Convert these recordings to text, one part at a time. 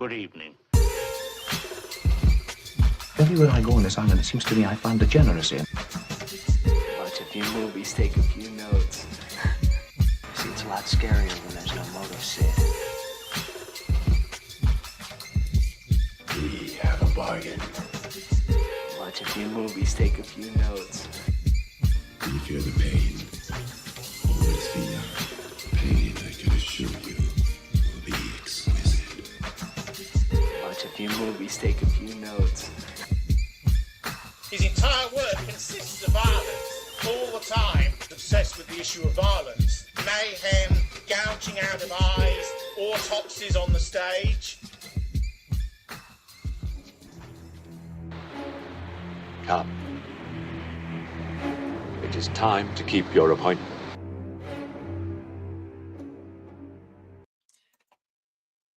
Good evening. Everywhere I go on this island, it seems to me I find degeneracy. Watch a few movies, take a few notes. See, it's a lot scarier when there's no motive, Sid. We have a bargain. Watch a few movies, take a few notes. Do you feel the pain? Oh, it's the pain, I can assure you, will be exquisite. Watch a few movies, take a few notes. His entire work consists of violence, all the time, obsessed with the issue of violence. Mayhem, gouging out of eyes, autopsies on the stage. Come. It is time to keep your appointment.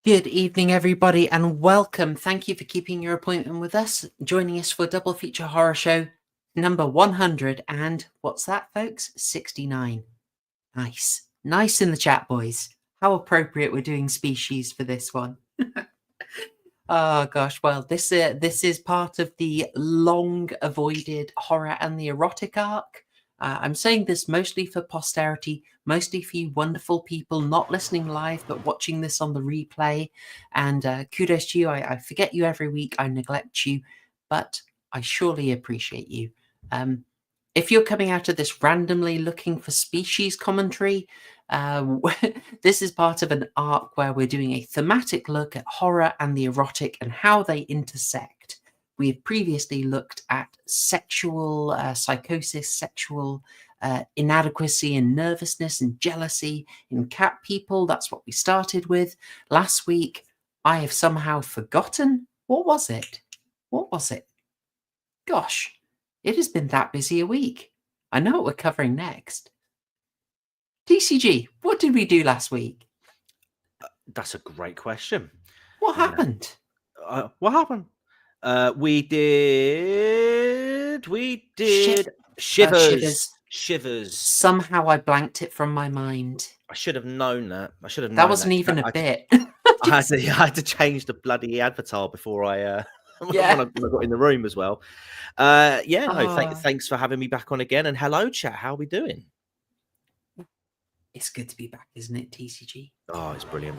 Good evening, everybody, and welcome. Thank you for keeping your appointment with us, joining us for Double Feature Horror Show number 100. And what's that, folks? 69. Nice. Nice in the chat, boys. How appropriate we're doing Species for this one. Oh, gosh. Well, this is part of the long-avoided horror and the erotic arc. I'm saying this mostly for posterity, mostly for you wonderful people not listening live but watching this on the replay. And kudos to you. I forget you every week. I neglect you, but I surely appreciate you. If you're coming out of this randomly looking for Species commentary, this is part of an arc where we're doing a thematic look at horror and the erotic and how they intersect. We have previously looked at sexual psychosis, sexual inadequacy and nervousness and jealousy in cat people. That's what we started with. Last week, I have somehow forgotten. What was it? What was it? Gosh, it has been that busy a week. I know what we're covering next. TCG, what did we do last week? That's a great question. What happened? What happened? We did Shivers. Somehow I blanked it from my mind. I should have known that. That wasn't even a bit. I had to change the bloody avatar before I when I got in the room as well. Thanks for having me back on again. And hello, chat. How are we doing? It's good to be back, isn't it, TCG? Oh, it's brilliant.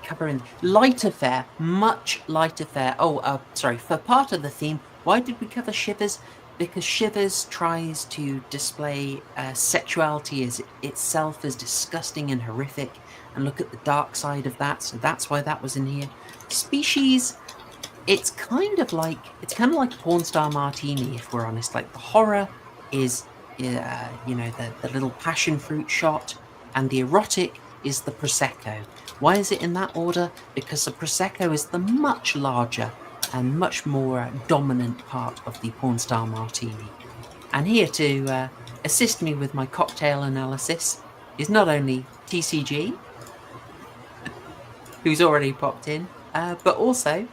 Covering lighter fare, much lighter fare. For part of the theme, why did we cover Shivers? Because Shivers tries to display sexuality as itself as disgusting and horrific, and look at the dark side of that. So that's why that was in here. Species, it's kind of like Porn Star Martini, if we're honest. Like the horror is, the little passion fruit shot, and the erotic is the Prosecco. Why is it in that order? Because the Prosecco is the much larger and much more dominant part of the Porn Star Martini. And here to assist me with my cocktail analysis is not only TCG, who's already popped in, but also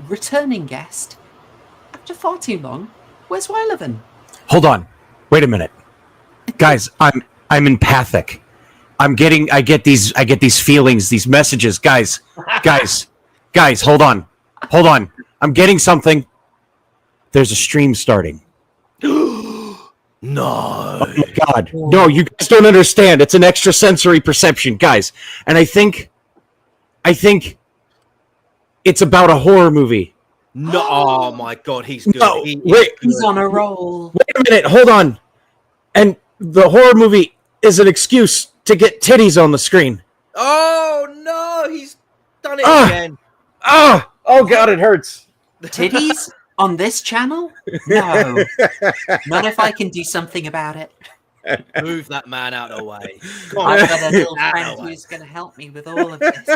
returning guest, after far too long, Wes Wyleven. Hold on. Wait a minute. Guys, I'm empathic. I get these feelings, these messages. Guys, hold on. I'm getting something. There's a stream starting. No. Oh my God. No, you guys don't understand. It's an extrasensory perception, guys. And I think it's about a horror movie. No. Oh my God, he's good. No, He's on a roll. Wait a minute. Hold on. And the horror movie is an excuse to get titties on the screen. Oh no, he's done it again. Oh God, it hurts. Titties on this channel? No. Not if I can do something about it. Move that man out of the way. I've got a little friend who's going to help me with all of this.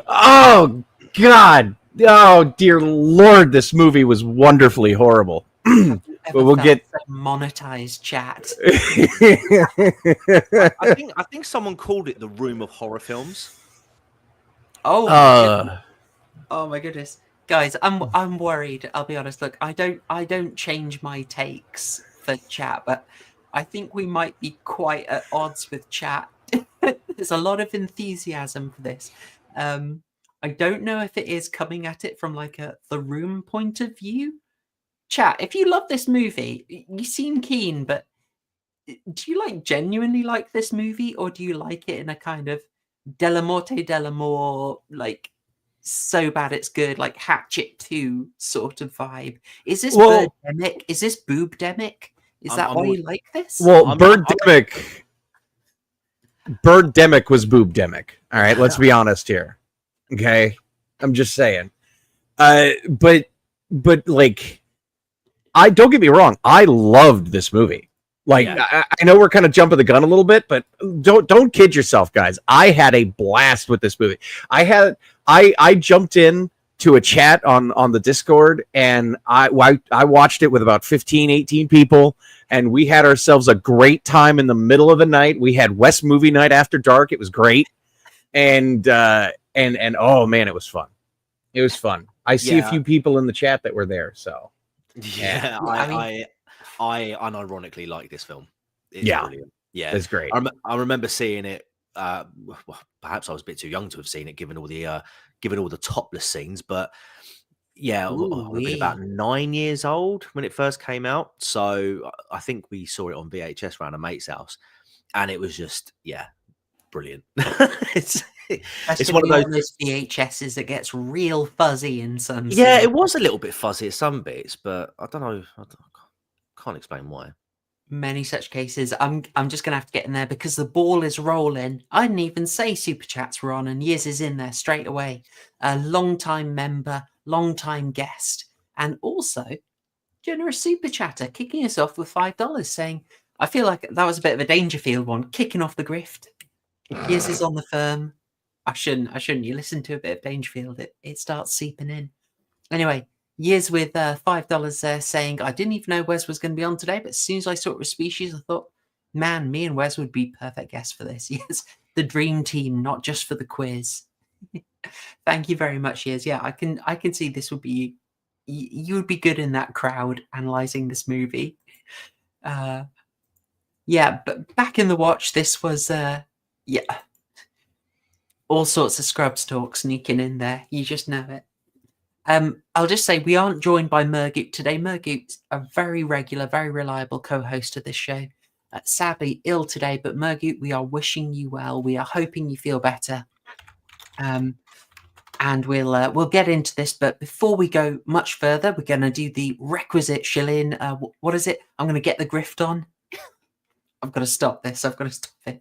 Oh God. Oh dear Lord, this movie was wonderfully horrible. But we'll get monetized chat. I think someone called it the Room of Horror Films. Oh my goodness, guys, I'm worried. I'll be honest. Look, I don't change my takes for chat, but I think we might be quite at odds with chat There's a lot of enthusiasm for this. I don't know if it is coming at it from like the room point of view. Chat, if you love this movie, you seem keen, but do you like genuinely like this movie, or do you like it in a kind of Delamorte Delamore, like so bad it's good, like Hatchet 2 sort of vibe? Is this Birdemic? Is this Boobdemic? Is that why you like this? Well, Birdemic was Boobdemic. All right, let's be honest here. Okay, I'm just saying. But like, I don't get me wrong. I loved this movie. Like, I know we're kind of jumping the gun a little bit, but don't kid yourself, guys. I had a blast with this movie. I jumped in to a chat on the Discord, and I watched it with about 15, 18 people, and we had ourselves a great time in the middle of the night. We had West Movie Night after dark. It was great. And oh man, it was fun. It was fun. I see a few people in the chat that were there, so yeah. I unironically like this film. It's brilliant. Yeah, it's great. I remember seeing it. Well, perhaps I was a bit too young to have seen it, given all the topless scenes. But yeah, I would have been about 9 years old when it first came out. So I think we saw it on VHS around a mate's house, and it was just brilliant. it's one of those VHSs that gets real fuzzy in some. Yeah, it was a little bit fuzzy at some bits, but I don't know. Can't explain why. Many such cases. I'm just gonna have to get in there because the ball is rolling. I didn't even say super chats were on, and Yiz is in there straight away. A long-time member, long-time guest, and also generous super chatter, kicking us off with $5, saying, "I feel like that was a bit of a Dangerfield one, kicking off the grift." Yiz is on the firm. I shouldn't. You listen to a bit of Dangerfield, it starts seeping in. Anyway. Years with $5 there, saying, I didn't even know Wes was going to be on today, but as soon as I saw it was Species, I thought, man, me and Wes would be perfect guests for this. Yes, the dream team, not just for the quiz. Thank you very much, Years. Yeah, I can see this would be, you would be good in that crowd analyzing this movie. Yeah, but back in the watch, this was, all sorts of Scrubs talk sneaking in there. You just know it. I'll just say we aren't joined by Murgoot today. Murgoot's a very regular, very reliable co-host of this show. Sadly ill today, but Murgoot, we are wishing you well. We are hoping you feel better. And we'll get into this, but before we go much further, we're going to do the requisite shilling. What is it? I'm going to get the grift on. I've got to stop this. I've got to stop it.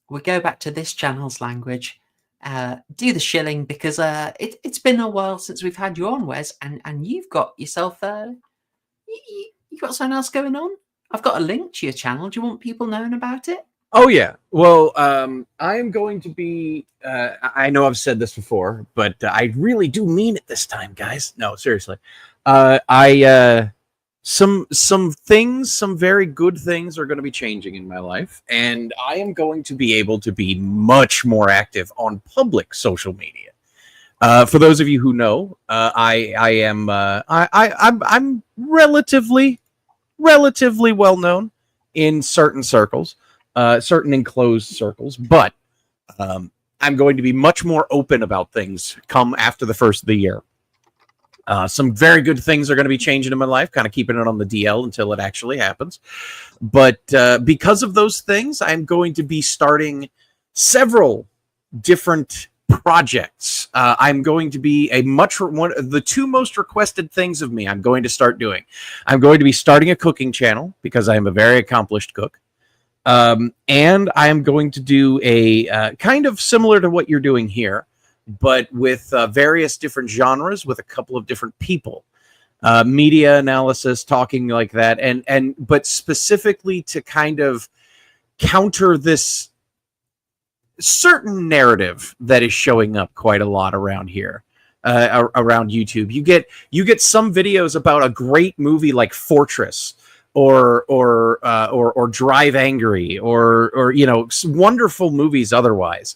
We go back to this channel's language. Do the shilling because it's been a while since we've had you on, Wes, and you've got yourself you got something else going on. I've got a link to your channel. Do you want people knowing about it? Oh yeah. Well, I am going to be. I know I've said this before, but I really do mean it this time, guys. No, seriously. Some things, some very good things are going to be changing in my life, and I am going to be able to be much more active on public social media. For those of you who know, I'm relatively well known in certain circles, certain enclosed circles, but I'm going to be much more open about things come after the first of the year. Some very good things are going to be changing in my life, kind of keeping it on the DL until it actually happens. But because of those things, I'm going to be starting several different projects. I'm going to be one of the two most requested things of me I'm going to start doing. I'm going to be starting a cooking channel because I am a very accomplished cook. And I am going to do a kind of similar to what you're doing here, but with various different genres with a couple of different people, media analysis, talking like that, but specifically to kind of counter this certain narrative that is showing up quite a lot around here, around YouTube. You get some videos about a great movie like Fortress or Drive Angry or wonderful movies otherwise.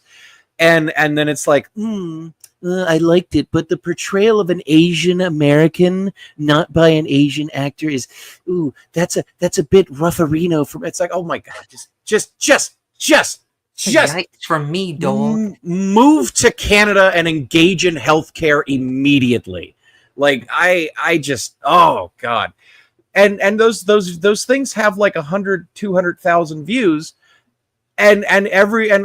And then it's like, I liked it, but the portrayal of an Asian American, not by an Asian actor, is, that's a bit rufferino. It's like, oh my god, just Just Yikes from me, dog. move to Canada and engage in healthcare immediately. Like I just, oh God. And those things have like 100-200,000 views, and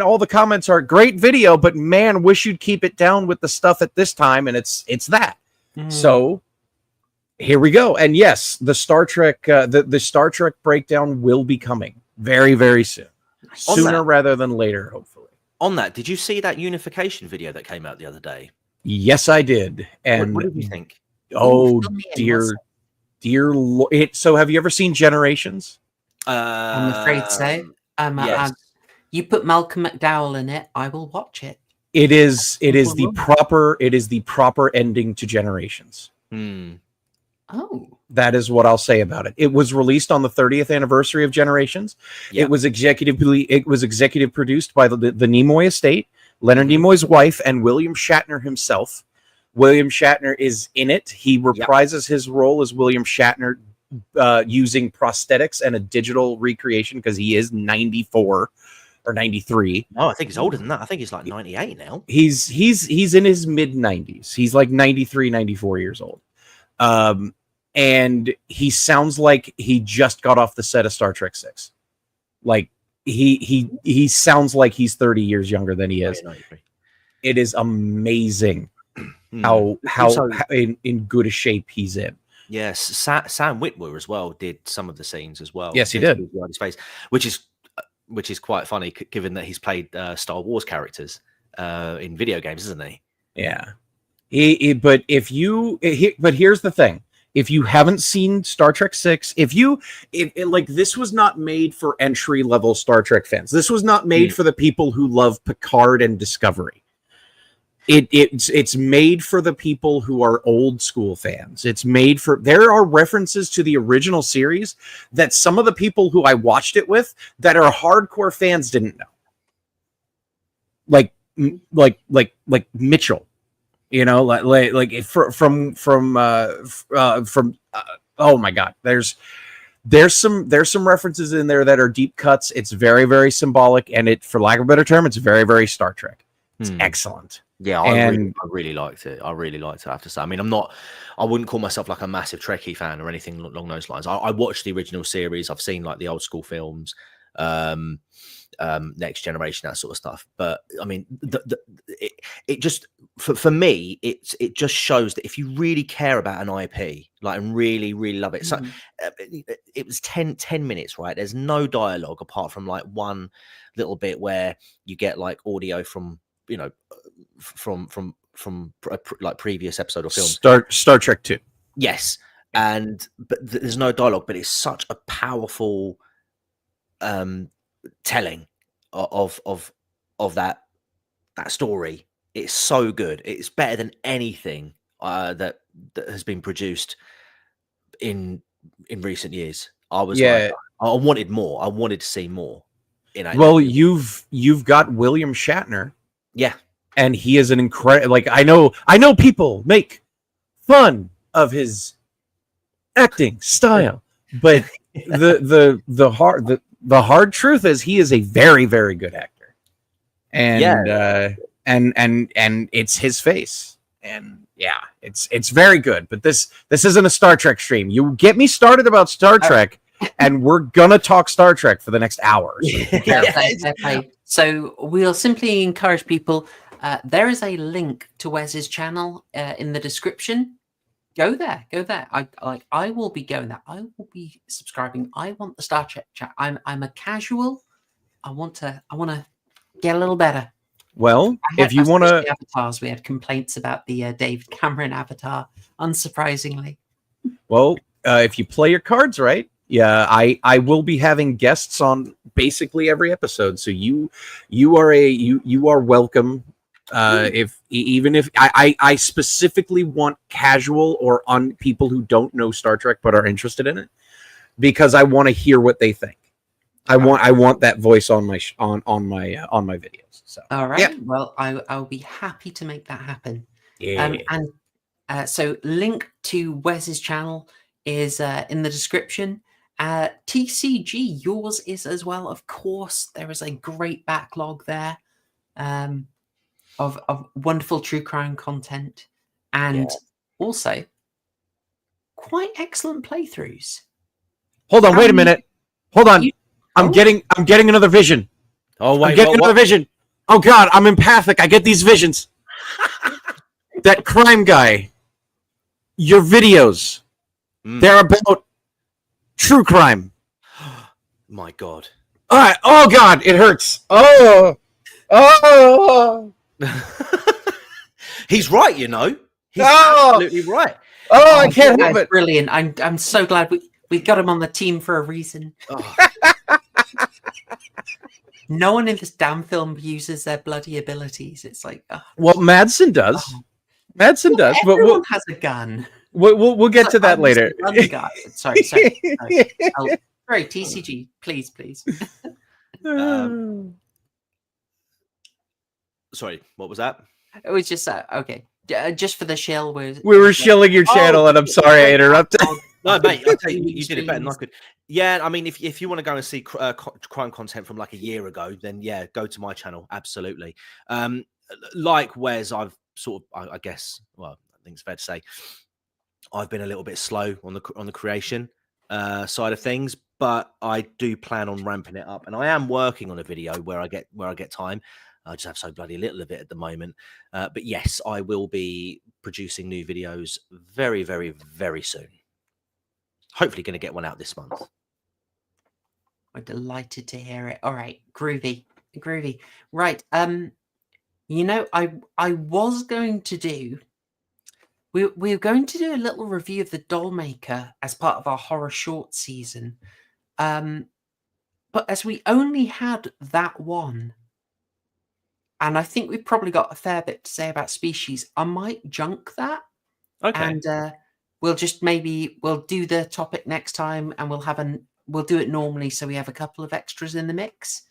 all the comments are great video, but man, wish you'd keep it down with the stuff at this time, and it's that. So here we go. And yes, the Star Trek the Star Trek breakdown will be coming very, very soon. Sooner rather than later, hopefully. On that, did you see that unification video that came out the other day? Yes, I did. And what did you think? Oh dear. So have you ever seen Generations? I'm afraid so. Yes. You put Malcolm McDowell in it, I will watch it. It is the proper ending to Generations. Oh. That is what I'll say about it. It was released on the 30th anniversary of Generations. Yep. It was executive produced by the Nimoy estate, Leonard Nimoy's wife, and William Shatner himself. William Shatner is in it. He reprises his role as William Shatner using prosthetics and a digital recreation because he is 94 or 93. No, I think he's older than that. I think he's like 98 now. He's in his mid 90s. He's like 93, 94 years old. And he sounds like he just got off the set of Star Trek 6. Like he sounds like he's 30 years younger than he is. It is amazing how in good a shape he's in. Yes, Sam Witwer as well did some of the scenes as well. Yes, he did. His face, which is quite funny given that he's played Star Wars characters in video games, isn't he? Yeah. But here's the thing. If you haven't seen Star Trek 6, like this was not made for entry level Star Trek fans. This was not made for the people who love Picard and Discovery. It's made for the people who are old school fans. There are references to the original series that some of the people who I watched it with that are hardcore fans didn't know. Like Mitchell. You know, from oh my God, there's some references in there that are deep cuts. It's very, very symbolic, and for lack of a better term, it's very, very Star Trek. It's excellent. Yeah, I really liked it. I really liked it, I have to say. I mean, I wouldn't call myself like a massive Trekkie fan or anything along those lines. I watched the original series. I've seen like the old school films. Next Generation, that sort of stuff. But I mean, it just for me, it just shows that if you really care about an IP, like, and really, really love it. So it was 10 minutes, right? There's no dialogue apart from like one little bit where you get like audio from, you know, from like previous episode or film. Star Trek 2. Yes, but there's no dialogue, but it's such a powerful telling of that story. It's so good. It's better than anything that has been produced in recent years. I was like, I wanted more. I wanted to see more. Well, you've got William Shatner. Yeah, and he is an incredible. Like I know people make fun of his acting style, but the hard truth is he is a very, very good actor, and and it's his face, and yeah, it's very good. But this isn't a Star Trek stream. You get me started about Star Trek, and we're gonna talk Star Trek for the next hour. So we'll simply encourage people. There is a link to Wes's channel in the description. Go there. I will be going there. I will be subscribing. I want the Star Trek chat. I'm a casual. I want to get a little better. Well, if you want to avatars, we had complaints about the David Cameron avatar, unsurprisingly. Well, if you play your cards right, yeah, I will be having guests on basically every episode. So you are welcome. If I specifically want casual or on people who don't know Star Trek but are interested in it, because I want to hear what they think. I want that voice on my videos. So all right, yeah. Well, I'll be happy to make that happen. Yeah. So link to Wes's channel is in the description. TCG, yours is as well. Of course, there is a great backlog there of wonderful true crime content, and also quite excellent playthroughs. Hold on, wait a minute. Hold on. You- I'm getting another vision. Oh wait, I'm getting another vision. Oh God, I'm empathic. I get these visions. That crime guy. Your videos. They're about true crime. My God. All right. Oh God, it hurts. Oh. He's right, you know. He's Oh! absolutely right. Oh, I can't help it. Brilliant. I'm so glad we got him on the team for a reason. Oh. No one in this damn film uses their bloody abilities. It's like, Well, Madsen does. Madsen does, but everyone has a gun. we'll get to that I'm later. just a gun guy. Sorry. Oh, sorry, TCG, please. Sorry, what was that? It was just okay. Just for the shill. We were shilling your channel, and I'm sorry I interrupted. No, mate, I'll tell you did it better than I could. Yeah, I mean, if you want to go and see crime content from like a year ago, then yeah, go to my channel. Absolutely. Like Wes, I've sort of, I guess, well, I think it's fair to say, I've been a little bit slow on the creation side of things, but I do plan on ramping it up, and I am working on a video where I get time. I just have so bloody little of it at the moment. But yes, I will be producing new videos very, very, very soon. Hopefully going to get one out this month. I'm delighted to hear it. All right, groovy. Right. You know, I was going to do. We were going to do a little review of The Dollmaker as part of our horror short season. But as we only had that one, and I think we've probably got a fair bit to say about Species, I might junk that. Okay. And we'll just we'll do the topic next time, and we'll do it normally, so we have a couple of extras in the mix.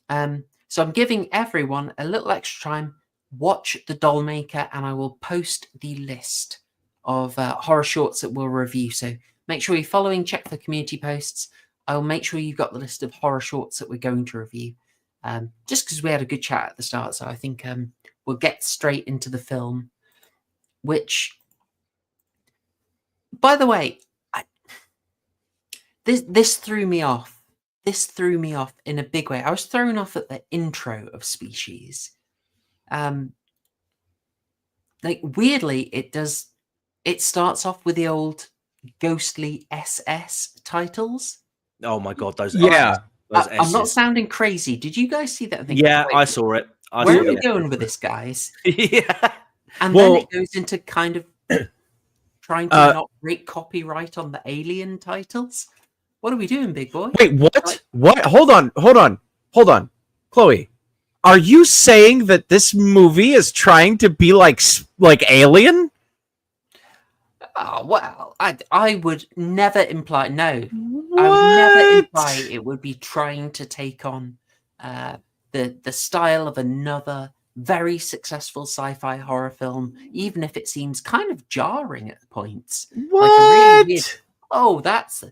So I'm giving everyone a little extra time. Watch The Dollmaker, and I will post the list of horror shorts that we'll review. So make sure you're following, check the community posts. I'll make sure you've got the list of horror shorts that we're going to review. Just because we had a good chat at the start, so I think we'll get straight into the film, which, by the way, this threw me off. This threw me off in a big way. I was thrown off at the intro of Species. Like, weirdly, it starts off with the old ghostly SS titles. Oh my God, those Yeah. those I'm not S's. sounding crazy. Did you guys see that? And think, Yeah, "Wait, I saw it. where are we going with this, guys?" Yeah. And Well- then it goes into kind of trying to not break copyright on the Alien titles. What are we doing, big boy? Wait, what? What? Hold on. Chloe, are you saying that this movie is trying to be like Alien? Oh, well, I would never imply, no. I would never imply it would be trying to take on the style of another very successful sci-fi horror film, even if it seems kind of jarring at points. What? Like a really weird, oh, that's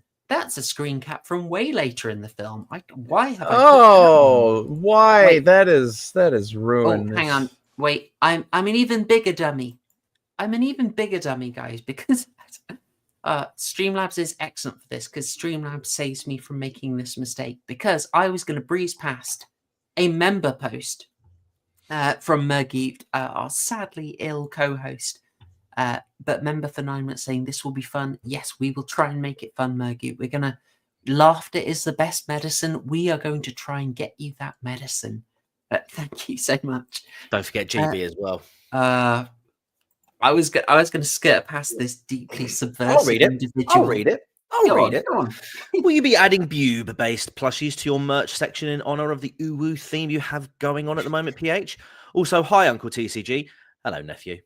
a screen cap from way later in the film. Why have I? Oh, why? Wait. That is ruined. Oh, hang on. Wait, I'm an even bigger dummy. I'm an even bigger dummy, guys, because Streamlabs is excellent for this, because Streamlabs saves me from making this mistake, because I was going to breeze past a member post from Mergy, our sadly ill co-host, but member for 9 minutes, saying this will be fun. Yes, we will try and make it fun, Mergy. We're going to... Laughter is the best medicine. We are going to try and get you that medicine. Thank you so much. Don't forget GB as well. I was going to skirt past this deeply subversive I'll read it. individual. I'll read it. Go on, it. go on. Will you be adding Bube-based plushies to your merch section in honor of the Uwu theme you have going on at the moment, PH? Also, hi, Uncle TCG. Hello, nephew.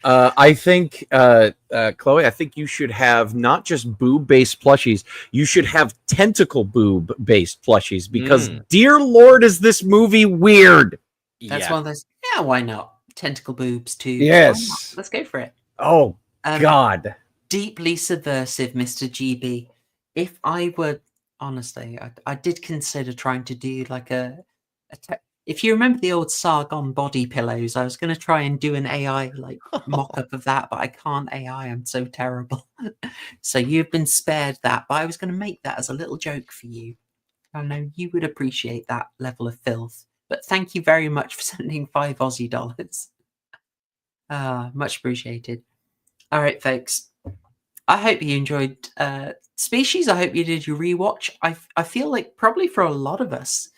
I think, Chloe, I think you should have not just boob-based plushies. You should have tentacle boob-based plushies, because, dear Lord, is this movie weird. That's one of those. Yeah, why not? Tentacle boobs too. Yes. Let's go for it. Oh, God. deeply subversive, Mr. GB. If I were, honestly, I did consider trying to do like if you remember the old Sargon body pillows, I was going to try and do an AI like mock-up of that, but I can't AI. I'm so terrible. So you've been spared that, but I was going to make that as a little joke for you. I know you would appreciate that level of filth. But thank you very much for sending $5 Aussie. Much appreciated. All right, folks. I hope you enjoyed Species. I hope you did your rewatch. I feel like probably for a lot of us,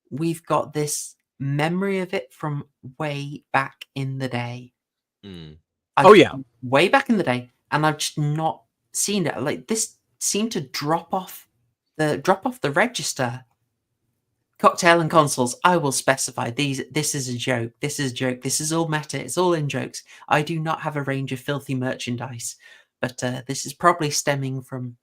we've got this memory of it from way back in the day. Way back in the day, and I've just not seen it. Like this seemed to drop off the register. Cocktail and consoles. I will specify these. This is a joke. This is a joke. This is all meta. It's all in jokes. I do not have a range of filthy merchandise, but this is probably stemming from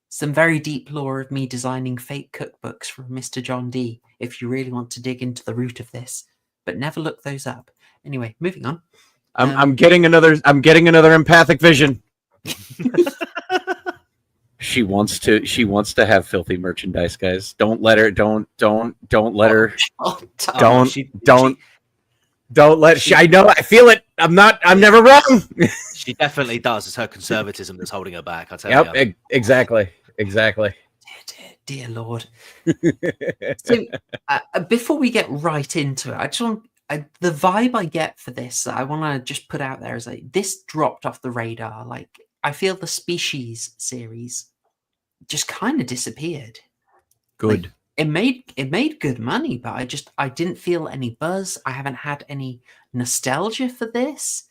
some very deep lore of me designing fake cookbooks for Mr. John D. If you really want to dig into the root of this, but never look those up. Anyway, moving on. I'm getting another empathic vision. She wants to have filthy merchandise, guys. Don't let her. Don't let her. Don't let. I know. I feel it. I'm never wrong. She definitely does. It's her conservatism that's holding her back. I tell you. Exactly. Dear Lord. So before we get right into it, I just want the vibe I get for this. I want to just put out there is like this dropped off the radar. Like I feel the Species series just kind of disappeared. Good. Like, it made good money, but I didn't feel any buzz. I haven't had any nostalgia for this.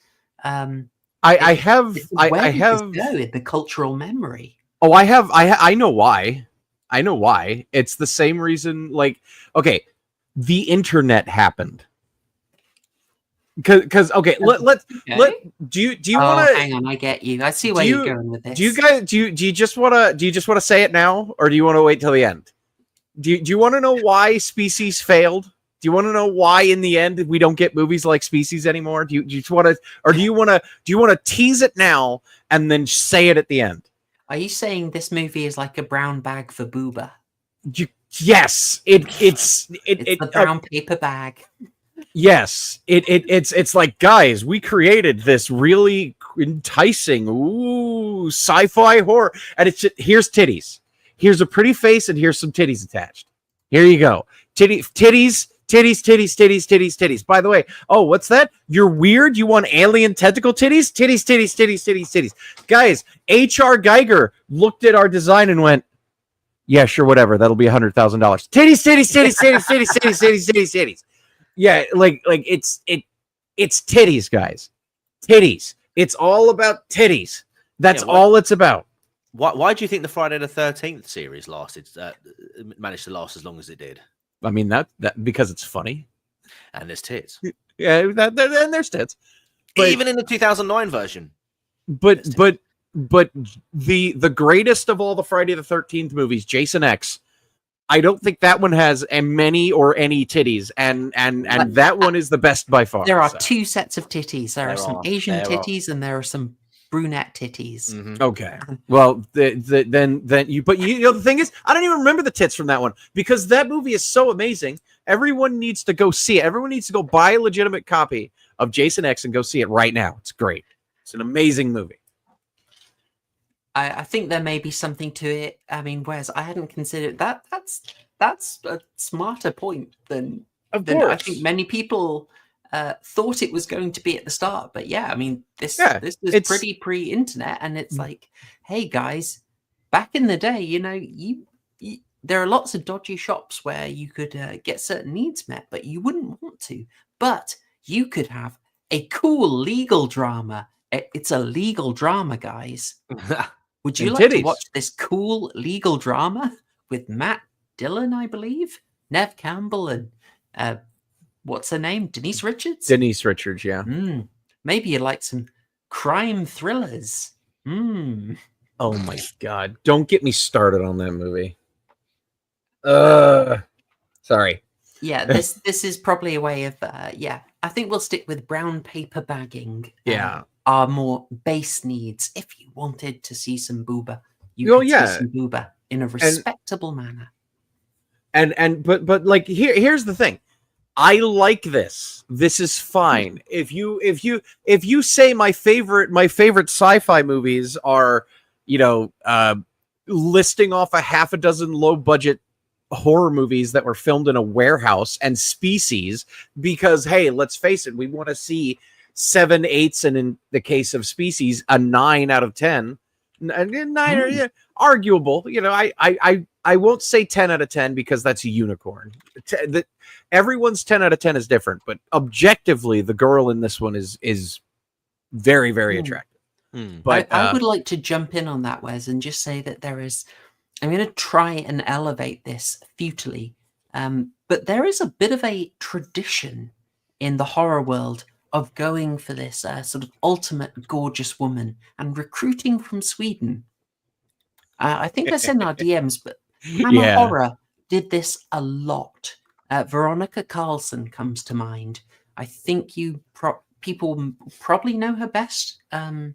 I have the cultural memory. Oh, I know why. It's the same reason. Like, okay, the internet happened. Because okay, let do you want to hang on? I get you. I see where you're going with this. Do you just want to say it now, or do you want to wait till the end? Do you want to know why Species failed? Do you want to know why in the end we don't get movies like Species anymore? Do you just want to, or do you want to tease it now and then say it at the end? Are you saying this movie is like a brown bag for Booba? Yes, it's the brown paper bag. Yes, it's like, guys, we created this really enticing sci-fi horror, and it's just, here's titties, here's a pretty face, and here's some titties attached. Here you go, titties. By the way, oh, what's that? You're weird. You want alien tentacle titties? Titties. Guys, H.R. Geiger looked at our design and went, "Yeah, sure, whatever. That'll be $100,000." Titties. Yeah, like it's titties, guys. Titties. It's all about titties. That's all it's about. Why do you think the Friday the 13th series managed to last as long as it did? I mean that because it's funny, and there's tits. Yeah, and there's tits. But even in the 2009 version. But the greatest of all the Friday the 13th movies, Jason X, I don't think that one has many or any titties, and that one is the best by far. There are two sets of titties. There are some Asian titties, and there are some brunette titties. Mm-hmm. Okay. Well, then you. But you know the thing is, I don't even remember the tits from that one because that movie is so amazing. Everyone needs to go see it. Everyone needs to go buy a legitimate copy of Jason X and go see it right now. It's great. It's an amazing movie. I think there may be something to it. I mean, Wes, I hadn't considered that. That's a smarter point than I think many people thought it was going to be at the start. But yeah, I mean, this was pretty pre-internet, and it's like, hey guys, back in the day, you know, there are lots of dodgy shops where you could get certain needs met, but you wouldn't want to. But you could have a cool legal drama. It's a legal drama, guys. Would you like to watch this cool legal drama with Matt Dillon, I believe, Nev Campbell, and what's her name? Denise Richards? Denise Richards, yeah. Maybe you like some crime thrillers. Oh my God. Don't get me started on that movie. Sorry. Yeah, this is probably a way of yeah. I think we'll stick with brown paper bagging. Yeah. Are more base needs. If you wanted to see some booba, you Oh, could yeah. see some booba in a respectable manner. But like here's the thing. I like this. This is fine. If you say my favorite sci-fi movies are, listing off a half a dozen low budget horror movies that were filmed in a warehouse and Species, because hey, let's face it, we want to see 7 8s, and in the case of Species, a 9 out of 10. 9 are arguable. I won't say 10 out of 10 because that's a unicorn. Everyone's 10 out of 10 is different, but objectively, the girl in this one is very, very attractive. But I would like to jump in on that, Wes, and just say that I'm going to try and elevate this futilely, but there is a bit of a tradition in the horror world of going for this sort of ultimate gorgeous woman and recruiting from Sweden. I think I said in our DMs, but Hammer Horror did this a lot. Veronica Carlson comes to mind. I think people probably know her best. I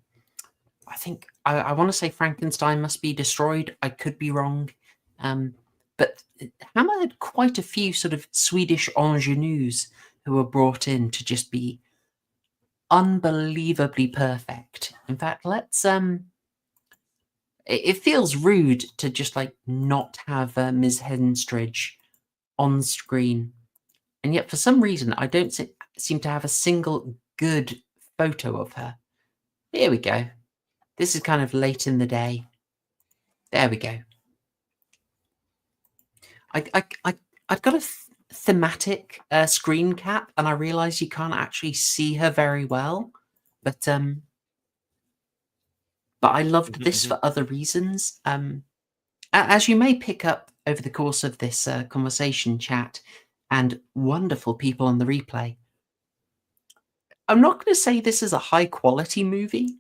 think I want to say Frankenstein Must Be Destroyed. I could be wrong. But Hammer had quite a few sort of Swedish ingenues who were brought in to just be unbelievably perfect. In fact, let's it feels rude to just like not have Ms. Henstridge on screen, and yet for some reason I don't seem to have a single good photo of her. Here we go. This is kind of late in the day. There we go. I've got a thematic screen cap, and I realize you can't actually see her very well, but I loved this for other reasons. As you may pick up over the course of this conversation chat and wonderful people on the replay, I'm not going to say this is a high quality movie.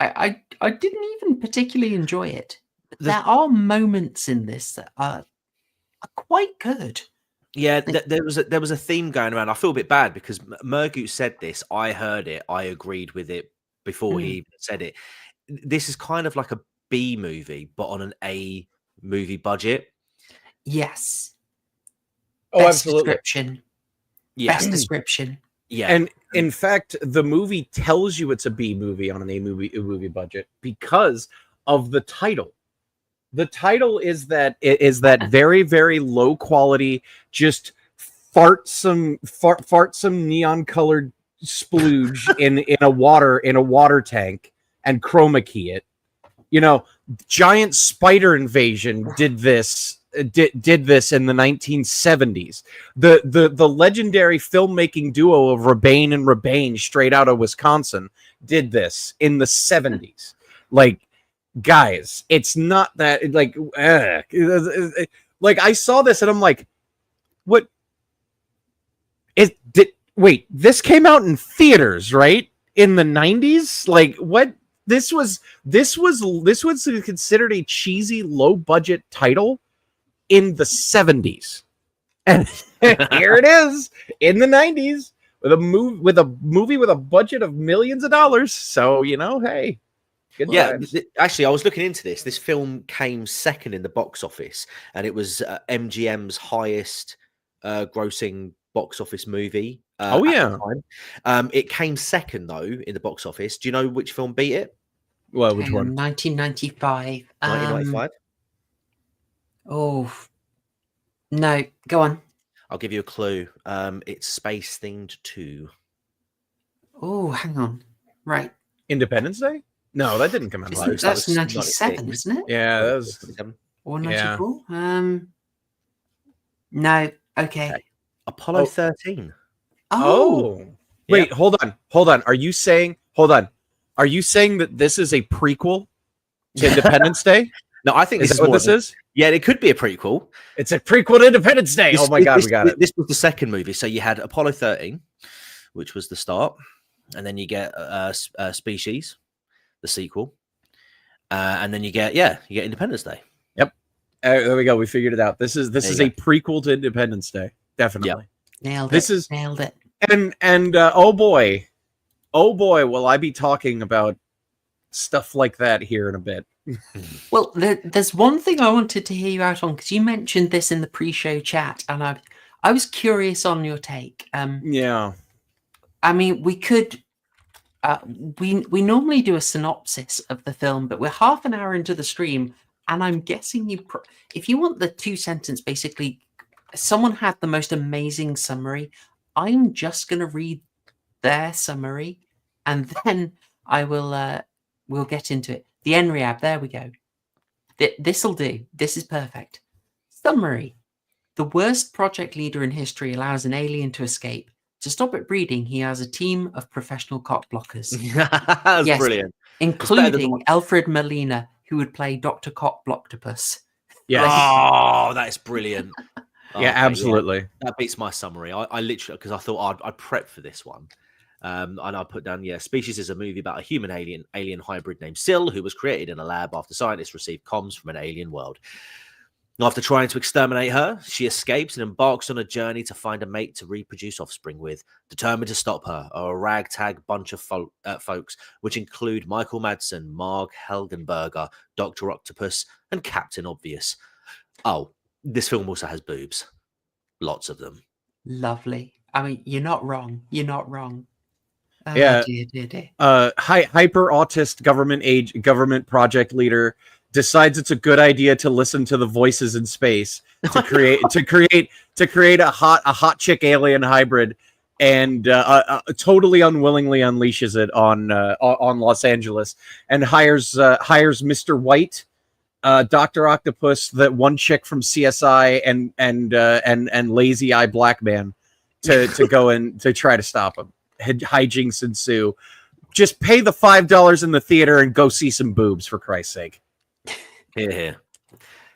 I didn't even particularly enjoy it. There are moments in this that are quite good. Yeah, there was a theme going around. I feel a bit bad because Mergut said this. I heard it. I agreed with it before he even said it. This is kind of like a B movie, but on an A movie budget. Yes. Oh, Best absolutely. Description. Yeah. Best description. Yeah. And in fact, the movie tells you it's a B movie on an A movie budget because of the title. The title is that very, very low quality, just fart some neon colored splooge in a water tank and chroma key it. Giant Spider Invasion did this in the 1970s. The legendary filmmaking duo of Rebane and Rebane, straight out of Wisconsin, did this in the 70s. Like, guys, it's not that like I saw this and I'm like, what? Wait, this came out in theaters, right? In the 90s? Like, what? This was considered a cheesy, low budget title in the 70s, and here it is in the 90s with a movie with a budget of millions of dollars. So hey, good vibes. Actually, I was looking into this. This film came second in the box office, and it was MGM's highest grossing box office movie. At the time. It came second though in the box office. Do you know which film beat it? Well, which one? 1995. 1995. Oh, no. Go on. I'll give you a clue. It's Space Themed 2. Oh, hang on. Right. Independence Day? No, that didn't come out. That's 97, isn't it? Yeah, that was 97. Or 94? Yeah. No. Okay. Apollo 13. Oh. Wait, hold on. Are you saying that this is a prequel to Independence Day? No, I think is that what this is? Yeah, it could be a prequel. It's a prequel to Independence Day. Oh my God, we got it. This was the second movie. So you had Apollo 13, which was the start, and then you get Species, the sequel, and then you get Independence Day. Yep. There we go. We figured it out. This is a prequel to Independence Day. definitely. Nailed This it. is Nailed it. and oh boy, will I be talking about stuff like that here in a bit. Well, there's one thing I wanted to hear you out on because you mentioned this in the pre-show chat, and I was curious on your take. Yeah. I mean, we could. We normally do a synopsis of the film, but we're half an hour into the stream, and I'm guessing if you want the 2-sentence, basically, someone had the most amazing summary. I'm just going to read their summary, and then I will. We'll get into it. The NREAB. There we go. This'll do. This is perfect. Summary: the worst project leader in history allows an alien to escape. To stop it breeding, he has a team of professional cock blockers. That's Yes, brilliant. including Alfred Molina, who would play Dr. Cock Blocktopus. Yes. Oh, that's brilliant. Yeah, absolutely. That beats my summary. I literally, because I thought I'd prep for this one. And I put down, Species is a movie about a human alien hybrid named Syl, who was created in a lab after scientists received comms from an alien world. After trying to exterminate her, she escapes and embarks on a journey to find a mate to reproduce offspring with. Determined to stop her are a ragtag bunch of folks, which include Michael Madsen, Marg Helgenberger, Dr. Octopus, and Captain Obvious. Oh, this film also has boobs. Lots of them. Lovely. I mean, you're not wrong. You're not wrong. Yeah. Dear. Hyper autist government project leader decides it's a good idea to listen to the voices in space to create a hot chick alien hybrid, and totally unwillingly unleashes it on Los Angeles, and hires Mr. White, Dr. Octopus, that one chick from CSI, and Lazy Eye Black Man to go and to try to stop him. Hijinks ensue. Just pay the $5 in the theater and go see some boobs, for Christ's sake. Here.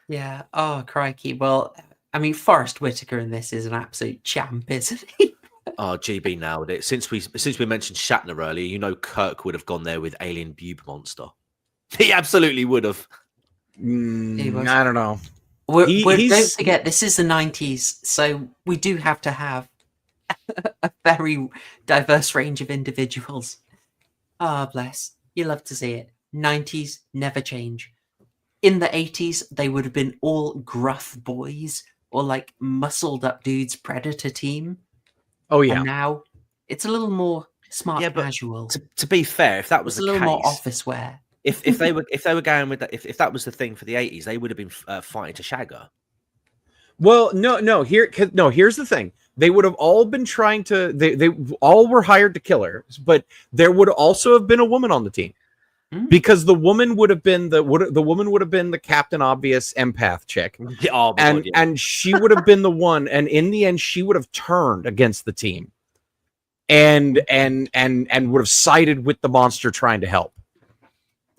Yeah. Oh, crikey. Well, I mean, Forrest Whitaker in this is an absolute champ, isn't he? Oh, GB nailed it. Since we mentioned Shatner earlier, Kirk would have gone there with Alien Boob Monster. He absolutely would have. He was. I don't know. Don't forget, this is the 90s, so we do have to have a very diverse range of individuals. Ah, bless. You love to see it. 90s never change. In the 80s, they would have been all gruff boys or like muscled up dudes, Predator team. Oh yeah. And now it's a little more smart casual. To be fair, if that was a little more office wear. If they were going with that, if that was the thing for the 80s, they would have been fighting to shag her. Well, no. Here's the thing. They would have all been trying to. They all were hired to kill her, but there would also have been a woman on the team, because the woman would have been the Captain Obvious empath chick, and she would have been the one. And in the end, she would have turned against the team, and would have sided with the monster trying to help.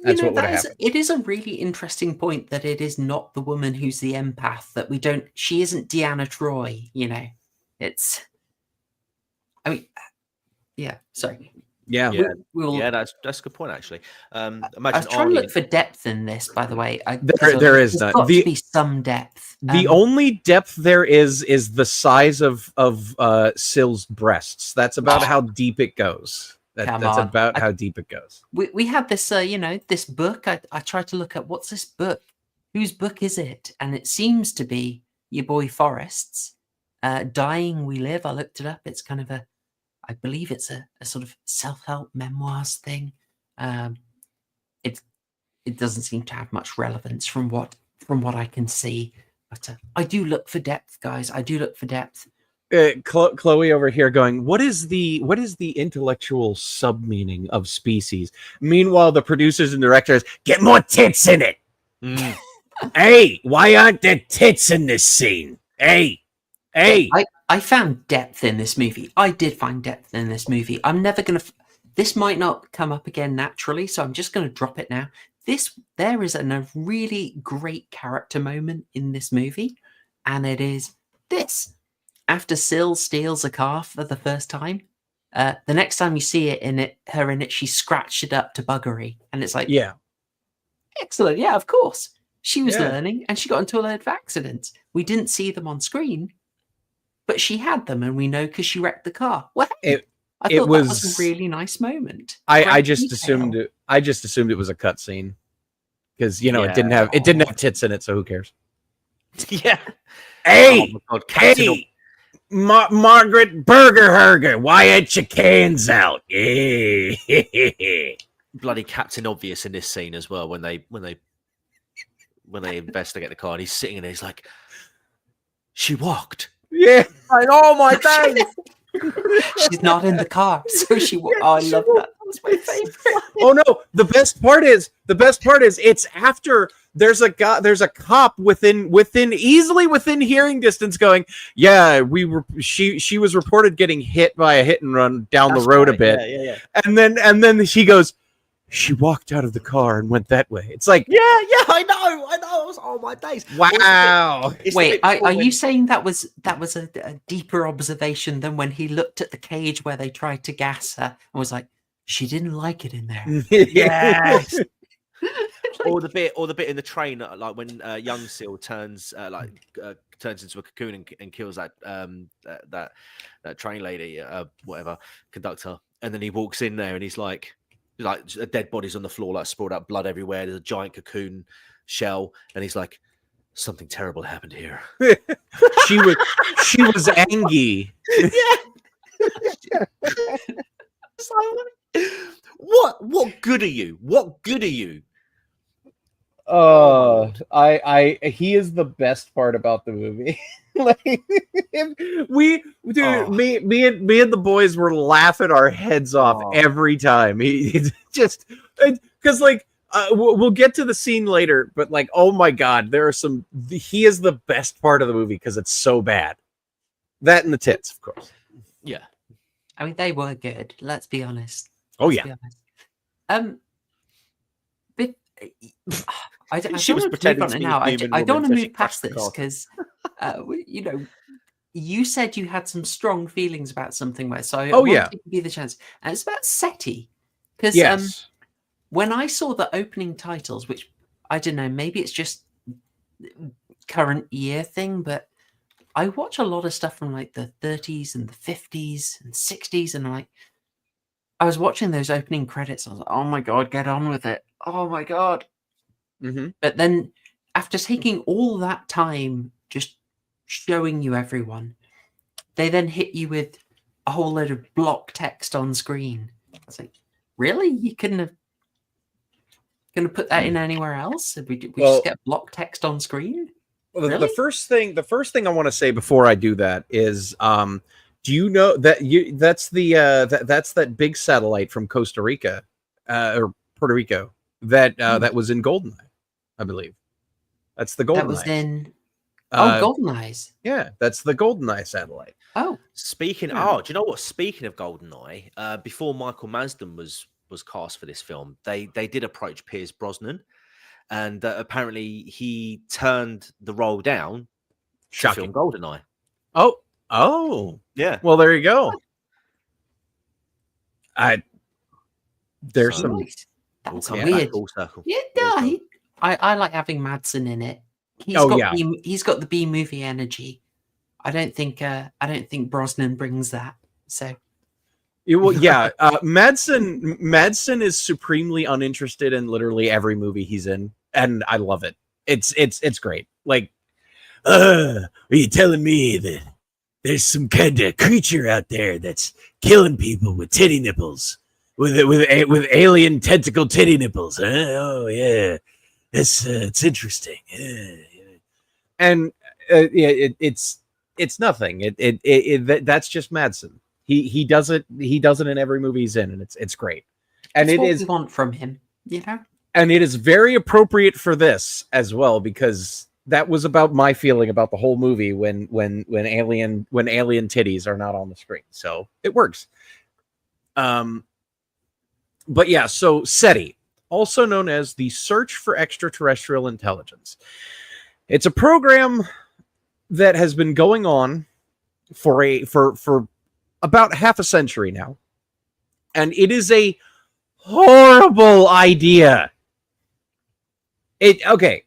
That's what would have happened. It is a really interesting point that it is not the woman who's the empath, that we don't. She isn't Deanna Troi, It's. I mean, yeah. Sorry. Yeah. That's a good point, actually. I was trying to look for depth in this, by the way. There is got to be some depth. The only depth there is the size of Syl's breasts. That's about how deep it goes. That's about how deep it goes. We had this, this book. I tried to look at what's this book? Whose book is it? And it seems to be your boy Forrest's. Dying We Live. I looked it up. It's kind of I believe it's a sort of self-help memoirs thing. It doesn't seem to have much relevance from what I can see. But I do look for depth, guys. I do look for depth. Chloe over here going, what is the intellectual sub meaning of species? Meanwhile, the producers and directors get more tits in it. Hey, why aren't there tits in this scene? Hey. I found depth in this movie. I did find depth in this movie. I'm never gonna. This might not come up again naturally, so I'm just gonna drop it now. There is a really great character moment in this movie, and it is this. After Syl steals a car for the first time, the next time you see her in it, she scratched it up to buggery, and it's like, yeah, excellent, yeah, of course. She was learning, and she got into a load of accidents. We didn't see them on screen, but she had them, and we know because she wrecked the car. Well, It I it thought that was was- a really nice moment. I Great just detail. assumed it was a cutscene because it Yeah. didn't have tits in it, so who cares? Yeah. Hey, Oh my God, Captain Margaret Burger, why ain't your cans out? Yeah. Bloody Captain Obvious in this scene as well when they investigate the car and he's sitting in there, he's like, she walked. Yeah. Like, oh my days. She's not in the car, so she. Oh, I love that. That was my favorite. Oh no, the best part is it's after there's a cop easily within hearing distance going, yeah, she was reported getting hit by a hit and run down the road a bit. Yeah. And then she goes, she walked out of the car and went that way. It's like, Yeah, I know. I was, oh my days. wow. It's the Wait, bit before are when- you saying that was a deeper observation than when he looked at the cage where they tried to gas her and was like, she didn't like it in there. Yes. or the bit in the train, like when young Seal turns into a cocoon and kills that train lady, whatever conductor, and then he walks in there and he's like a dead body's on the floor, like sprawled out blood everywhere. There's a giant cocoon shell, and he's like, something terrible happened here. she was angry. What good are you? What good are you? He is the best part about the movie. Like, me and the boys were laughing our heads off every time. He's just because we'll get to the scene later, but like, oh my god, he is the best part of the movie because it's so bad. That and the tits, of course. Yeah. I mean, they were good. Let's be honest. Oh Let's yeah. be honest. But I don't She was want to pretending move on to it be now. a I human don't woman want so to she move past crashed the this car. because you said you had some strong feelings about something, where so I Oh, want yeah. to give you the chance, and it's about SETI because Yes. when I saw the opening titles, which I don't know, maybe it's just current year thing, but I watch a lot of stuff from like the 30s and the 50s and 60s, and I was watching those opening credits. I was like, oh my god, get on with it! Oh my god! Mm-hmm. But then, after taking all that time, just showing you everyone, they then hit you with a whole load of block text on screen. I was like, really? You couldn't have put that in anywhere else? We just get block text on screen? Well, the Really? first thing I want to say before I do that is, do you know that that's that big satellite from Costa Rica or Puerto Rico that was in Goldeneye, I believe. That's the Goldeneye. That was in GoldenEyes. Yeah, that's the Goldeneye satellite. Oh, Do you know what? Speaking of GoldenEye, before Michael Marsden was cast for this film, they did approach Pierce Brosnan, and apparently he turned the role down to film GoldenEye. Oh, Yeah. well, there you go. There's So- some. nice. That's We'll come weird. back full circle. Yeah, Full no, circle. I like having Madsen in it. He's got the B movie energy. I don't think Brosnan brings that. So Madsen is supremely uninterested in literally every movie he's in, and I love it. It's great. Like, are you telling me that there's some kind of creature out there that's killing people with titty nipples, with alien tentacle titty nipples? Huh? Oh yeah, it's interesting. Yeah. And it's nothing. That's just Madsen. He does it in every movie he's in, and it's great. And that's it what is we want from him, you know. and it is very appropriate for this as well, because that was about my feeling about the whole movie when alien titties are not on the screen. So it works. But yeah, so SETI, also known as the Search for Extraterrestrial Intelligence. It's a program that has been going on for about half a century now. And it is a horrible idea. Okay.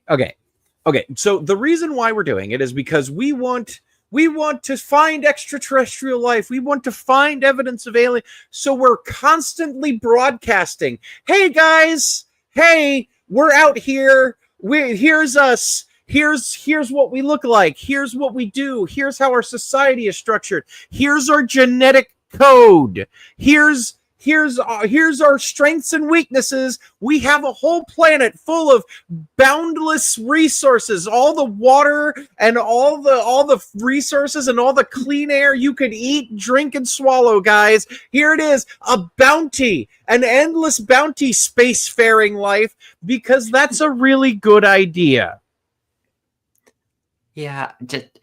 So the reason why we're doing it is because we want We want to find extraterrestrial life. We want to find evidence of alien. So we're constantly broadcasting. Hey guys, hey, we're out here. Here's us. Here's what we look like. Here's what we do. Here's how our society is structured. Here's our genetic code. Here's our strengths and weaknesses. We have a whole planet full of boundless resources, all the water and all the resources and all the clean air you could eat, drink, and swallow, guys. Here it is, a bounty, an endless bounty, spacefaring life, because that's a really good idea. Yeah, just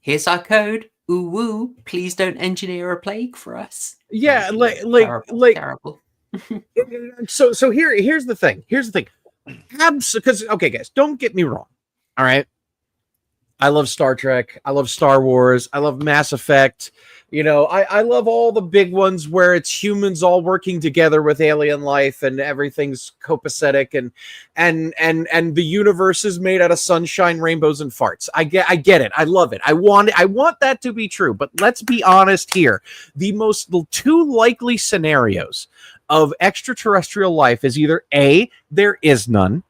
here's our code. Ooh woo! Please don't engineer a plague for us. Yeah, terrible. So here's the thing. Because okay, guys, don't get me wrong. All right, I love Star Trek. I love Star Wars. I love Mass Effect. You know, I love all the big ones where it's humans all working together with alien life and everything's copacetic and the universe is made out of sunshine, rainbows, and farts. I get it. I love it. I want that to be true. But let's be honest here. The two likely scenarios of extraterrestrial life is either A, there is none,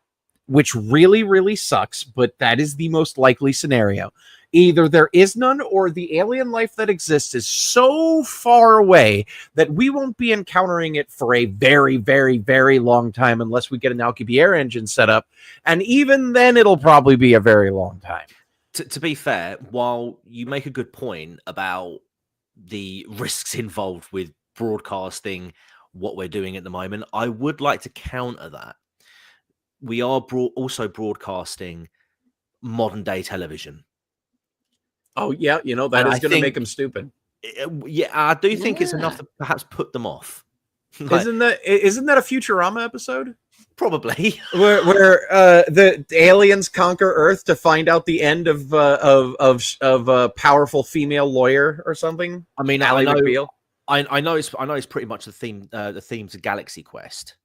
which really, really sucks, but that is the most likely scenario. Either there is none or the alien life that exists is so far away that we won't be encountering it for a very, very, very long time unless we get an Alcubierre engine set up. And even then, it'll probably be a very long time. To be fair, while you make a good point about the risks involved with broadcasting what we're doing at the moment, I would like to counter that. We are also broadcasting modern day television. Oh, yeah, you know, that is going to make them stupid. Yeah, I do think it's enough to perhaps put them off. Isn't that a Futurama episode? Probably. where the aliens conquer Earth to find out the end of a powerful female lawyer or something? I mean, Ally McBeal. I know it's pretty much the theme to Galaxy Quest.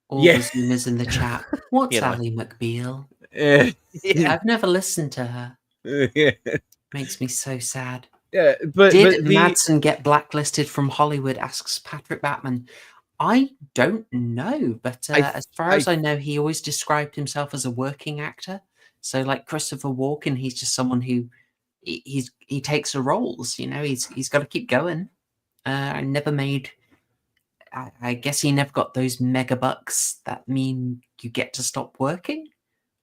All the Zoomers in the chat. What's Ally McBeal? I've never listened to her. Makes me so sad. Yeah, Did but Madsen get blacklisted from Hollywood? Asks Patrick Batman. I don't know, but as far as I know, he always described himself as a working actor. So, like Christopher Walken, he's just someone who he takes the roles. You know, he's got to keep going. I never made. I guess he never got those mega bucks that mean you get to stop working.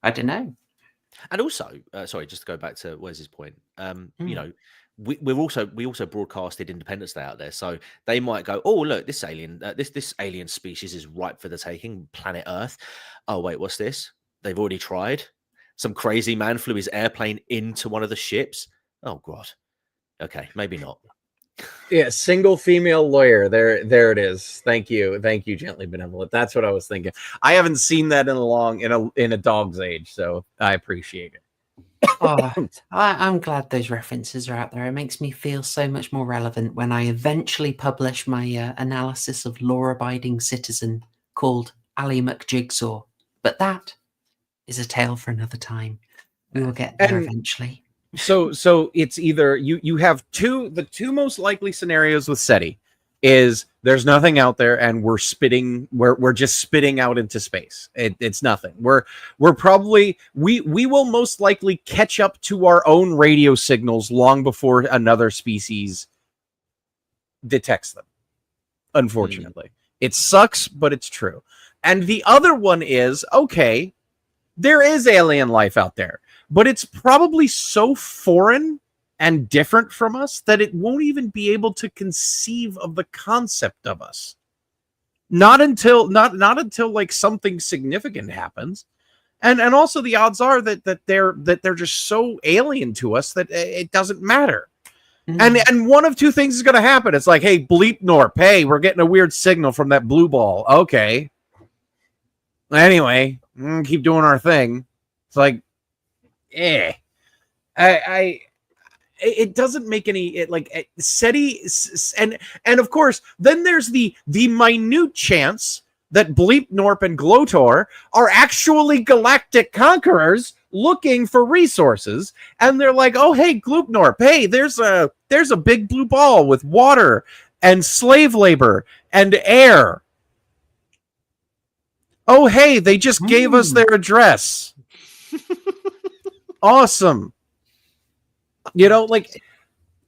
I don't know. And also, sorry, just to go back to Wes's point, you know, we also broadcasted Independence Day out there, so they might go, oh look, this alien species is ripe for the taking, planet Earth. Oh wait, what's this? They've already tried. Some crazy man flew his airplane into one of the ships. Oh god. Okay, maybe not. Yeah, single female lawyer. There it is. Thank you, Gently Benevolent. That's what I was thinking. I haven't seen that in a dog's age, so I appreciate it. I'm glad those references are out there. It makes me feel so much more relevant when I eventually publish my analysis of law-abiding citizen called Ally McJigsaw. But that is a tale for another time. We will get there eventually. So it's either you have the two most likely scenarios with SETI is there's nothing out there and we're just spitting out into space. It's nothing. We're probably we will most likely catch up to our own radio signals long before another species detects them. Unfortunately, it sucks, but it's true. And the other one is, okay, there is alien life out there, but it's probably so foreign and different from us that it won't even be able to conceive of the concept of us. Not until like something significant happens. And also the odds are that they're just so alien to us that it doesn't matter. Mm-hmm. And one of two things is going to happen. It's like, hey, bleep Norp, hey, we're getting a weird signal from that blue ball. Okay. Anyway, keep doing our thing. It's like, it doesn't make any SETI, and of course, then there's the minute chance that Bleep Norp and Glotor are actually galactic conquerors looking for resources, and they're like, oh, hey, Gloopnorp, hey, there's a big blue ball with water and slave labor and air. Oh, hey, they just gave us their address. Awesome. You know, like,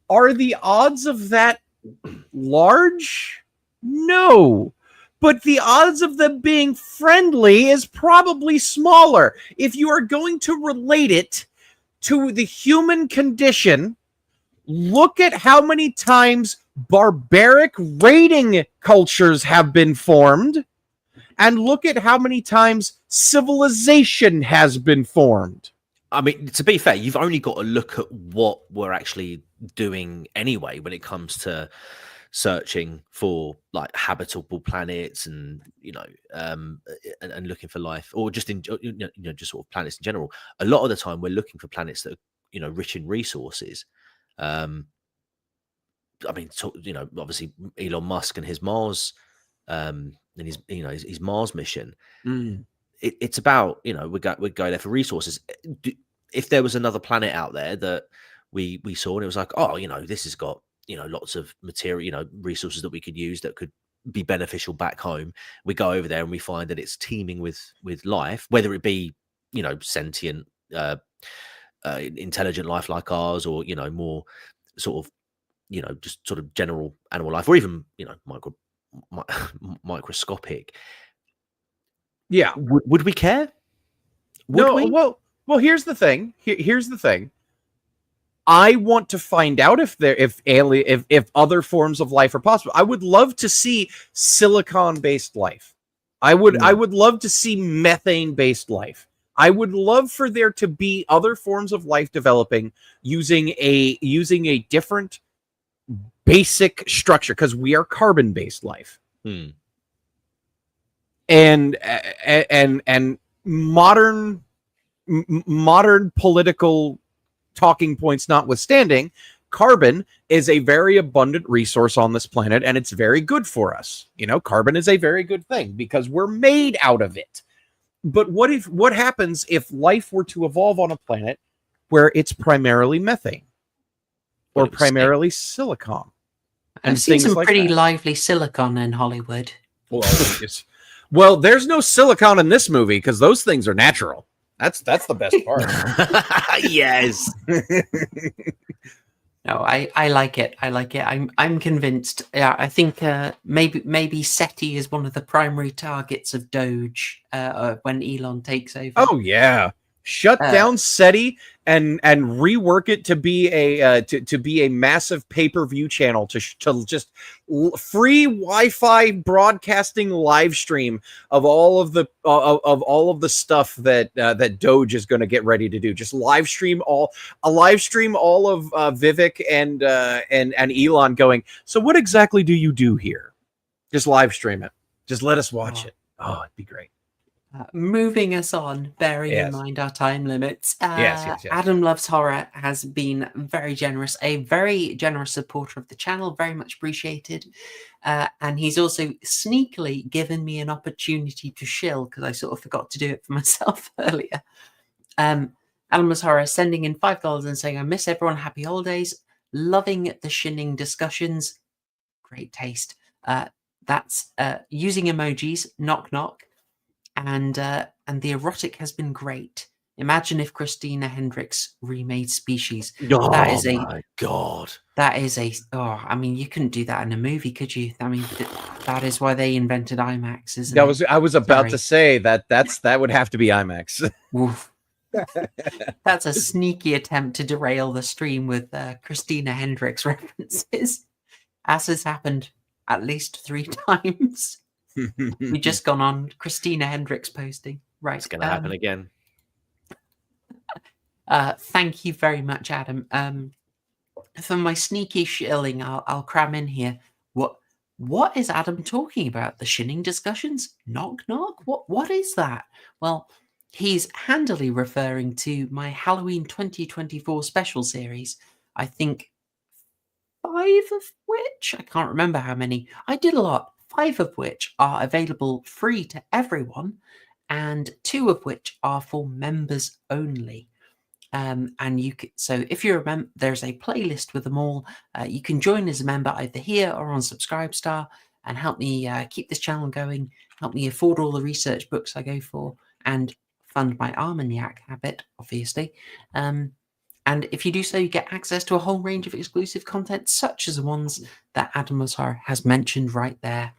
are the odds of that large? No. But the odds of them being friendly is probably smaller. If you are going to relate it to the human condition, look at how many times barbaric raiding cultures have been formed, and look at how many times civilization has been formed. I mean, to be fair, you've only got to look at what we're actually doing anyway when it comes to searching for like habitable planets and and looking for life, or just in just sort of planets in general. A lot of the time we're looking for planets that are rich in resources. I mean, obviously Elon Musk and his Mars and his Mars mission. It's about we go there for resources. If there was another planet out there that we saw and it was like, oh, this has got lots of material, resources that we could use that could be beneficial back home. We go over there and we find that it's teeming with life, whether it be sentient, intelligent life like ours, or more sort of just sort of general animal life, or even microscopic. Yeah. Would we care? Would we? Well, here's the thing. Here's the thing. I want to find out if other forms of life are possible. I would love to see silicon-based life. I would love to see methane-based life. I would love for there to be other forms of life developing using a different basic structure, because we are carbon-based life. And modern political talking points notwithstanding, carbon is a very abundant resource on this planet, and it's very good for us. Carbon is a very good thing because we're made out of it. But what happens if life were to evolve on a planet where it's primarily methane or primarily silicon? I've seen some pretty lively silicon in Hollywood. Well, there's no silicon in this movie because those things are natural. That's the best part. Yes. No, I like it. I'm convinced. Yeah, I think maybe SETI is one of the primary targets of Doge when Elon takes over. Oh yeah, shut down SETI and rework it to be a massive pay-per-view channel to just free Wi-Fi broadcasting live stream of all of the stuff that Doge is going to get ready to do. Just live stream all of Vivek and Elon going, so what exactly do you do here? Just live stream it. Just let us watch it. Oh, it'd be great. Moving us on, bearing in mind our time limits. Yes. Adam Loves Horror has been very generous supporter of the channel, very much appreciated. And he's also sneakily given me an opportunity to shill because I sort of forgot to do it for myself earlier. Adam Loves Horror sending in $5 and saying, I miss everyone, happy holidays, loving the shinning discussions, great taste. That's using emojis, knock knock. And the erotic has been great. Imagine if Christina Hendricks remade Species. My God. That is I mean, you couldn't do that in a movie, could you? I mean, that is why they invented IMAX, isn't it? I was about to say that would have to be IMAX. That's a sneaky attempt to derail the stream with Christina Hendricks references, as has happened at least 3 times. We just gone on Christina Hendricks posting. Right. It's going to happen again. Thank you very much, Adam. For my sneaky shilling, I'll cram in here. What is Adam talking about? The shinning discussions? Knock knock? What is that? Well, he's handily referring to my Halloween 2024 special series. I think 5 of which, I can't remember how many. I did a lot. 5 of which are available free to everyone. and 2 of which are for members only. And you can, so if you're a member, there's a playlist with them all. You can join as a member either here or on Subscribestar and help me keep this channel going, help me afford all the research books I go for, and fund my Armagnac habit, obviously. And if you do so, you get access to a whole range of exclusive content, such as the ones that Adam Lazar has mentioned right there.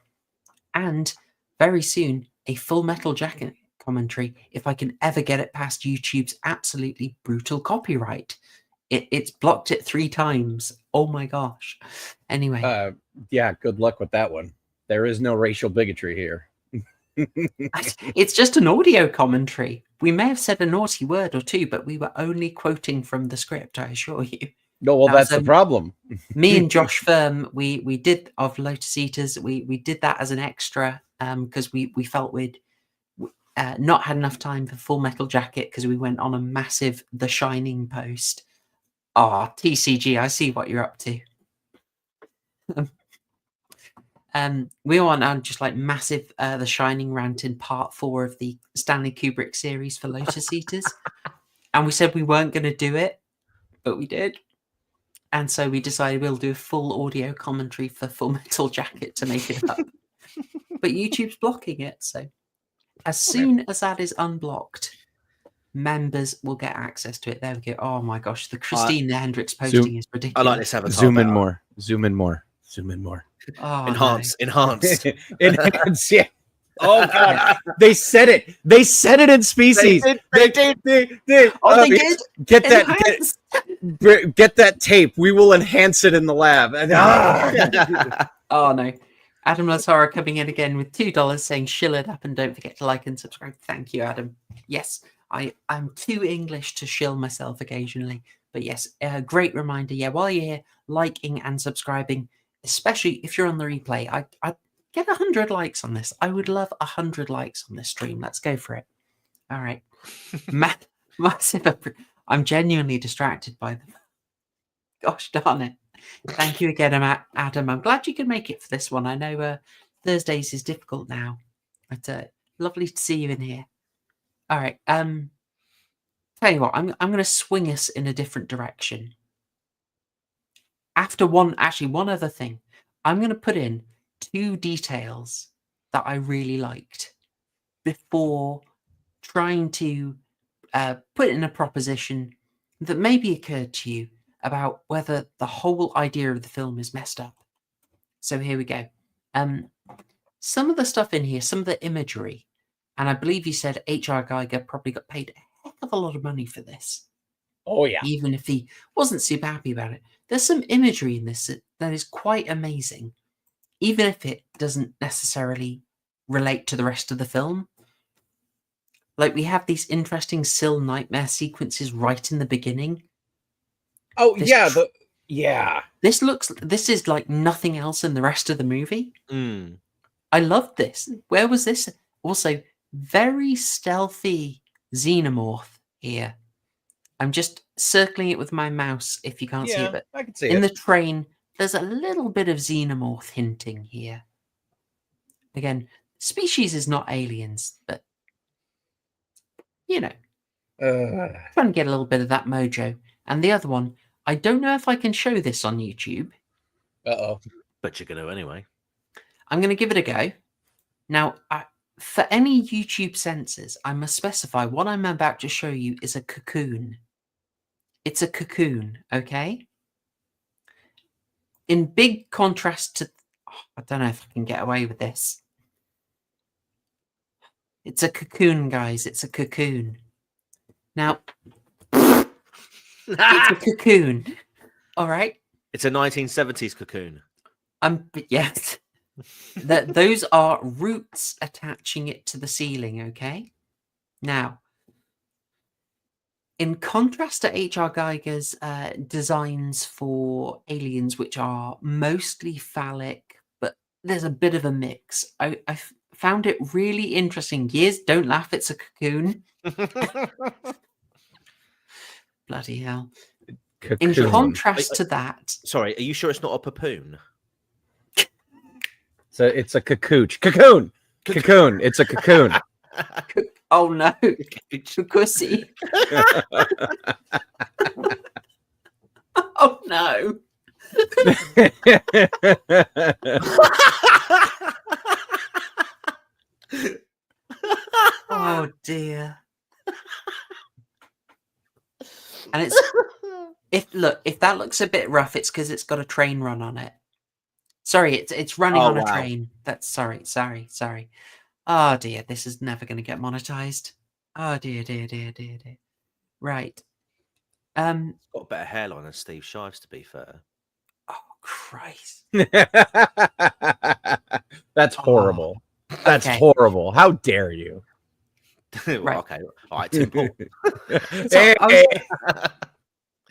And very soon, a Full Metal Jacket commentary, if I can ever get it past YouTube's absolutely brutal copyright. It's blocked it 3 times. Oh my gosh. Anyway. Yeah, good luck with that one. There is no racial bigotry here. It's just an audio commentary. We may have said a naughty word or 2, but we were only quoting from the script, I assure you. No, well, that's the problem. Me and Josh Firm, we did of Lotus Eaters, we did that as an extra because we felt we'd not had enough time for Full Metal Jacket because we went on a massive The Shining post. TCG, I see what you're up to. We went on just like massive The Shining rant in part 4 of the Stanley Kubrick series for Lotus Eaters. And we said we weren't going to do it, but we did. And so we decided we'll do a full audio commentary for Full Metal Jacket to make it up. But YouTube's blocking it, so as soon as that is unblocked, members will get access to it. There we go. Oh my gosh, the Christina Hendricks posting is ridiculous. I like this avatar. Zoom in more. Zoom in more. Zoom in more. Oh, Enhance. Enhance. Enhance. Yeah. Oh god, they said it. They said it in Species. They did. They did. Get that. Get that tape. We will enhance it in the lab. Oh no. Adam Lazara coming in again with $2 saying shill it up and don't forget to like and subscribe. Thank you, Adam. Yes, I'm too English to shill myself occasionally. But yes, a great reminder. Yeah, while you're here, liking and subscribing, especially if you're on the replay, I get 100 likes on this. I would love 100 likes on this stream. Let's go for it. All right. Massive. I'm genuinely distracted by them. Gosh darn it. Thank you again, Adam. I'm glad you could make it for this one. I know Thursdays is difficult now, but lovely to see you in here. All right. Tell you what, I'm going to swing us in a different direction. After one other thing, I'm going to put in 2 details that I really liked before trying to put in a proposition that maybe occurred to you about whether the whole idea of the film is messed up. So here we go. Some of the stuff in here, some of the imagery, and I believe you said H.R. Geiger probably got paid a heck of a lot of money for this. Oh, yeah. Even if he wasn't super happy about it. There's some imagery in this that is quite amazing, even if it doesn't necessarily relate to the rest of the film. Like, we have these interesting Sill nightmare sequences right in the beginning. Oh, yeah. This is like nothing else in the rest of the movie. Mm. I loved this. Where was this? Also, very stealthy xenomorph here. I'm just circling it with my mouse if you can't see it. But I can see in the train, there's a little bit of xenomorph hinting here. Again, species is not aliens, but you know, trying to get a little bit of that mojo. And the other one, I don't know if I can show this on YouTube. Uh-oh. But you're going to anyway. I'm going to give it a go. Now, for any YouTube censors, I must specify what I'm about to show you is a cocoon. It's a cocoon, okay? In big contrast to... I don't know if I can get away with this. It's a cocoon, guys. It's a cocoon. Now... It's a cocoon. All right. It's a 1970s cocoon. Yes. Those are roots attaching it to the ceiling, okay? Now, in contrast to H.R. Geiger's designs for aliens, which are mostly phallic, but there's a bit of a mix. I found it really interesting. Years, don't laugh, it's a cocoon. Bloody hell. Cocoon. In contrast to that... Sorry, are you sure it's not a papoon? So it's a cacooch. Cocoon. Cocoon. It's a cocoon. Oh no, Gussy. Oh no. Oh dear. And it's if that looks a bit rough, it's because it's got a train run on it. Sorry, it's running on a train. That's sorry. Oh dear, this is never going to get monetized. Oh dear. Right. Got a better hairline than Steve Shives, to be fair. Oh Christ. That's horrible. That's Okay. horrible. How dare you? Right. Okay. All right, Tim Paul. So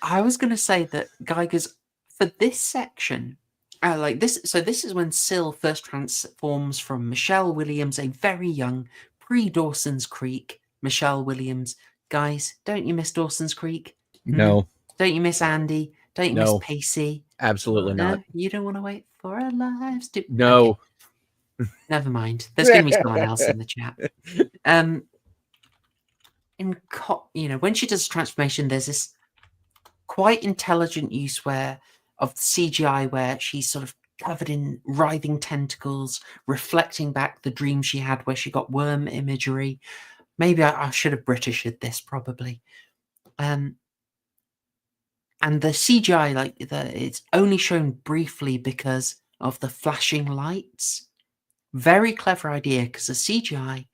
I was going to say that Geiger's for this section, like this. So this is when Syl first transforms from Michelle Williams, a very young pre-Dawson's Creek Michelle Williams. Guys, don't you miss Dawson's Creek? No. Don't you miss Andy? Don't you miss Pacey? Absolutely not. You don't want to wait for our lives to. No. Okay. Never mind. There's going to be someone else in the chat. When she does transformation, there's this quite intelligent use of CGI where she's sort of covered in writhing tentacles, reflecting back the dream she had where she got worm imagery. Maybe I should have Britished this probably. And the CGI, it's only shown briefly because of the flashing lights. Very clever idea because the CGI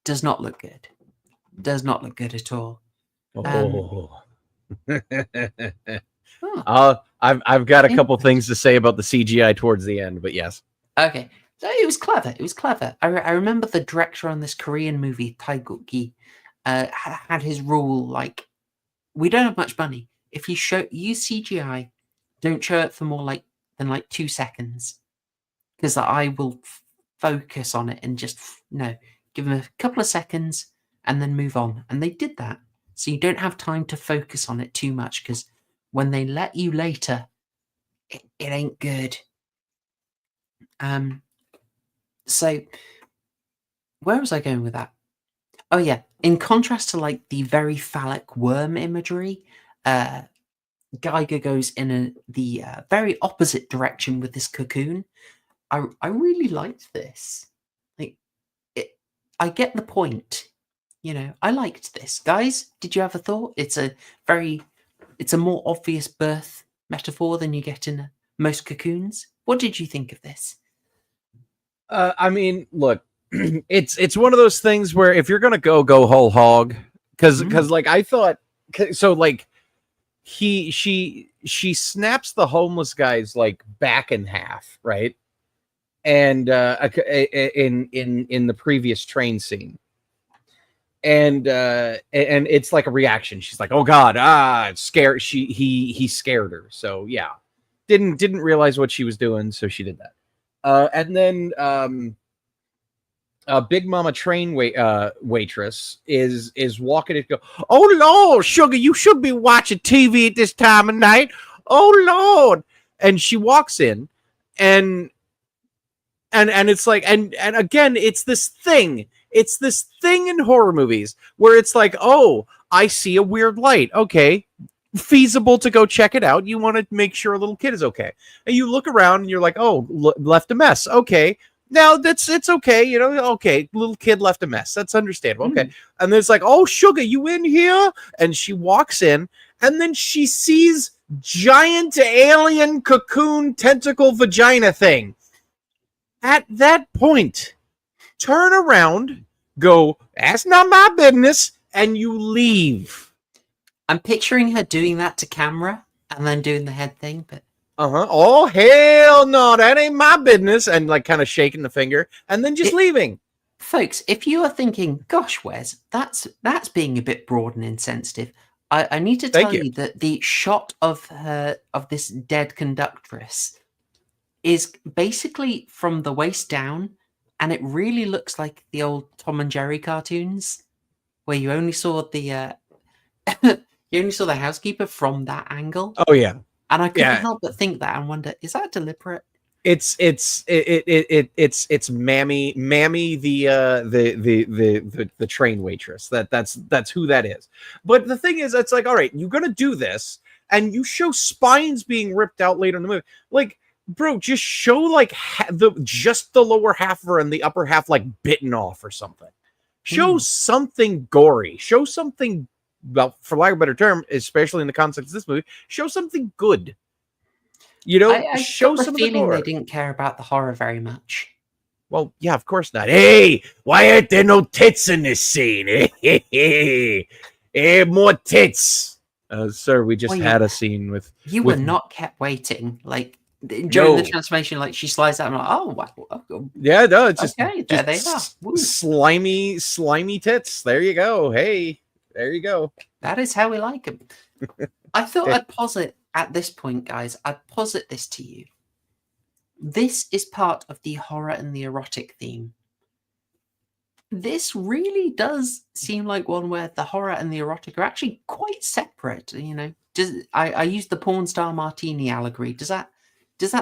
does not look good. Does not look good at all. I've got a couple things to say about the CGI towards the end, but yes. Okay, so it was clever. I remember the director on this Korean movie, Taegukgi, had his rule like, we don't have much money. If you use CGI, don't show it for more than 2 seconds, because I will focus on it and just give them a couple of seconds and then move on. And they did that, so you don't have time to focus on it too much, because when they let you later, it ain't good. So where was I going with that? Oh yeah, in contrast to the very phallic worm imagery, Geiger goes in the very opposite direction with this cocoon. I really liked this. I get the point. I liked this. Guys, did you have a thought? It's a more obvious birth metaphor than you get in most cocoons. What did you think of this? I mean, look, it's one of those things where if you're gonna go whole hog, because I thought so. She snaps the homeless guy's back in half, right? And in the previous train scene. And it's like a reaction. She's like, "Oh God, it's scared." He scared her. So yeah, didn't realize what she was doing, so she did that. And then Big Mama train waitress is walking and go, "Oh Lord, sugar, you should be watching TV at this time of night. Oh Lord!" And she walks in, and it's like, and again, it's this thing. It's this thing in horror movies where it's like, oh, I see a weird light. Okay, feasible to go check it out. You want to make sure a little kid is okay. And you look around and you're like, oh, left a mess. Okay, now it's okay. Okay, little kid left a mess. That's understandable. Okay. And there's like, oh, sugar, you in here? And she walks in and then she sees giant alien cocoon tentacle vagina thing. At that point, turn around, go, that's not my business, and you leave. I'm picturing her doing that to camera and then doing the head thing, but oh hell no, that ain't my business, and kind of shaking the finger and then just leaving. Folks, if you are thinking, gosh, Wes, that's being a bit broad and insensitive, I need to tell you that the shot of this dead conductress is basically from the waist down, and it really looks like the old Tom and Jerry cartoons where you only saw the housekeeper from that angle. Oh yeah. And I couldn't help but think that and wonder, is that deliberate? It's Mammy the train waitress. That's who that is. But the thing is, it's like, all right, you're gonna do this, and you show spines being ripped out later in the movie. Like, bro, just show like just the lower half of her and the upper half like bitten off or something. Show something gory. Show something, well, for lack of a better term, especially in the context of this movie, show something good. You know, I show got the some of the feeling gore. they didn't care about the horror very much. Well, yeah, of course not. Hey, why aren't there no tits in this scene? Hey, more tits. Sir, we just had a scene with... You were not kept waiting. Like, during the transformation, like, she slides out, I'm like, oh, wow. Yeah, no, it's just... Okay, there they are. Woo. Slimy tits. There you go. Hey, there you go. That is how we like them. I thought I'd posit at this point, guys. I'd posit this to you. This is part of the horror and the erotic theme. This really does seem like one where the horror and the erotic are actually quite separate. You know, I used the porn star martini allegory. Does that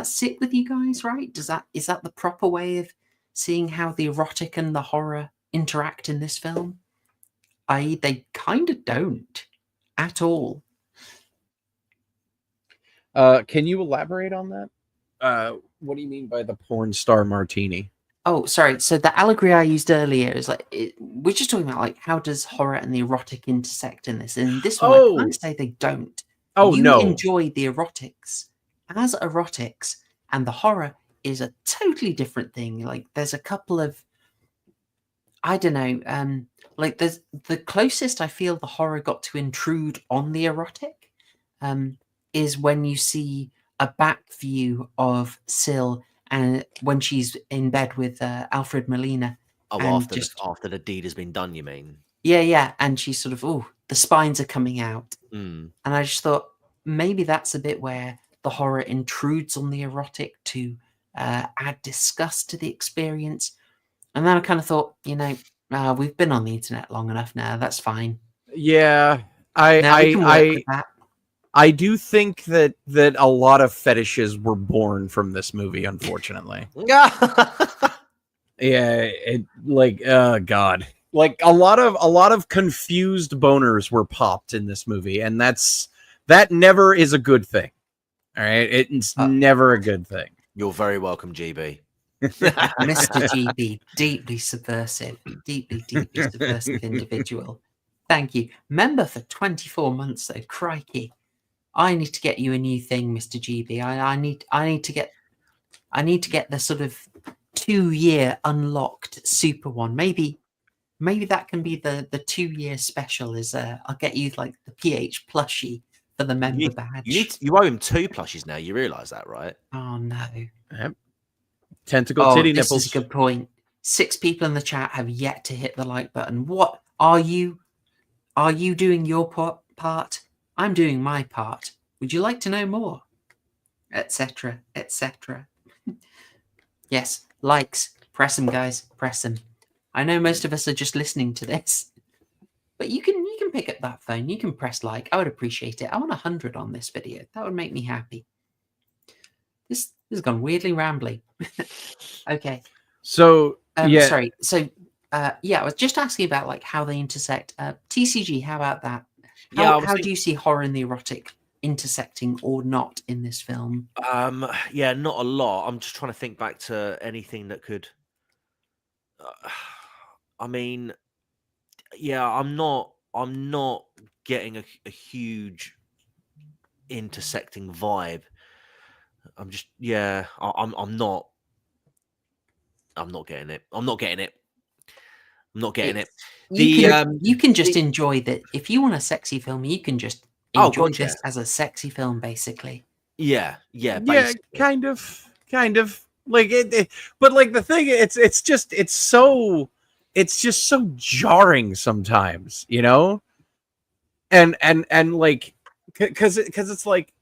sit with you guys? Right? Is that the proper way of seeing how the erotic and the horror interact in this film? I.e., they kind of don't at all. Can you elaborate on that? What do you mean by the porn star martini? Oh, sorry. So the allegory I used earlier is like, we're just talking about like, how does horror and the erotic intersect in this? And in this one, I can't say they don't. Oh, you no. enjoy the erotics as erotics, and the horror is a totally different thing. Like, there's a couple of, I don't know, like there's the closest I feel the horror got to intrude on the erotic is when you see a back view of Syl and when she's in bed with Alfred Molina. Oh, after the deed has been done, you mean? Yeah. And she's sort of, oh, the spines are coming out. Mm. And I just thought maybe that's a bit where the horror intrudes on the erotic to add disgust to the experience. And then I kind of thought, you know, we've been on the internet long enough now. That's fine. Yeah, I do think that a lot of fetishes were born from this movie, unfortunately. Yeah, God, like a lot of confused boners were popped in this movie, and that never is a good thing. All right, it's never a good thing. You're very welcome, GB. Mr. GB, deeply subversive individual. Thank you. Member for 24 months, though. Crikey. I need to get you a new thing, Mr. GB. I need to get the sort of 2-year unlocked super one. Maybe that can be the 2-year special. Is I'll get you like the PH plushie for the member badge. You owe him 2 plushies now. You realise that, right? Oh no. Yep. Tentacle titty this nipples. is a good point. 6 people in the chat have yet to hit the like button. What are you doing your part? I'm doing my part. Would you like to know more? Etc. Etc. Yes, likes. Press them, guys. Press them. I know most of us are just listening to this, but you can pick up that phone. You can press like. I would appreciate it. I want 100 on this video. That would make me happy. This has gone weirdly rambly. Okay. So yeah. Sorry. So I was just asking about like how they intersect. TCG, how about that? How do you see horror and the erotic intersecting or not in this film? Yeah, not a lot. I'm just trying to think back to anything that could. I mean, yeah, I'm not getting a huge intersecting vibe. I'm just, yeah, I'm not getting it. I'm not getting it. You can just enjoy that. If you want a sexy film, you can just enjoy this as a sexy film, basically. Yeah, basically. kind of like it, but like the thing, it's just so jarring sometimes, you know, and like because it's like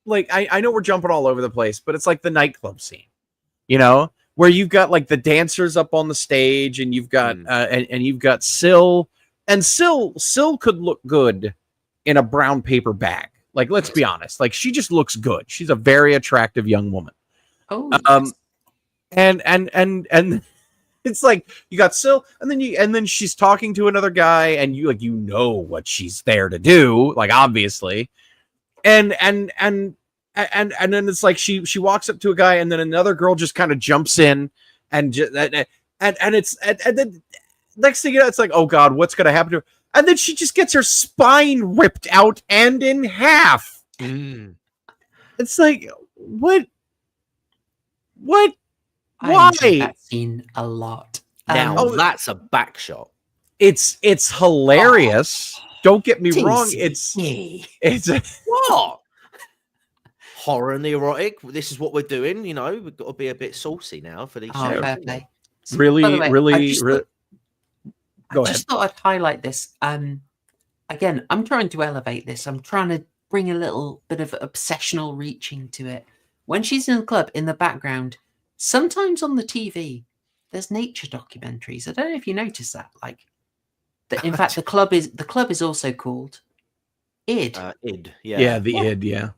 I know we're jumping all over the place, but it's like the nightclub scene, you know, where you've got like the dancers up on the stage, and you've got and you've got Syl, and Syl could look good in a brown paper bag. Like, let's be honest, like she just looks good. She's a very attractive young woman. Oh, Um, and it's like you got Syl, and then she's talking to another guy, and you know what she's there to do, like obviously, and then it's like she walks up to a guy, and then another girl just kind of jumps in, and then next thing you know, it's like, oh god, what's gonna happen to her? And then she just gets her spine ripped out and in half. It's like, what? I enjoyed Why? that scene a lot. Now that's a back shot. It's hilarious. Don't get me wrong. TC. It's What? Horror and the erotic. This is what we're doing. You know, we've got to be a bit saucy now for these shows. Fair play. So, really, by the way, really, I just really. thought- Go I ahead. just thought I'd highlight this. Again, I'm trying to elevate this. I'm trying to bring a little bit of obsessional reaching to it. When she's in the club, in the background, sometimes on the TV, there's nature documentaries. I don't know if you noticed that. Like, in fact, the club is also called ID. ID, Yeah, the id, yeah.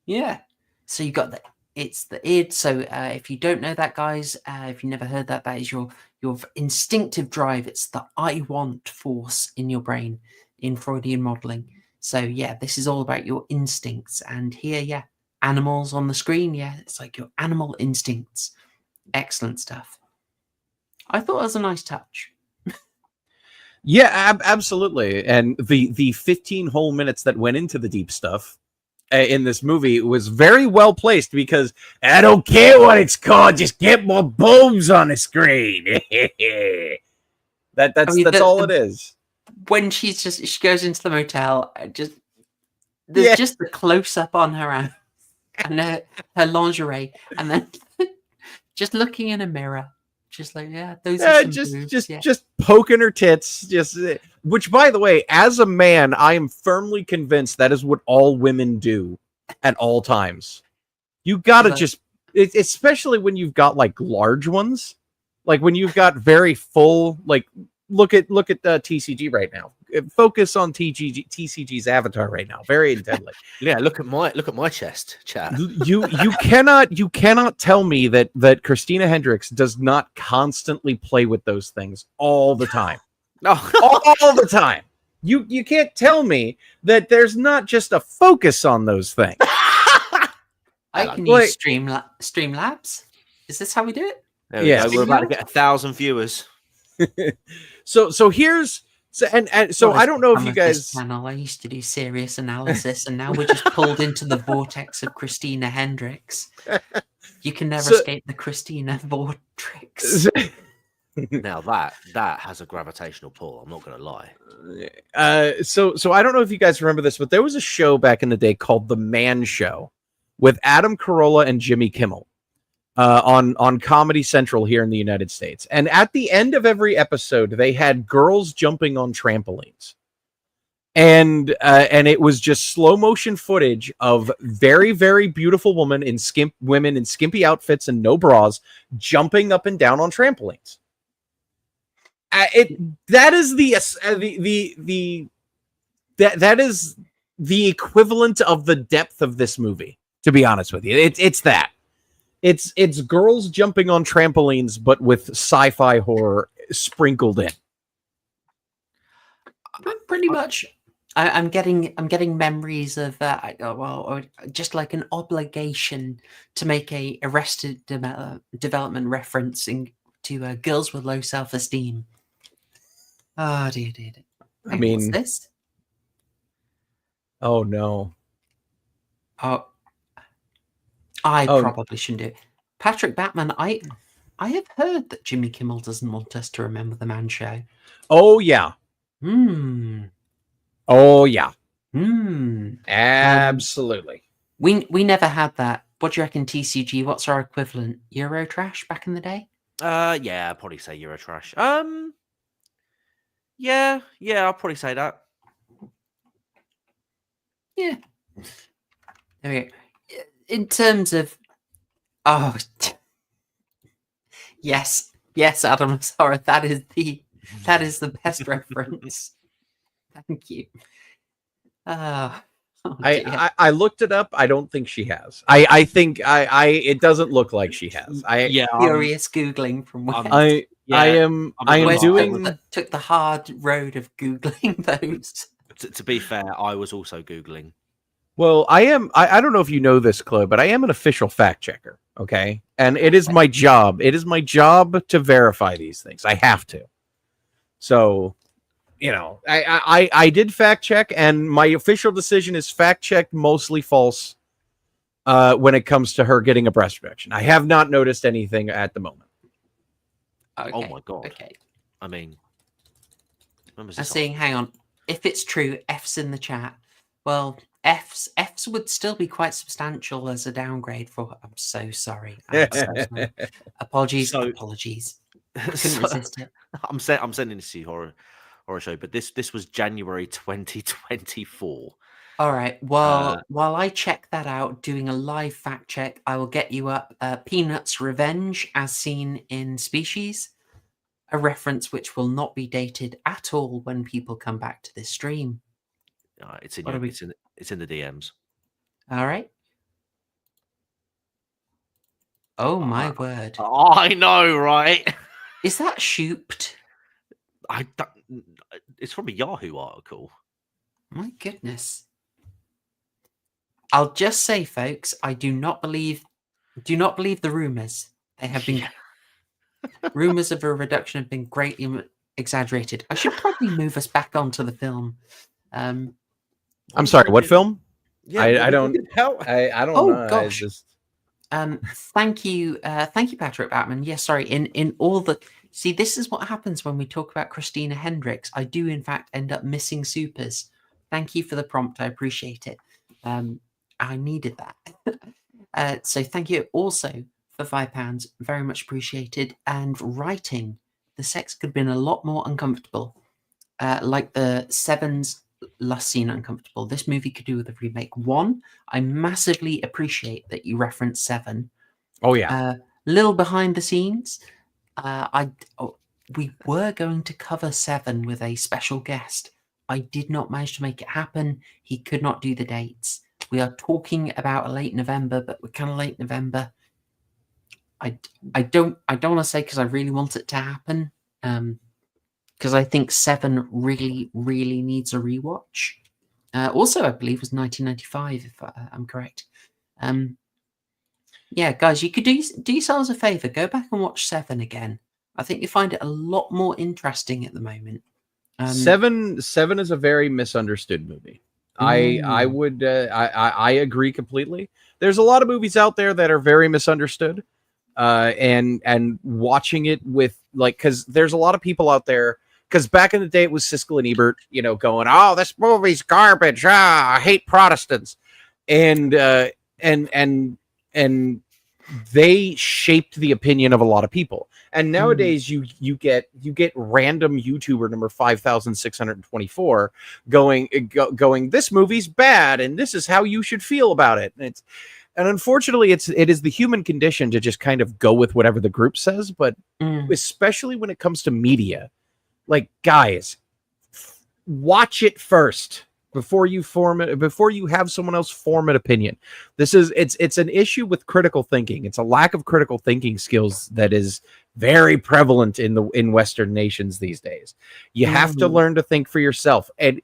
Yeah. So you got it's the id. So if you don't know that, guys, if you never heard that, that is your instinctive drive. It's the I want force in your brain in Freudian modeling. So yeah, this is all about your instincts. And here, yeah, animals on the screen. Yeah, it's like your animal instincts. Excellent stuff. I thought it was a nice touch. Yeah, absolutely. And the 15 whole minutes that went into the deep stuff in this movie was very well placed, because I don't care what it's called, just get more boobs on the screen. That's all it is. When she goes into the motel, there's just the close up on her ass and her lingerie, and then just looking in a mirror. Just like, those are some boobs, just poking her tits, which, by the way, as a man, I am firmly convinced that is what all women do at all times. You gotta especially when you've got like large ones, like when you've got very full, like look at TCG right now. Focus on TCG's avatar right now, very intently. Yeah, look at my chest, chat. You cannot tell me that Christina Hendricks does not constantly play with those things all the time. No, all the time. You can't tell me that there's not just a focus on those things. I can use Streamlabs. Is this how we do it? There we go. We're about to get 1,000 viewers. So here's so I don't know if you guys. Channel. I used to do serious analysis, and now we're just pulled into the vortex of Christina Hendricks. You can never escape the Christina vortex. Now that has a gravitational pull. I'm not going to lie. So I don't know if you guys remember this, but there was a show back in the day called The Man Show with Adam Carolla and Jimmy Kimmel on Comedy Central here in the United States. And at the end of every episode, they had girls jumping on trampolines. And it was just slow motion footage of very, very beautiful women in skimpy outfits and no bras jumping up and down on trampolines. That is that is the equivalent of the depth of this movie, to be honest with you. It's that. It's girls jumping on trampolines, but with sci-fi horror sprinkled in. Pretty much. I'm getting memories of that. Or just like an obligation to make a Arrested Development reference to girls with low self-esteem. Oh dear. I mean, what's this? Oh no. Oh, I probably shouldn't do it. Patrick Batman, I have heard that Jimmy Kimmel doesn't want us to remember the Man Show. Oh yeah. Oh yeah. Absolutely. We never had that. What do you reckon, TCG? What's our equivalent? Eurotrash back in the day? Yeah, I'd probably say Eurotrash. Yeah, I'll probably say that. Yeah. There we go. In terms of, yes, Adam. Sorry, that is the best reference. Thank you. I'm dear. I looked it up. I don't think she has. I think it doesn't look like she has. Furious googling from Wes. I am Wes doing. took the hard road of googling those. To be fair, I was also Googling. Well, I don't know if you know this, Chloe, but I am an official fact checker. Okay. And it is my job. It is my job to verify these things. I have to. So, I did fact check, and my official decision is fact checked mostly false when it comes to her getting a breast reduction. I have not noticed anything at the moment. Okay. Oh my God. Okay. I mean, when was I'm this on? saying, hang on. If it's true, F's in the chat. Well, F's would still be quite substantial as a downgrade for. I'm so sorry. I'm so sorry. Apologies. Apologies. I couldn't resist it. I'm sending this to you, horror show, but this was January 2024. All right. Well, while I check that out, doing a live fact check, I will get you up Peanuts Revenge as seen in Species, a reference which will not be dated at all when people come back to this stream. It's in the DMs. All right. Oh my word! I know, right? Is that shooped? It's from a Yahoo article. My goodness. I'll just say, folks, I do not believe the rumors. They have been rumors of a reduction have been greatly exaggerated. I should probably move us back onto the film. I'm sorry, what film? Yeah, I don't know. Oh know. gosh. Thank you, Patrick Batman. Yes, sorry. In all the this is what happens when we talk about Christina Hendricks. I do in fact end up missing supers. Thank you for the prompt. I appreciate it. I needed that. So thank you also for £5. Very much appreciated. And writing, the sex could have been a lot more uncomfortable. Like the Seven's lust scene uncomfortable. This movie could do with a remake. One, I massively appreciate that you reference Seven. Oh yeah. Little behind the scenes. We were going to cover Seven with a special guest. I did not manage to make it happen. He could not do the dates. We are talking about a late November, but we're kind of late November. I don't want to say because I really want it to happen. Because I think Seven really, really needs a rewatch. Also, I believe it was 1995, if I'm correct. Yeah, guys, you could do yourselves a favor. Go back and watch Seven again. I think you find it a lot more interesting at the moment. Seven is a very misunderstood movie. I would I agree completely. There's a lot of movies out there that are very misunderstood. And watching it with because there's a lot of people out there. Because back in the day, it was Siskel and Ebert, going, "Oh, this movie's garbage. I hate Protestants," and they shaped the opinion of a lot of people. And nowadays, you get random YouTuber number 5,624 going, "This movie's bad, and this is how you should feel about it." And unfortunately, it is the human condition to just kind of go with whatever the group says. But especially when it comes to media. Guys, watch it first before you have someone else form an opinion. It's an issue with critical thinking. It's a lack of critical thinking skills that is very prevalent in Western nations these days. You have to learn to think for yourself, and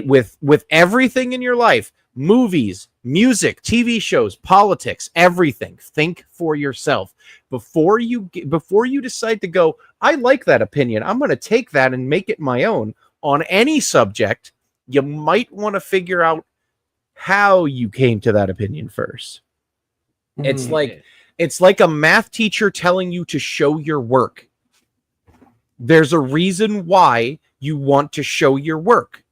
with everything in your life, movies, music, TV shows, politics, everything. Think for yourself before you decide to go, "I like that opinion. I'm going to take that and make it my own." On any subject, you might want to figure out how you came to that opinion first. It's like a math teacher telling you to show your work. There's a reason why you want to show your work,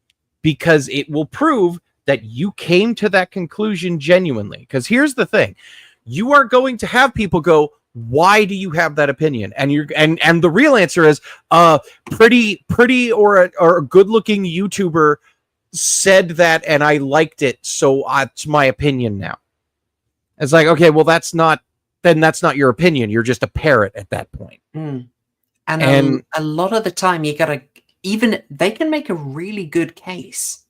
because it will prove that you came to that conclusion genuinely. Because here's the thing. You are going to have people go, "Why do you have that opinion?" And the real answer is, pretty or a good-looking YouTuber said that and I liked it, so it's my opinion now. It's like, okay, well that's not your opinion. You're just a parrot at that point. And a lot of the time you gotta, even they can make a really good case,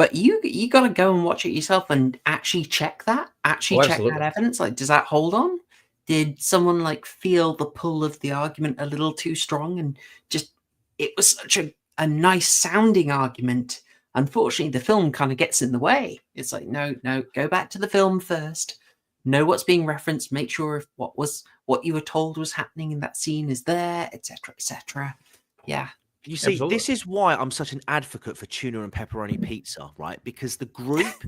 But you got to go and watch it yourself and actually check that. Actually check that evidence. Like, does that hold on? Did someone like feel the pull of the argument a little too strong? And just it was such a nice sounding argument. Unfortunately, the film kind of gets in the way. It's like, no, go back to the film first. Know what's being referenced. Make sure if what you were told was happening in that scene is there, etc., etc. Yeah. You see, Absolutely. this is why I'm such an advocate for tuna and pepperoni pizza, right? Because the group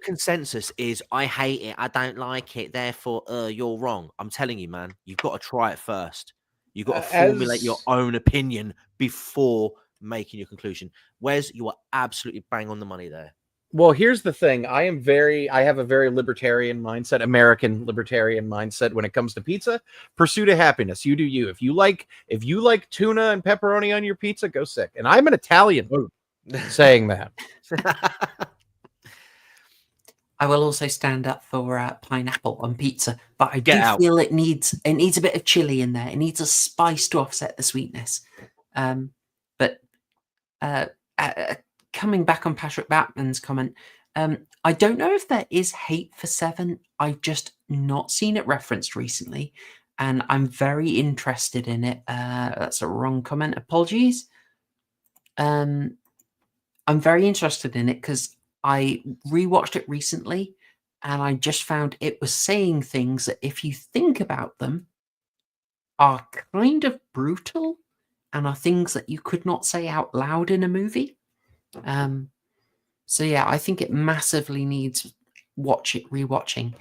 consensus is, I hate it, I don't like it, therefore you're wrong. I'm telling you, man, you've got to try it first. You've got to formulate your own opinion before making your conclusion. Wes, you are absolutely bang on the money there. Well, here's the thing. I have a very libertarian mindset, American libertarian mindset when it comes to pizza. Pursuit of happiness. You do you. If you like tuna and pepperoni on your pizza, go sick. And I'm an Italian saying that. I will also stand up for pineapple on pizza, but I feel it needs a bit of chili in there. It needs a spice to offset the sweetness. Coming back on Patrick Batman's comment, I don't know if there is hate for Seven. I've just not seen it referenced recently, and I'm very interested in it. That's a wrong comment. Apologies. I'm very interested in it because I rewatched it recently, and I just found it was saying things that, if you think about them, are kind of brutal and are things that you could not say out loud in a movie. So yeah, I think it massively needs rewatching.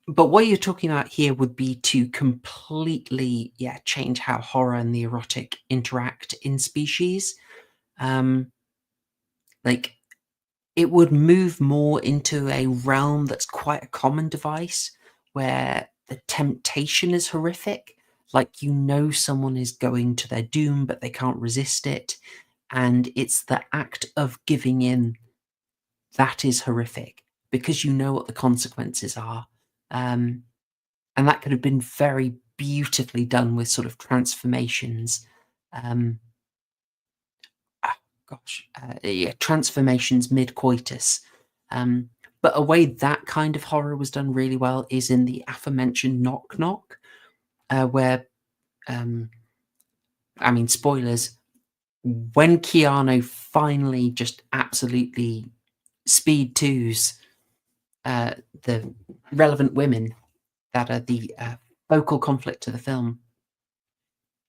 But what you're talking about here would be to completely, change how horror and the erotic interact in Species. Like, it would move more into a realm that's quite a common device, where the temptation is horrific. Like, someone is going to their doom, but they can't resist it. And it's the act of giving in that is horrific, because you know what the consequences are. And that could have been very beautifully done with sort of transformations. Transformations mid-coitus. But a way that kind of horror was done really well is in the aforementioned Knock Knock, where, spoilers, when Keanu finally just absolutely speed twos the relevant women that are the focal conflict to the film,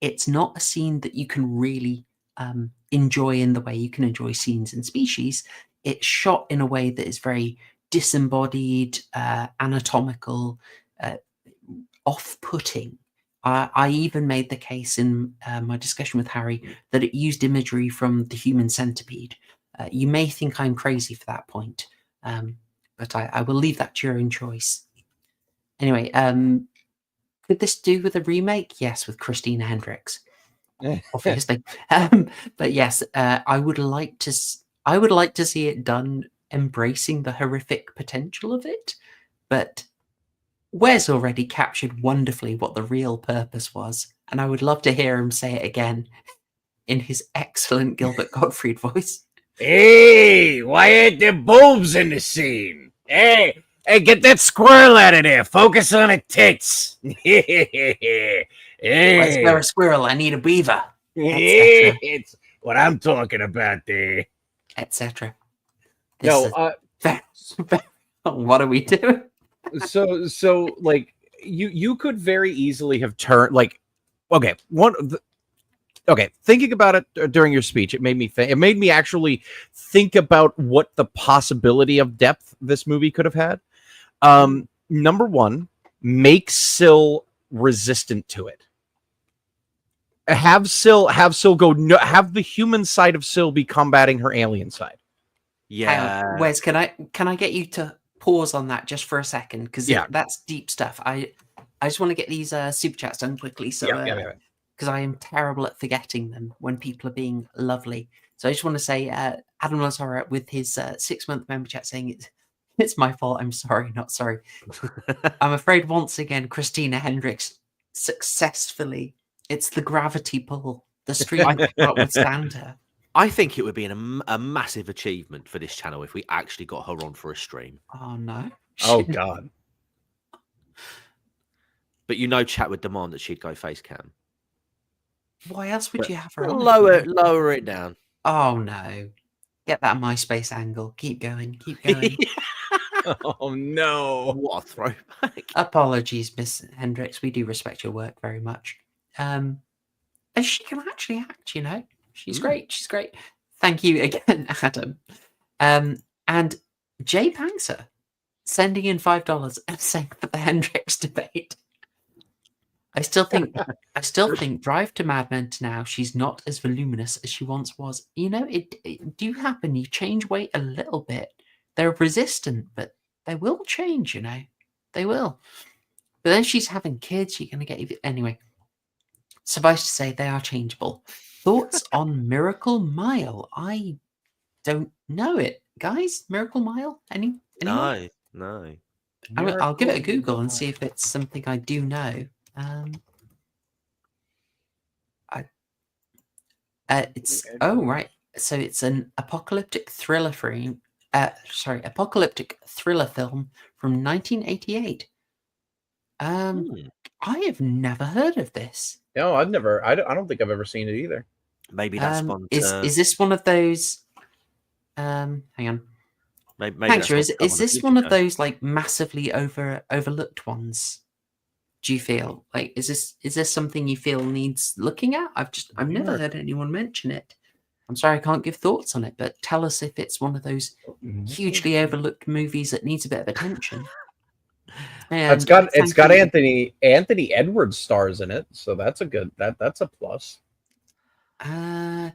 it's not a scene that you can really enjoy in the way you can enjoy scenes in Species. It's shot in a way that is very disembodied, anatomical, off-putting. I even made the case in my discussion with Harry that it used imagery from The Human Centipede. You may think I'm crazy for that point, but I will leave that to your own choice. Anyway, could this do with a remake? Yes, with Christina Hendricks, obviously. But yes, I would like to see it done embracing the horrific potential of it. But Wes already captured wonderfully what the real purpose was, and I would love to hear him say it again in his excellent Gilbert Gottfried voice. Hey, why ain't there boobs in the scene? Hey, get that squirrel out of there. Focus on the tits. Hey. Where's there a squirrel? I need a beaver. It's what I'm talking about there. Etc. No, what are we doing? So like you could very easily have turned thinking about it during your speech, it made me actually think about what the possibility of depth this movie could have had. Number one, make Syl resistant to it. Have Syl go. Have the human side of Syl be combating her alien side. Yeah. Wes, can I get you to pause on that just for a second? Because that's deep stuff. I just want to get these super chats done quickly. So because I am terrible at forgetting them when people are being lovely. So I just want to say, Adam Lazara with his 6-month member chat saying it's my fault. I'm sorry, not sorry. I'm afraid once again, Christina Hendricks successfully. It's the gravity pull The stream could not withstand her. I think it would be a massive achievement for this channel if we actually got her on for a stream. Oh no! Oh God! But chat would demand that she'd go face cam. Why else would you have her on? Lower it down. Oh no! Get that MySpace angle. Keep going. Keep going. Oh no! What a throwback! Apologies, Miss Hendricks. We do respect your work very much. And she can actually act. She's great. She's great. Thank you again, Adam. And Jay Pankser sending in $5 and saying for the Hendricks debate. I still think Drive to Mad Men to now, she's not as voluminous as she once was. It do happen. You change weight a little bit. They're resistant, but they will change, They will. But then she's having kids. You're going to get... Anyway, suffice to say, they are changeable. Thoughts on Miracle Mile? I don't know it. Guys, Miracle Mile? Anyone? No. I'll give it a Google and see if it's something I do know. Right. So it's an apocalyptic thriller film. Apocalyptic thriller film from 1988. I have never heard of this. No, I don't think I've ever seen it either. Maybe that's one. Is this one of those? Hang on. Maybe Thanks, is this one of those like massively overlooked ones? Do you feel like is this something you feel needs looking at? I've never heard anyone mention it. I'm sorry I can't give thoughts on it, but tell us if it's one of those hugely overlooked movies that needs a bit of attention. It's got Anthony Edwards stars in it, so that's a plus. I'll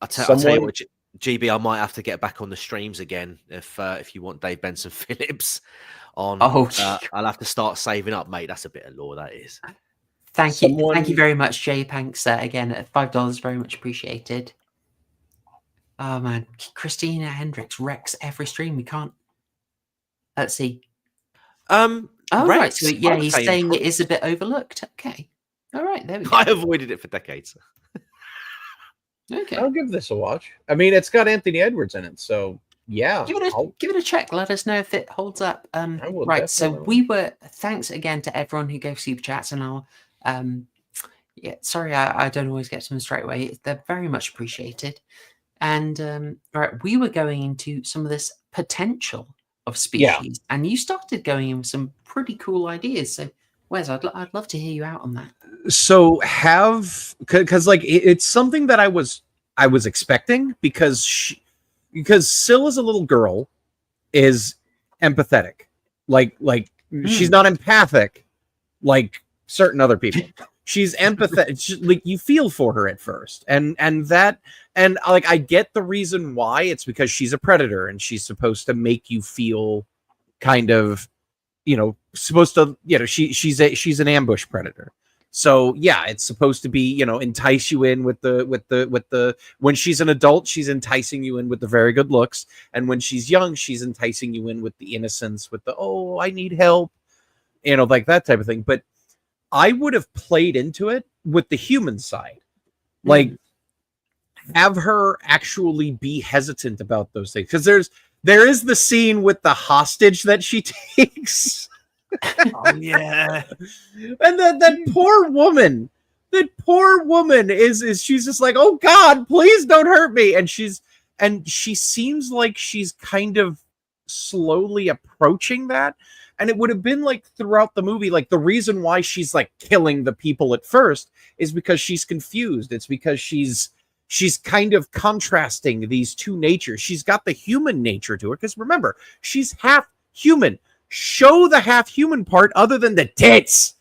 tell you what, GB, I might have to get back on the streams again if you want Dave Benson Phillips on. I'll have to start saving up, mate. That's a bit of lore, that is. Thank you very much, Jay Panks. Again, at $5, very much appreciated. Oh man, Christina Hendricks wrecks every stream. We can't. Let's see. Right. So yeah, he's saying it is a bit overlooked. Okay. All right. There we go. I avoided it for decades. Okay. I'll give this a watch. I mean, it's got Anthony Edwards in it, so yeah. Give it a check. Let us know if it holds up. Right. So thanks again to everyone who gave super chats, and I'll sorry I don't always get to them straight away. They're very much appreciated. And right, we were going into some of this potential of species, and you started going in with some pretty cool ideas. So, Wes, I'd love to hear you out on that. So because like it's something that I was expecting because Syl as a little girl is empathetic, like she's not empathic like certain other people. She's empathetic. Like you feel for her at first, and like I get the reason why. It's because she's a predator and she's supposed to make you feel kind of, supposed to, she's an ambush predator. So yeah, it's supposed to be, entice you in with the when she's an adult, she's enticing you in with the very good looks, and when she's young, she's enticing you in with the innocence, with the I need help, like that type of thing. But I would have played into it with the human side, like have her actually be hesitant about those things, because there is the scene with the hostage that she takes. Oh yeah, and that poor woman is she's just like, oh God, please don't hurt me, and she seems like she's kind of slowly approaching that. And it would have been like throughout the movie, like the reason why she's like killing the people at first is because she's confused. It's because she's kind of contrasting these two natures. She's got the human nature to her, because remember, she's half human. Show the half human part other than the tits.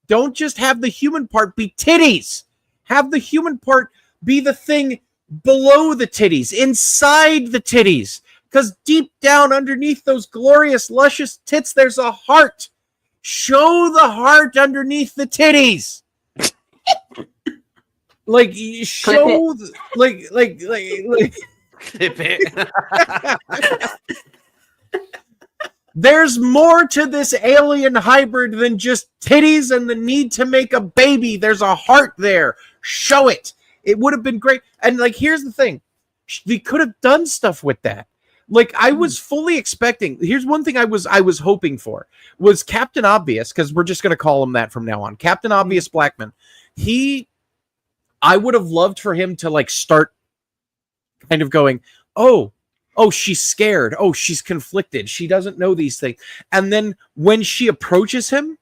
Don't just have the human part be titties. Have the human part be the thing below the titties, inside the titties. Because deep down underneath those glorious, luscious tits, there's a heart. Show the heart underneath the titties. Like, show, like. Clip it. There's more to this alien hybrid than just titties and the need to make a baby. There's a heart there. Show it. It would have been great. And like, here's the thing. They could have done stuff with that. Like, I was fully expecting. Here's one thing I was hoping for was Captain Obvious, because we're just going to call him that from now on. Captain Obvious Blackman. I would have loved for him to like start kind of going, oh, she's scared. Oh, she's conflicted. She doesn't know these things. And then when she approaches him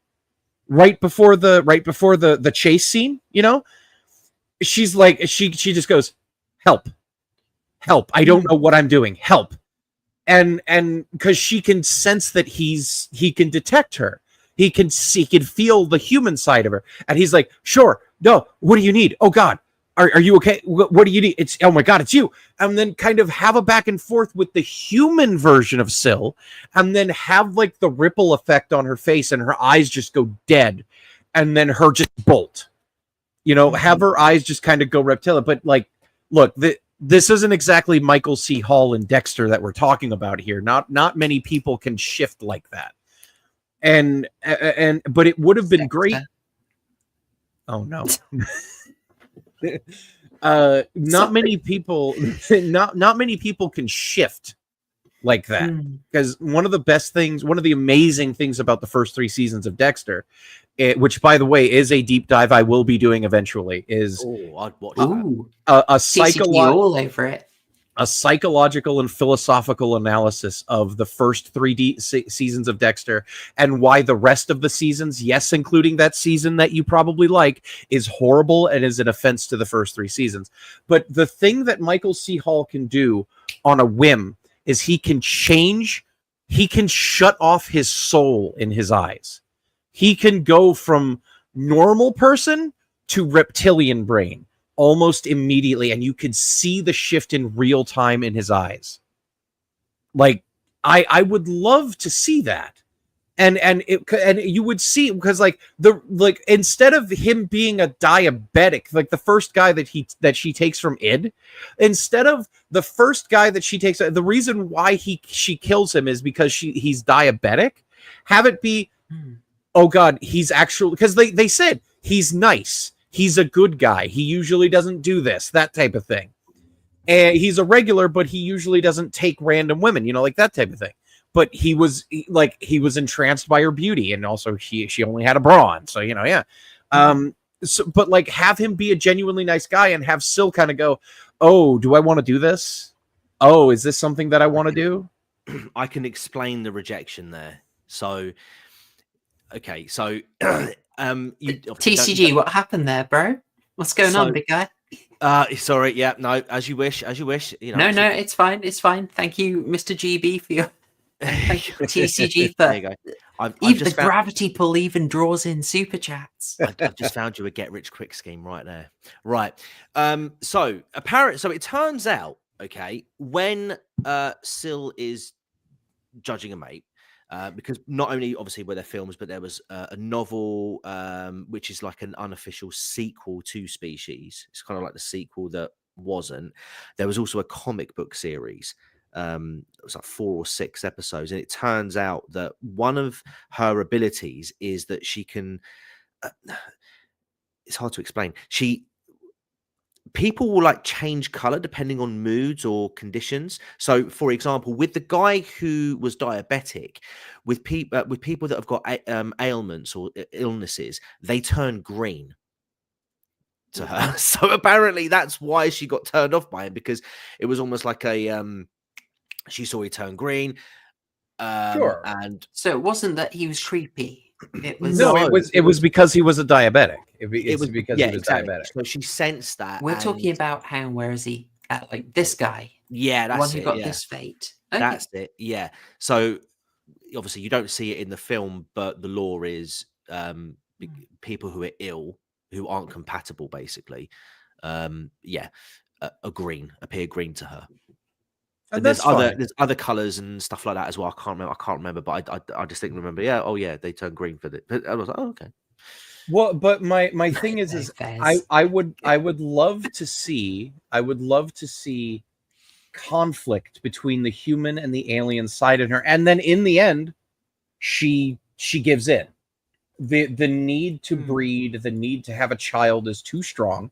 right before the chase scene, you know, she's like, she just goes, help. I don't know what I'm doing. Help. And because she can sense that he can detect her. He can feel the human side of her. And he's like, sure, no, what do you need? Oh God, are you okay? What do you need? It's, oh my God, it's you. And then kind of have a back and forth with the human version of Syl, and then have like the ripple effect on her face and her eyes just go dead. And then her just bolt, you know, have her eyes just kind of go reptilian. But like, look, this isn't exactly Michael C. Hall and Dexter that we're talking about here. Not many people can shift like that. But it would have been great. Oh no. Not many people can shift like that, because one of the amazing things about the first 3 seasons of Dexter, which by the way is a deep dive I will be doing eventually, is I'd watch a psychological and philosophical analysis of the first 3 seasons of Dexter, and why the rest of the seasons, yes, including that season that you probably like, is horrible and is an offense to the first 3 seasons. But the thing that Michael C. Hall can do on a whim is he can shut off his soul in his eyes. He can go from normal person to reptilian brain almost immediately, and you could see the shift in real time in his eyes. Like, I would love to see that, and you would see, because like instead of him being a diabetic, like the first guy that she takes from Id, instead of the first guy that she takes, the reason why she kills him is because he's diabetic. Have it be, oh God, he's actually, because they said he's nice. He's a good guy. He usually doesn't do this, that type of thing. And he's a regular, but he usually doesn't take random women, you know, like that type of thing. But he was entranced by her beauty, and also she only had a bra on, so you know, yeah. But like, have him be a genuinely nice guy, and have Syl kind of go, oh, do I want to do this? Oh, is this something that I want to do? I can explain the rejection there. So, okay, so. TCG, what happened there, bro? What's going on, big guy? Sorry, yeah, no, as you wish. You know, no, it's fine. Thank you, Mr. GB, for your TCG. For there you go. even the gravity pull even draws in super chats. I've just found you a get rich quick scheme right there. Right. So it turns out, okay, when Syl is judging a mate. Because not only obviously were there films, but there was a novel, which is like an unofficial sequel to Species. It's kind of like the sequel that wasn't. There was also a comic book series. It was like 4 or 6 episodes, and it turns out that one of her abilities is that she can. It's hard to explain. People will like change color depending on moods or conditions. So, for example, with the guy who was diabetic, with people that have got ailments or illnesses, they turn green to her. So apparently that's why she got turned off by him, because it was almost like she saw he turn green. Sure. And so it wasn't that he was creepy. It was it was because he was a diabetic. It was because he was exactly. diabetic. So she sensed that. We're talking about how, where is he? Like this guy. Yeah, that's the one who it, got yeah. this fate. Okay. That's it. Yeah. So obviously you don't see it in the film, but the law is people who are ill, who aren't compatible, basically, appear green to her. And there's other colors and stuff like that as well. I can't remember, but I distinctly remember. Yeah, oh yeah, they turn green for it. But I was like, oh okay. Well, but my thing is I would love to see conflict between the human and the alien side in her, and then in the end, she gives in. The need to breed, the need to have a child is too strong,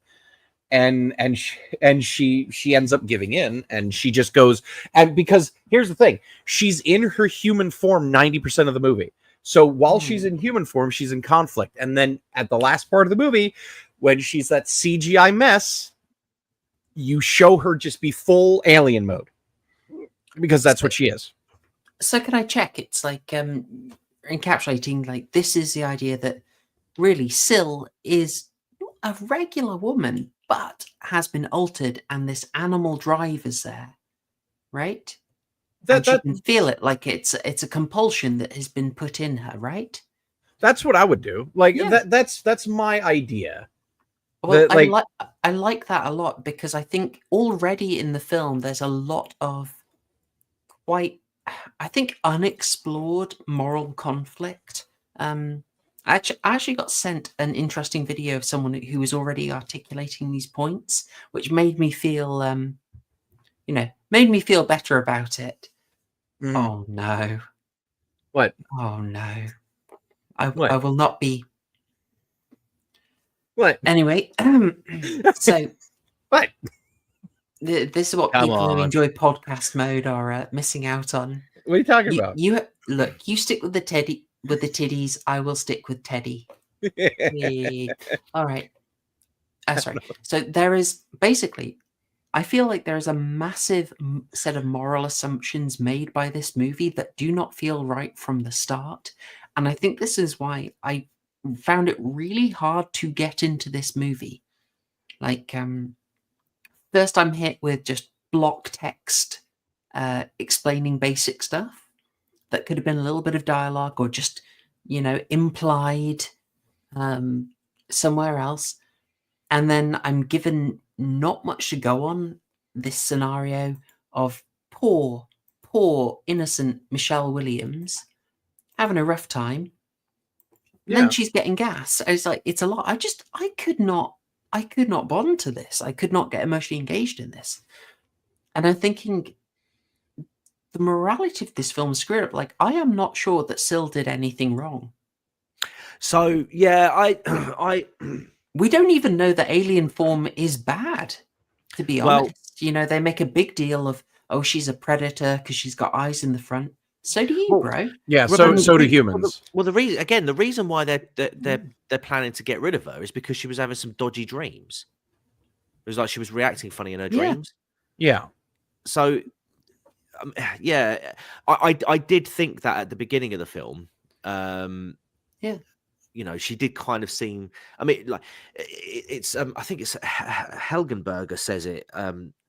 she ends up giving in, and she just goes. And because here's the thing, she's in her human form 90% of the movie. So while she's in human form, she's in conflict. And then at the last part of the movie, when she's that CGI mess, you show her just be full alien mode, because that's what she is. So can I check? It's like encapsulating, like, this is the idea that really Syl is a regular woman, but has been altered, and this animal drive is there, right? And she can feel it, like it's a compulsion that has been put in her, right? That's what I would do. Like that's my idea. Well, I like that a lot, because I think already in the film there's a lot of quite, I think, unexplored moral conflict. I actually got sent an interesting video of someone who was already articulating these points, which made me feel, made me feel better about it. Oh no! What? Oh no! I will not be. What? Anyway, so what? This is what people who enjoy podcast mode are missing out on. What are you talking about? You look. You stick with the titties. I will stick with Teddy. Yeah. All right. Sorry. So there is basically, I feel like there is a massive set of moral assumptions made by this movie that do not feel right from the start, and I think this is why I found it really hard to get into this movie. Like, first I'm hit with just block text explaining basic stuff that could have been a little bit of dialogue, or just, implied somewhere else. And then I'm given not much to go on this scenario of poor innocent Michelle Williams having a rough time. Yeah. Then she's getting gas. I was like, it's a lot. I could not bond to this. I could not get emotionally engaged in this. And I'm thinking, the morality of this film is screwed up. Like, I am not sure that Syl did anything wrong. So yeah, we don't even know that alien form is bad, to be honest. They make a big deal of, oh, she's a predator because she's got eyes in the front. So do you, bro. Yeah, so do humans. The reason why they're planning to get rid of her is because she was having some dodgy dreams. It was like she was reacting funny in her dreams. Yeah. So, I did think that at the beginning of the film. She did kind of seem. I mean, like, it's. I think it's Helgenberger says it.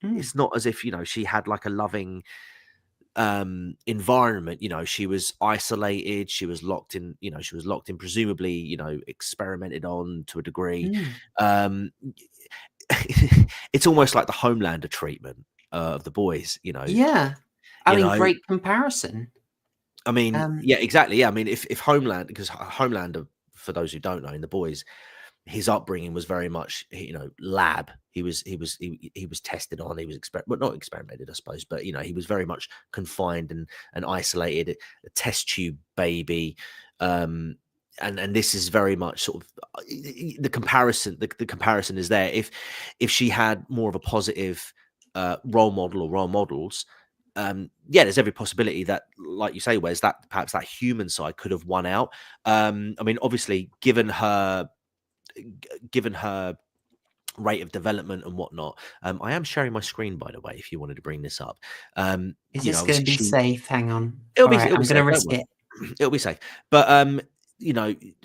It's not as if she had like a loving environment. She was isolated, she was locked in, presumably, experimented on to a degree. It's almost like the Homelander treatment of the boys. I mean, great comparison. I mean, yeah, exactly. Yeah, I mean, if Homelander, because Homelander, for those who don't know, in the boys, his upbringing was very much, lab. He was tested on. He was not experimented, I suppose, but he was very much confined and isolated, a test tube baby. And this is very much sort of the comparison. The comparison is there. If she had more of a positive role model or role models, there's every possibility that, like you say, Wes, that perhaps that human side could have won out. I mean, obviously, given her rate of development and whatnot. I am sharing my screen, by the way, if you wanted to bring this up. Is this going to be safe? Hang on. I'm going to risk it. It'll be safe. But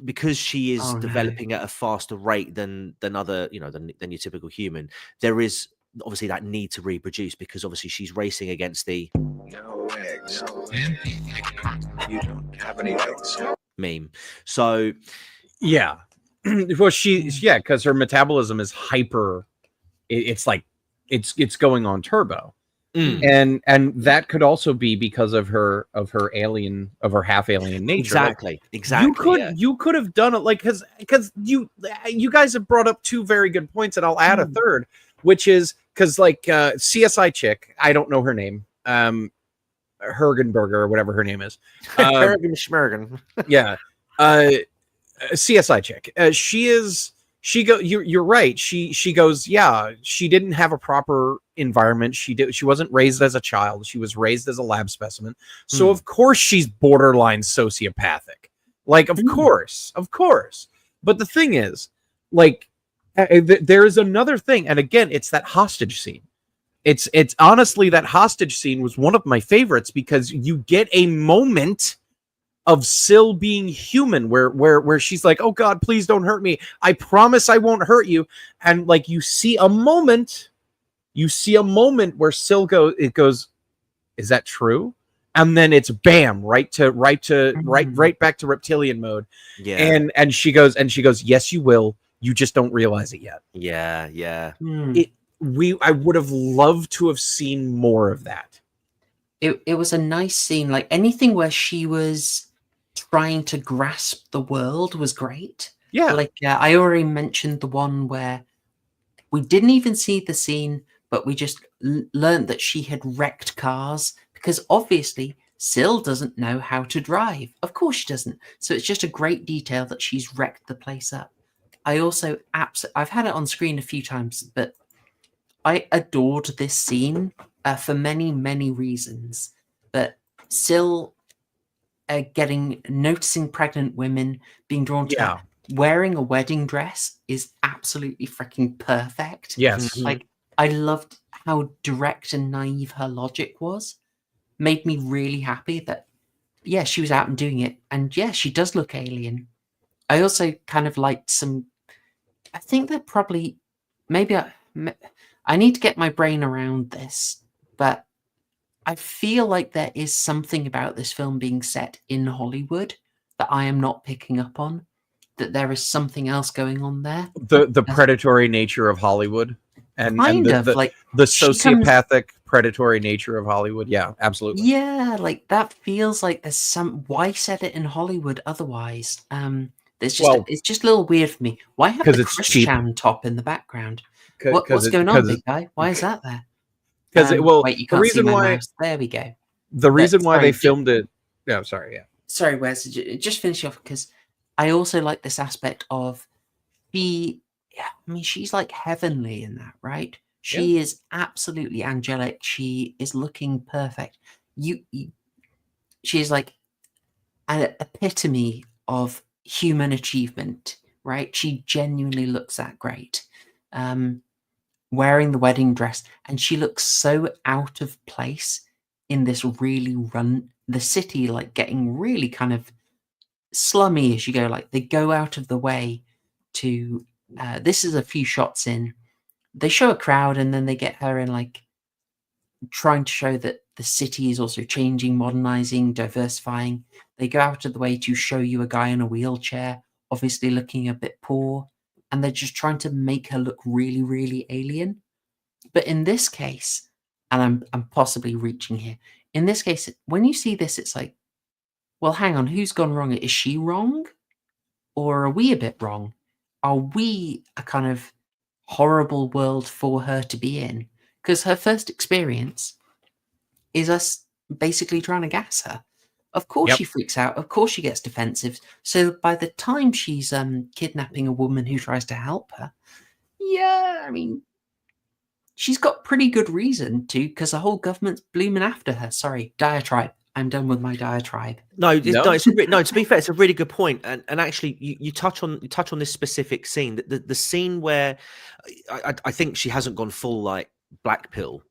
because she is developing at a faster rate than other, than your typical human, there is obviously that need to reproduce, because obviously she's racing against the no eggs. You don't have any eggs. Meme. So yeah. Well, because her metabolism is hyper. It's like it's going on turbo, and that could also be because of her half alien nature. Exactly. You could have done it like because you guys have brought up two very good points, and I'll add a third, which is because like CSI chick, I don't know her name, Hergenberger or whatever her name is, Schmergen. Yeah. CSI chick. She You're right. She goes, yeah, she didn't have a proper environment. She wasn't raised as a child. She was raised as a lab specimen. So of course she's borderline sociopathic. Like, of course. But the thing is, like, there is another thing, and again, it's that hostage scene. It's honestly, that hostage scene was one of my favorites because you get a moment of Syl being human where she's like, oh God, please don't hurt me. I promise I won't hurt you. And like, you see a moment where Syl goes, is that true? And then it's bam, right back to reptilian mode. Yeah. And she goes, yes, you will. You just don't realize it yet. Yeah. I would have loved to have seen more of that. It was a nice scene. Like, anything where she was trying to grasp the world was great. Yeah. Like, I already mentioned the one where we didn't even see the scene, but we just learned that she had wrecked cars, because obviously Syl doesn't know how to drive. Of course she doesn't. So it's just a great detail that she's wrecked the place up. I also I've had it on screen a few times, but I adored this scene for many, many reasons. But Syl noticing pregnant women, being drawn to her, wearing a wedding dress is absolutely freaking perfect. Yes. Like, I loved how direct and naive her logic was. Made me really happy that, yeah, she was out and doing it. And yeah, she does look alien. I also kind of liked I think that probably, maybe I need to get my brain around this, but I feel like there is something about this film being set in Hollywood that I am not picking up on, that there is something else going on there. The predatory nature of Hollywood and the like sociopathic predatory nature of Hollywood. Yeah, absolutely. Yeah, like that feels like there's why set it in Hollywood otherwise? It's just a little weird for me. Why have the Christian top in the background? What's going on, big guy? Why is that there? Because wait, you can't see my mouse. There we go. The reason why they filmed it. No, sorry. Yeah. Sorry, Wes. Just finish off, because I also like this aspect of she's like heavenly in that, right? She is absolutely angelic. She is looking perfect. She's like an epitome of human achievement, right? She genuinely looks that great. Wearing the wedding dress, and she looks so out of place in this really the city, like getting really kind of slummy as you go. Like, they go out of the way to this is a few shots in, they show a crowd, and then they get her in, like, trying to show that the city is also changing, modernizing, diversifying. They go out of the way to show you a guy in a wheelchair, obviously looking a bit poor, and they're just trying to make her look really, really alien. But in this case, and I'm possibly reaching here, in this case, when you see this, it's like, well, hang on, who's gone wrong? Is she wrong? Or are we a bit wrong? Are we a kind of horrible world for her to be in? Because her first experience is us basically trying to gas her. Of course she freaks out. Of course she gets defensive. So by the time she's kidnapping a woman who tries to help her, I mean, she's got pretty good reason to, because the whole government's blooming after her. Sorry, diatribe. I'm done with my diatribe. No, to be fair, it's a really good point. And actually, you touch on this specific scene, the scene where I think she hasn't gone full like black pill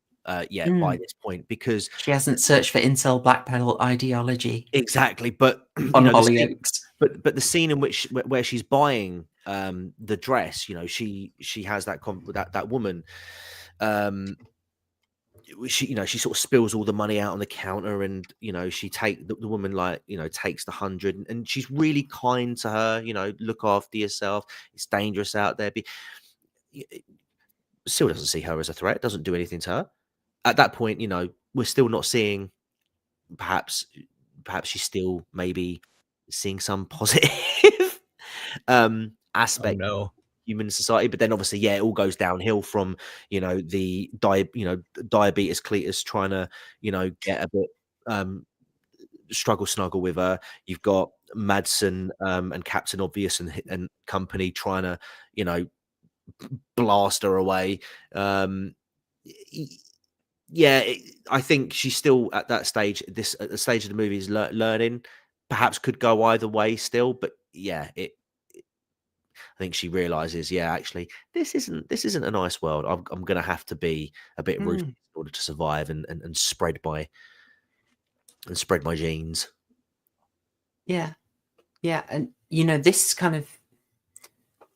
yet by this point, because she hasn't searched for incel black pill ideology. Exactly, but on Hollyoaks. But the scene in which where she's buying the dress, she has that woman. She sort of spills all the money out on the counter, and she the woman takes the 100, and she's really kind to her. Look after yourself. It's dangerous out there. Still doesn't see her as a threat. Doesn't do anything to her. At that point, we're still not seeing. Perhaps she's still maybe seeing some positive aspect. Oh, no. Human society, but then obviously it all goes downhill from the diabetes Cletus trying to get a bit struggle snuggle with her. You've got Madsen and Captain Obvious and company trying to, you know, blast her away. I think she's still at that stage. At the stage of the movie is learning. Perhaps could go either way still, but yeah, I think she realizes, actually, this isn't a nice world. I'm going to have to be a bit ruthless in order to survive and spread my genes. Yeah, and you know, this kind of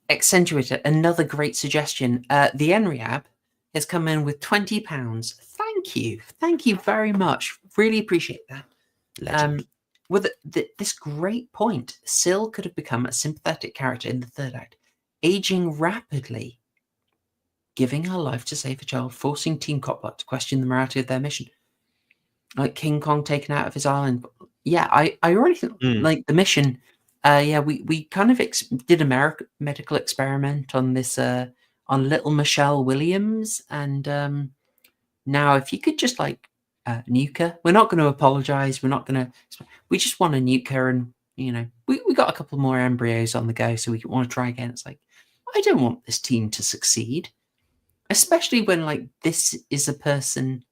accentuated another great suggestion. The NREAB has come in with £20. Thank you very much. Really appreciate that. Legend. With this great point, Syl could have become a sympathetic character in the third act, aging rapidly, giving her life to save a child, forcing Team Copbot to question the morality of their mission. Like King Kong taken out of his island. Yeah, I already think like the mission. We kind of did a medical experiment on this on little Michelle Williams, and now if you could just like nuke her, we're not going to apologize. We're not going to. We just want to nuke her, and you know, we got a couple more embryos on the go, so we want to try again. It's like, I don't want this team to succeed, especially when like this is a person.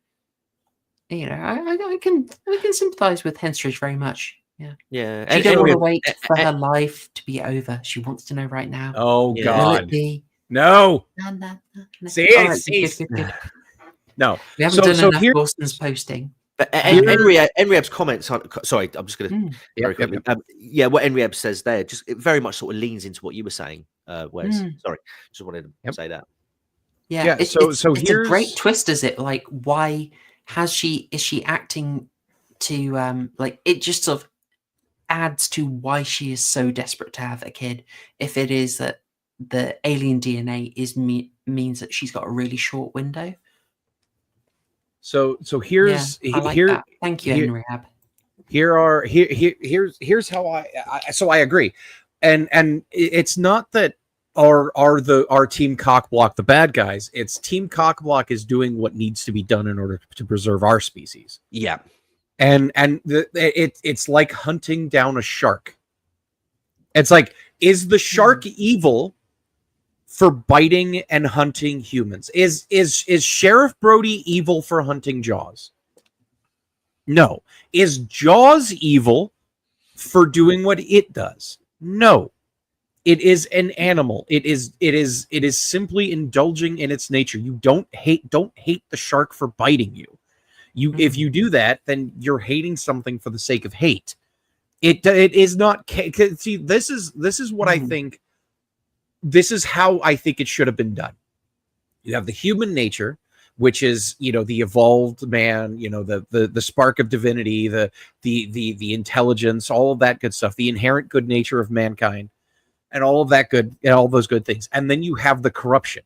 You know, I can sympathize with Henstridge very much. Yeah. She doesn't want to wait for her life to be over. She wants to know right now. Oh God! Will it be? No. See, good. No. We haven't done enough Boston's posting. But NREAB's comments on. Sorry, I'm just going to very quickly. What NREAB says there, it very much sort of leans into what you were saying, Wes. Sorry, just wanted to say that. Yeah. It's a great twist. Is it like why is she acting to like it just sort of adds to why she is so desperate to have a kid, if it is that the alien DNA means that she's got a really short window. So here's that. Thank you, NREAB. Here's how I agree, and it's not that our team cockblock the bad guys. It's team cockblock is doing what needs to be done in order to preserve our species. Yeah. And it's like hunting down a shark. It's like, is the shark evil for biting and hunting humans? Is Sheriff Brody evil for hunting Jaws? No. Is Jaws evil for doing what it does? No. It is an animal. It is simply indulging in its nature. You don't hate the shark for biting you. If you do that, then you're hating something for the sake of hate. It is not. See, this is what I think. This is how I think it should have been done. You have the human nature, which is, you know, the evolved man, you know, the spark of divinity, the intelligence, all of that good stuff, the inherent good nature of mankind, and all of that good, and all those good things. And then you have the corruption.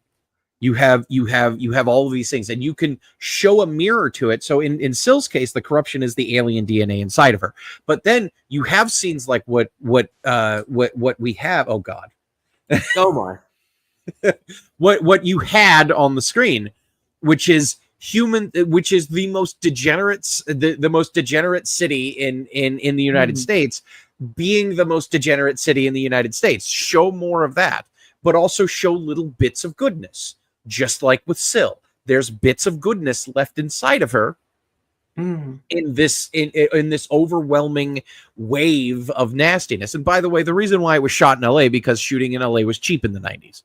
You have all of these things, and you can show a mirror to it. So in Syl's case, the corruption is the alien DNA inside of her. But then you have scenes like what we have. Oh God. Oh my. what you had on the screen, which is the most degenerate, the most degenerate city in the United States, being the most degenerate city in the United States. Show more of that, but also show little bits of goodness. Just like with Syl, there's bits of goodness left inside of her in this overwhelming wave of nastiness. And by the way, the reason why it was shot in LA, because shooting in LA was cheap in the 90s.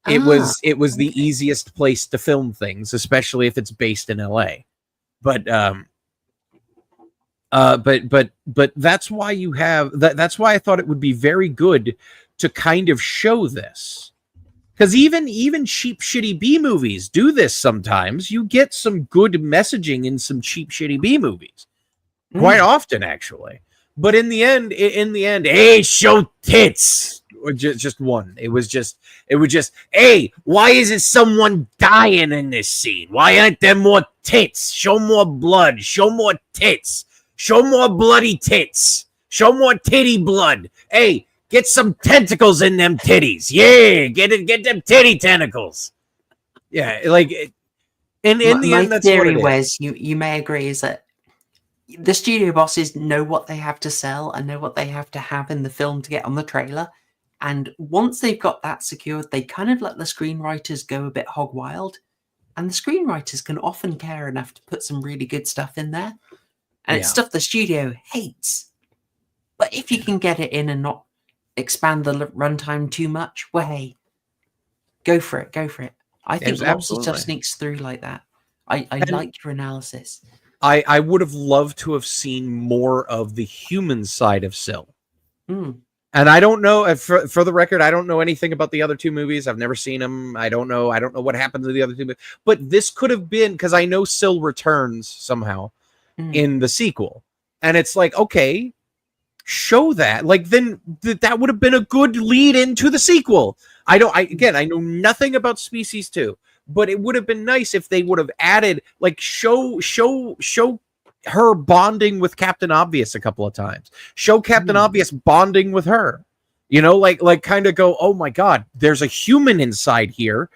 It was the easiest place to film things, especially if it's based in LA. But that's why you have that. That's why I thought it would be very good to kind of show this. Because even cheap, shitty B movies do this sometimes. You get some good messaging in some cheap, shitty B movies. Quite often, actually. But in the end, hey, show tits. Or just one. It was just, hey, why isn't someone dying in this scene? Why aren't there more tits? Show more blood. Show more tits. Show more bloody tits. Show more titty blood. Hey, get some tentacles in them titties. Yeah, get them titty tentacles. Yeah, like in the end, that's theory, what it Wes, you may agree, is that the studio bosses know what they have to sell and know what they have to have in the film to get on the trailer. And once they've got that secured, they kind of let the screenwriters go a bit hog wild. And the screenwriters can often care enough to put some really good stuff in there. And it's stuff the studio hates. But if you can get it in and not expand the runtime too much, well, hey, go for it. Go for it. I think lots of stuff sneaks through like that. I like your analysis. I would have loved to have seen more of the human side of Syl. Mm. And I don't know, for the record, I don't know anything about the other two movies. I've never seen them. I don't know what happened to the other two movies. But this could have been, because I know Syl returns somehow in the sequel. And it's like, okay, show that. Like, then that would have been a good lead into the sequel. I know nothing about Species 2. But it would have been nice if they would have added, like, show her bonding with Captain Obvious a couple of times. Show Captain Obvious bonding with her. You know, like kind of go, oh my God, there's a human inside here.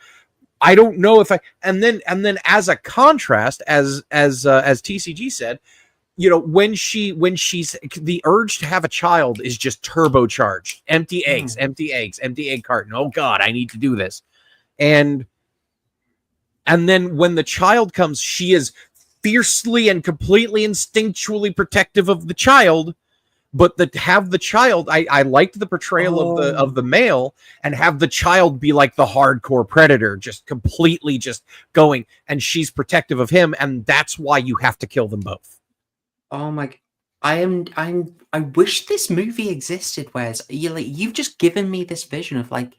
I don't know if and then as a contrast, as TCG said, you know, when she's the urge to have a child is just turbocharged. Empty eggs, empty egg carton. Oh God, I need to do this. And then when the child comes, she is fiercely and completely instinctually protective of the child. But have the child, I liked the portrayal of the male, and have the child be like the hardcore predator, just completely just going, and she's protective of him, and that's why you have to kill them both. Oh my! I wish this movie existed. Whereas you've just given me this vision of like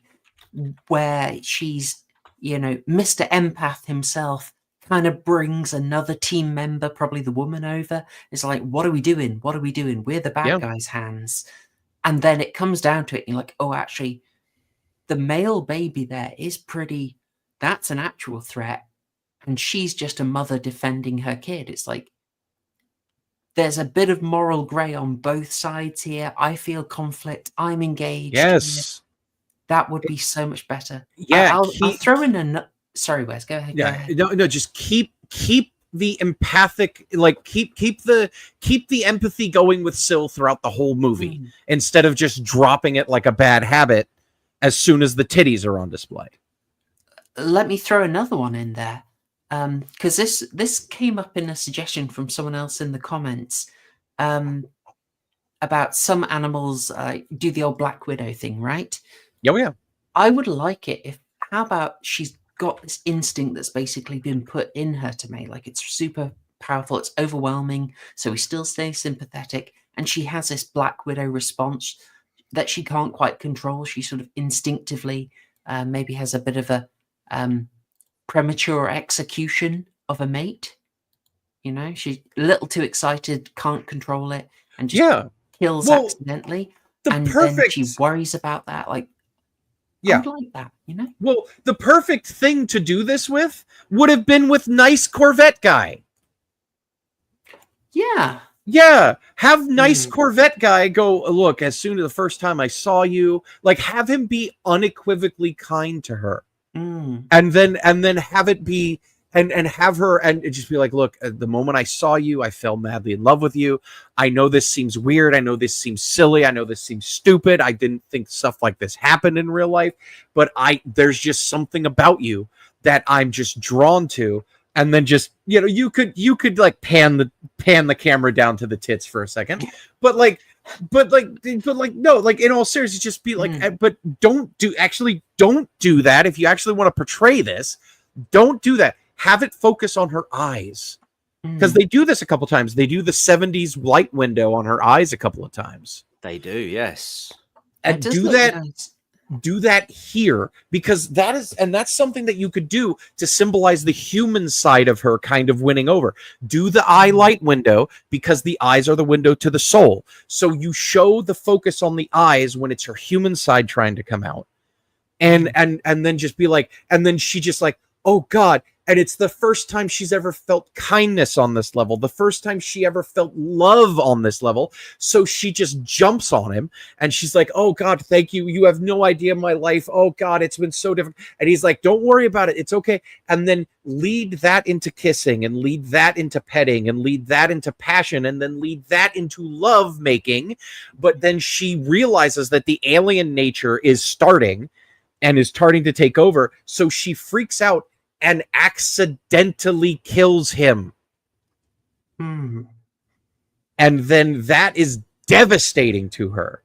where she's, you know, Mr. Empath himself kind of brings another team member, probably the woman, over. It's like, what are we doing? What are we doing? We're the bad guys' hands. And then it comes down to it. And you're like, oh, actually, the male baby there is pretty, that's an actual threat. And she's just a mother defending her kid. It's like, there's a bit of moral gray on both sides here. I feel conflict. I'm engaged. Yes. That would be so much better. Yeah, I'll throw in a. Sorry, Wes. Go ahead. Yeah, go ahead. no. Just keep the empathic, like keep the empathy going with Syl throughout the whole movie, instead of just dropping it like a bad habit as soon as the titties are on display. Let me throw another one in there, because this came up in a suggestion from someone else in the comments, about some animals do the old Black Widow thing, right? Oh, yeah. I would like it if, how about she's got this instinct that's basically been put in her to me, like it's super powerful, it's overwhelming, so we still stay sympathetic, and she has this Black Widow response that she can't quite control. She sort of instinctively maybe has a bit of a premature execution of a mate. You know, she's a little too excited, can't control it, and just kills accidentally. And then she worries about that. Like, I'd like that, you know? Well, the perfect thing to do this with would have been with nice Corvette guy. Yeah. Yeah. Have nice Corvette guy go, look, as soon as the first time I saw you, like have him be unequivocally kind to her. And then have it be and have her and just be like, look, the moment I saw you, I fell madly in love with you. I know this seems weird. I know this seems silly. I know this seems stupid. I didn't think stuff like this happened in real life, but there's just something about you that I'm just drawn to. And then just, you know, you could like pan the camera down to the tits for a second, but no, like in all seriousness, just be like, but don't do that. If you actually want to portray this, don't do that. Have it focus on her eyes, because they do this a couple times. They do the 70s light window on her eyes a couple of times. They do, yes. And do that here, because that's something that you could do to symbolize the human side of her kind of winning over. Do the eye light window, because the eyes are the window to the soul. So you show the focus on the eyes when it's her human side trying to come out. And then just be like, and then she just like, oh God. And it's the first time she's ever felt kindness on this level, the first time she ever felt love on this level. So she just jumps on him and she's like, oh God, thank you. You have no idea my life. Oh God, it's been so different. And he's like, don't worry about it. It's okay. And then lead that into kissing and lead that into petting and lead that into passion and then lead that into love making. But then she realizes that the alien nature is starting and is starting to take over. So she freaks out and accidentally kills him. And then that is devastating to her.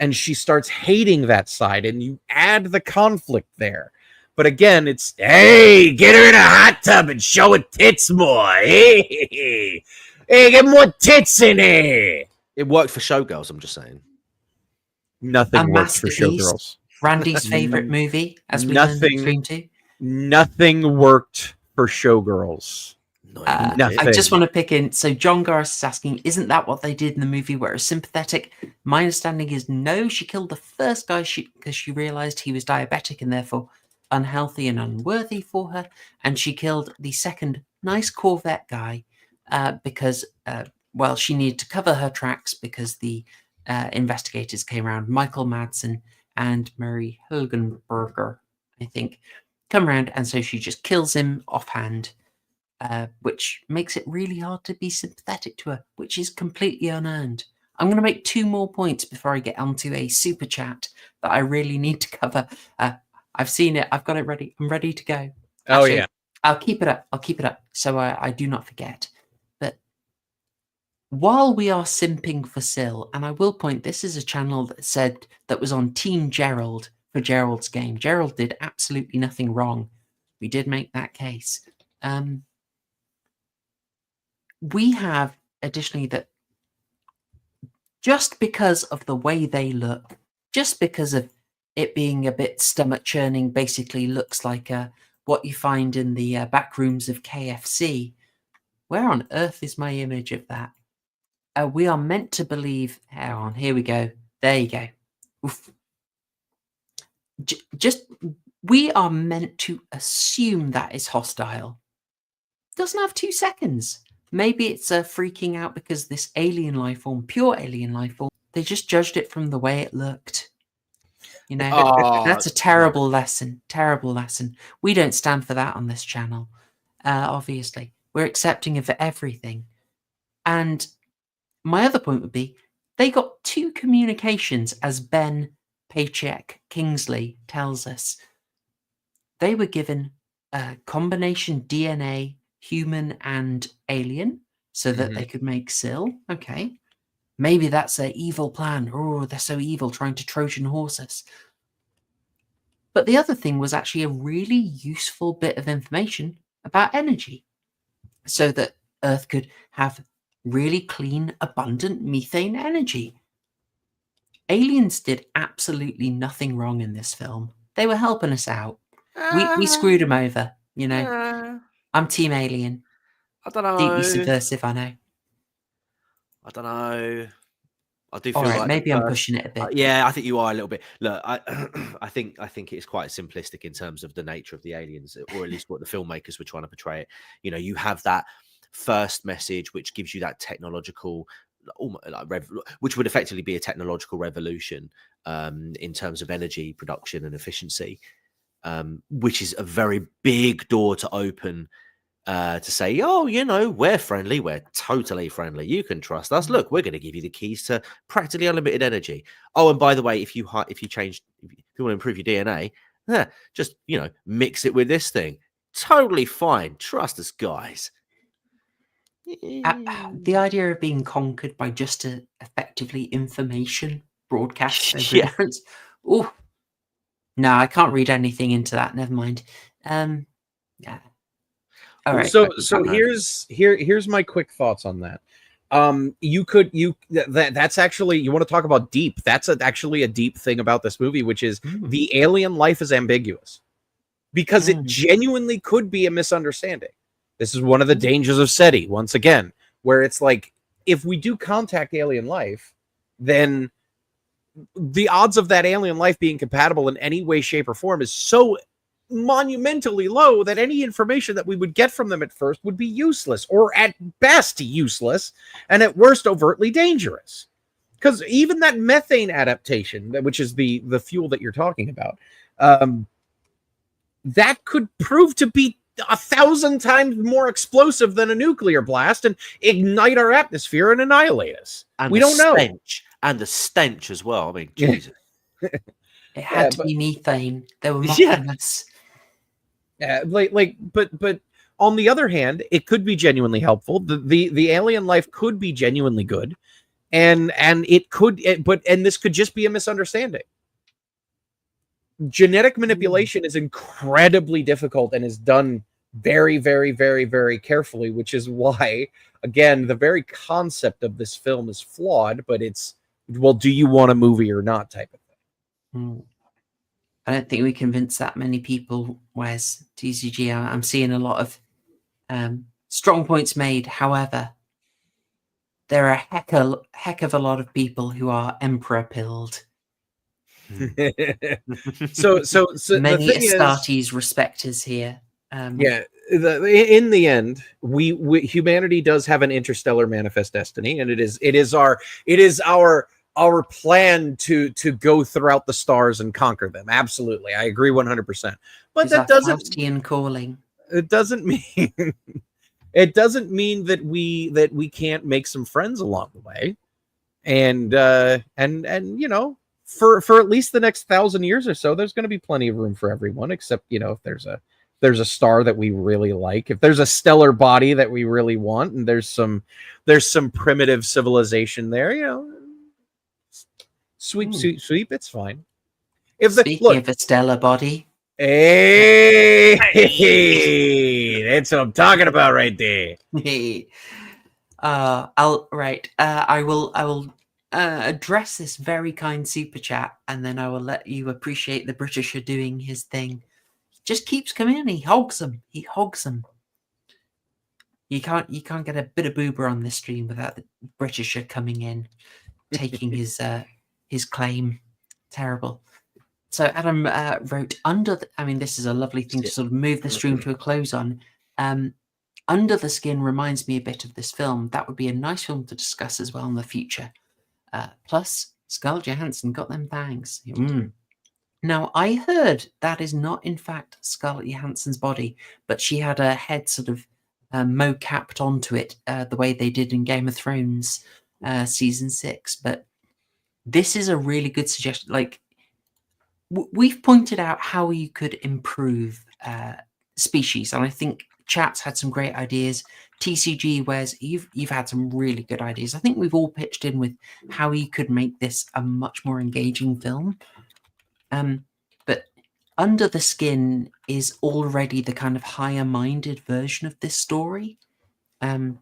And she starts hating that side. And you add the conflict there. But again, it's, hey, get her in a hot tub and show her tits more. Hey, get more tits in here. It worked for Showgirls, I'm just saying. Nothing works for Showgirls. Randy's favorite movie, as we learned in Scream 2. Nothing worked for Showgirls. I just want to pick in. So John Garris is asking, isn't that what they did in the movie where it was sympathetic? My understanding is no, she killed the first guy because she realized he was diabetic and therefore unhealthy and unworthy for her. And she killed the second nice Corvette guy because, well, she needed to cover her tracks because the investigators came around. Michael Madsen and Mary Hilgenberger, I think, come around, and so she just kills him offhand, which makes it really hard to be sympathetic to her, which is completely unearned. I'm going to make 2 more points before I get onto a super chat that I really need to cover. I've seen it. I've got it ready. I'm ready to go. Actually, yeah. I'll keep it up so I do not forget. But while we are simping for Sil, and I will point, this is a channel that said that was on Team Gerald for Gerald's game. Gerald did absolutely nothing wrong. We did make that case. We have additionally that just because of the way they look, just because of it being a bit stomach churning, basically looks like what you find in the back rooms of KFC. Where on earth is my image of that? We are meant to believe. Hang on, here we go. There you go. Oof. We are meant to assume that is hostile. Doesn't have 2 seconds. Maybe it's freaking out because this alien life form, pure alien life form, they just judged it from the way it looked. You know, that's a terrible lesson. Terrible lesson. We don't stand for that on this channel. Obviously, we're accepting of everything. And my other point would be, they got 2 communications, as Ben Paycheck Kingsley tells us. They were given a combination DNA, human and alien, so that they could make Sil. Okay. Maybe that's their evil plan. Oh, they're so evil, trying to Trojan horse us. But the other thing was actually a really useful bit of information about energy, so that Earth could have really clean, abundant methane energy. Aliens did absolutely nothing wrong in this film. They were helping us out. We screwed them over, you know. I'm Team Alien. I don't know. Deeply subversive, I know. I don't know. I do feel All right, like maybe I'm pushing it a bit. Yeah, I think you are a little bit. Look, I think it's quite simplistic in terms of the nature of the aliens, or at least what the filmmakers were trying to portray it. You know, you have that first message, which gives you that technological, which would effectively be a technological revolution in terms of energy production and efficiency, which is a very big door to open. To say, oh, you know, we're friendly, we're totally friendly, you can trust us. Look, we're going to give you the keys to practically unlimited energy. Oh, and by the way, if you want to improve your DNA, just, you know, mix it with this thing. Totally fine. Trust us, guys. The idea of being conquered by just effectively information broadcast over difference. Oh, no, I can't read anything into that. Never mind. Yeah. All right. So here's my quick thoughts on that. That's actually, you want to talk about deep. That's actually a deep thing about this movie, which is the alien life is ambiguous because it genuinely could be a misunderstanding. This is one of the dangers of SETI, once again, where it's like, if we do contact alien life, then the odds of that alien life being compatible in any way, shape, or form is so monumentally low that any information that we would get from them at first would be useless, or at best useless, and at worst overtly dangerous. Because even that methane adaptation, which is the fuel that you're talking about, that could prove to be 1,000 times more explosive than a nuclear blast and ignite our atmosphere and annihilate us. And we don't know. And the stench as well. I mean, Jesus. It had to be methane. They were mocking us. Yeah, but on the other hand, it could be genuinely helpful. The alien life could be genuinely good, and it could, and this could just be a misunderstanding. Genetic manipulation is incredibly difficult and is done very, very, very, very carefully, which is why, again, the very concept of this film is flawed. But it's, well, do you want a movie or not type of thing. I don't think we convinced that many people, Wes. TCG, I'm seeing a lot of strong points made. However, there are a heck of a lot of people who are emperor pilled. so many Astartes respecters here. In the end, we humanity does have an interstellar manifest destiny, and it is our plan to go throughout the stars and conquer them. Absolutely, I agree 100%. But that doesn't calling. It doesn't mean it doesn't mean that we can't make some friends along the way, and you know, for at least the next 1,000 years or so, there's going to be plenty of room for everyone, except, you know, if there's a star that we really like, if there's a stellar body that we really want, and there's some primitive civilization there, you know, sweep, it's fine. Speaking of a stellar body, hey, that's what I'm talking about right there. I will address this very kind super chat, and then I will let you appreciate the Britisher doing his thing. He just keeps coming in. He hogs them. You can't get a bit of boober on this stream without the Britisher coming in, taking his claim. Terrible. So Adam wrote this is a lovely thing to sort of move the stream to a close on. Under the Skin reminds me a bit of this film. That would be a nice film to discuss as well in the future. Plus, Scarlett Johansson got them bangs. Now, I heard that is not, in fact, Scarlett Johansson's body, but she had her head sort of mo-capped onto it the way they did in Game of Thrones season 6. But this is a really good suggestion. Like, we've pointed out how you could improve Species, and I think chat's had some great ideas. TCG, Wes, you've had some really good ideas. I think we've all pitched in with how you could make this a much more engaging film. But Under the Skin is already the kind of higher-minded version of this story, and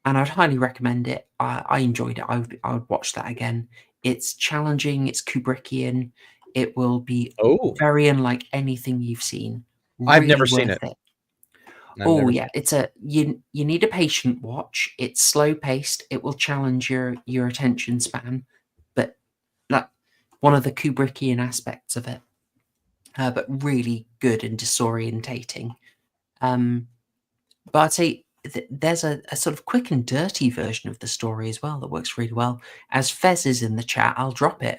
I'd highly recommend it. I enjoyed it. I would watch that again. It's challenging. It's Kubrickian. It will be very unlike anything you've seen. Really I've never seen it. It's you need a patient watch. It's slow paced. It will challenge your attention span, but like one of the Kubrickian aspects of it, but really good and disorientating. But I'd say there's a sort of quick and dirty version of the story as well that works really well. As Fez is in the chat, I'll drop it.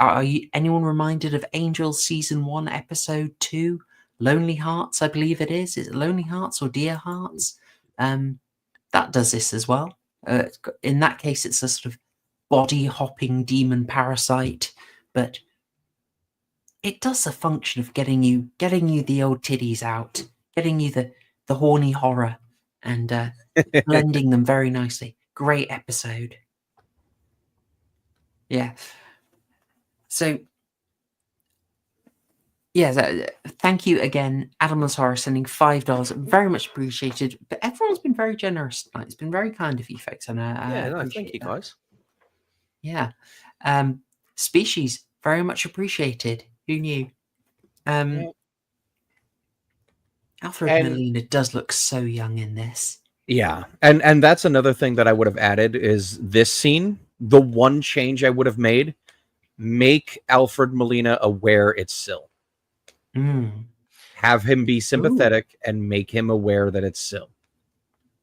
Anyone reminded of Angels season 1 episode 2? Lonely Hearts, I believe it is. Is it Lonely Hearts or Dear Hearts? That does this as well. In that case, it's a sort of body-hopping demon parasite, but it does the function of getting you the old titties out, getting you the horny horror, and blending them very nicely. Great episode. Yeah. So. Yeah, thank you again, Adamless Horror, sending $5. Very much appreciated. But everyone's been very generous tonight. It's been very kind of you folks. And thank you, guys. Yeah. Species, very much appreciated. Who knew? Alfred Molina does look so young in this. Yeah, and that's another thing that I would have added is this scene. The one change I would have made, make Alfred Molina aware it's Syl. Have him be sympathetic and make him aware that it's Syl.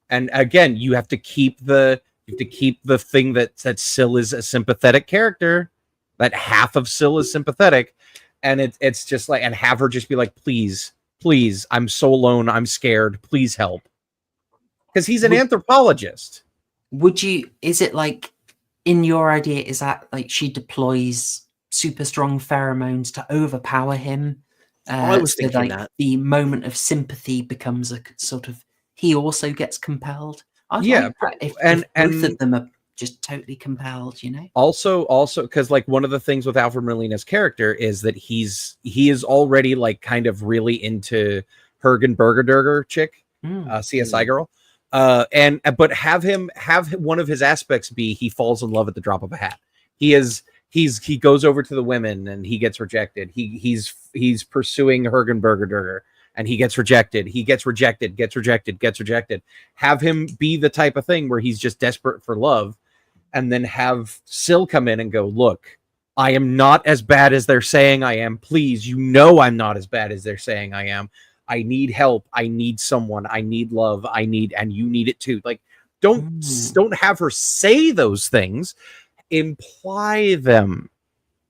And again, you have to keep the thing that Syl is a sympathetic character, that half of Syl is sympathetic, and it's just like, and have her just be like, please, I'm so alone, I'm scared, please help. Because he's an anthropologist. Is it like, in your idea, is that like she deploys super strong pheromones to overpower him? I was thinking like that the moment of sympathy becomes a sort of, he also gets compelled. If both of them are just totally compelled, you know. Also, because like one of the things with Alfred Molina's character is that he is already like kind of really into Hergen Bergerderger chick, CSI girl. But have one of his aspects be he falls in love at the drop of a hat. He goes over to the women and he gets rejected. He's pursuing Hergen Bergerderger and he gets rejected. He gets rejected. Have him be the type of thing where he's just desperate for love, and then have Syl come in and go, look, I am not as bad as they're saying I am. Please, I'm not as bad as they're saying I am. I need help. I need someone. I need love. And you need it too. Like, don't have her say those things. Imply them,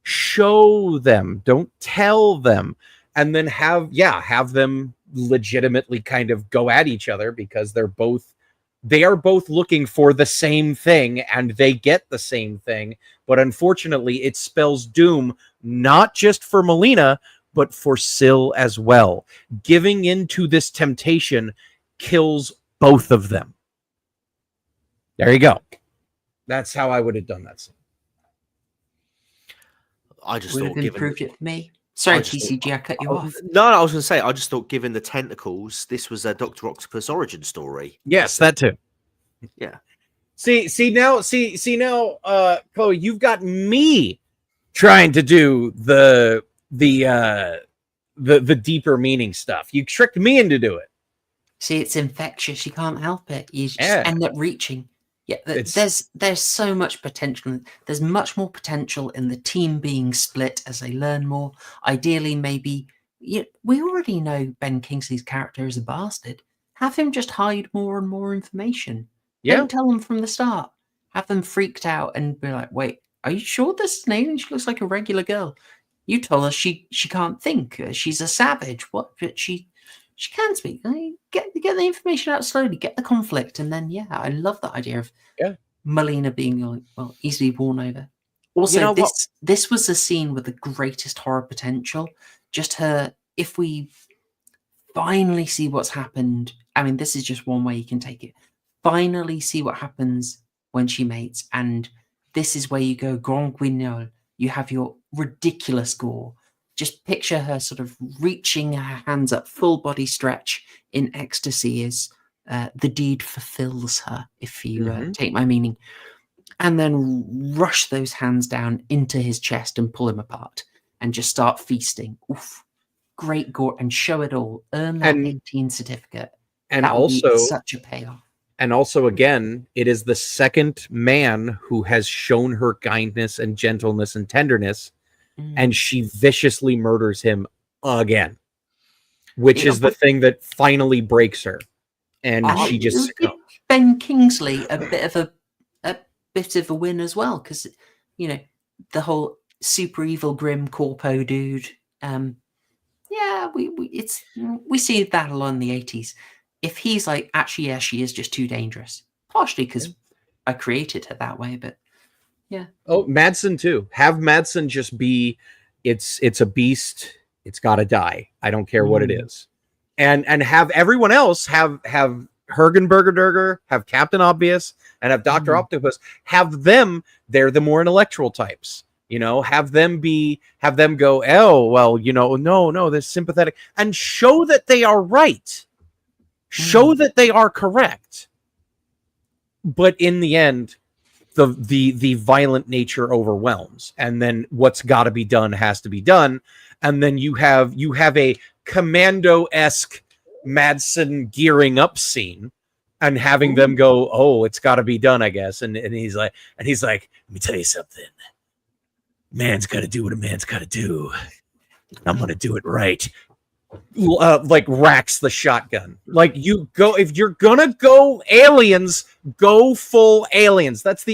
show them, don't tell them, and then have them legitimately kind of go at each other, because they are both looking for the same thing and they get the same thing. But unfortunately, it spells doom, not just for Molina, but for Syl as well. Giving into this temptation kills both of them. There you go. That's how I would have done that scene. I just would thought, have improved it for me. Sorry, TCG, I cut you off. No, I was going to say, I just thought, given the tentacles, this was a Dr. Octopus origin story. Yes, that too. Yeah. See now, Chloe, you've got me trying to do the deeper meaning stuff. You tricked me into do it. See, it's infectious. You can't help it. You just end up reaching. Yeah, there's so much potential. There's much more potential in the team being split as they learn more. Ideally, maybe we already know Ben Kingsley's character is a bastard. Have him just hide more and more information. Yeah. Don't tell them from the start. Have them freaked out and be like, "Wait, are you sure this is an alien? She looks like a regular girl. You told us she can't think. She's a savage. What? But she can speak. Get the information out slowly. Get the conflict, and then I love that idea of Molina being easily won over. Also, this was a scene with the greatest horror potential. Just her. If we finally see what's happened, I mean, this is just one way you can take it. Finally, see what happens when she mates, and this is where you go Grand Guignol. You have your ridiculous gore. Just picture her sort of reaching her hands up, full body stretch in ecstasy as the deed fulfills her, if you take my meaning. And then rush those hands down into his chest and pull him apart and just start feasting. Oof. Great gore, and show it all. Earn that 18 certificate. And that would be also such a payoff. And also, again, it is the second man who has shown her kindness and gentleness and tenderness, and she viciously murders him again, which is the thing that finally breaks her, and she just succumbs. Ben Kingsley a bit of a win as well, because the whole super evil grim corpo dude. We see that a lot in the 80s. If he's like, actually, she is just too dangerous, partially because I created her that way, but yeah. Oh, Madsen too. Have Madsen just be, it's a beast. It's got to die. I don't care what it is, and have everyone else have Hergen Bergerderger, have Captain Obvious, and have Dr. Octopus. Have them. They're the more intellectual types. Have them go, oh well, no, they're sympathetic, and show that they are right. Show that they are correct. But in the end, the violent nature overwhelms, and then what's got to be done has to be done, and then you have a Commando-esque Madsen gearing up scene, and having them go, oh, it's got to be done, I guess, and he's like, let me tell you something. Man's got to do what a man's got to do. I'm gonna do it right. like racks the shotgun. Like you go, if you're gonna go aliens, go full aliens. That's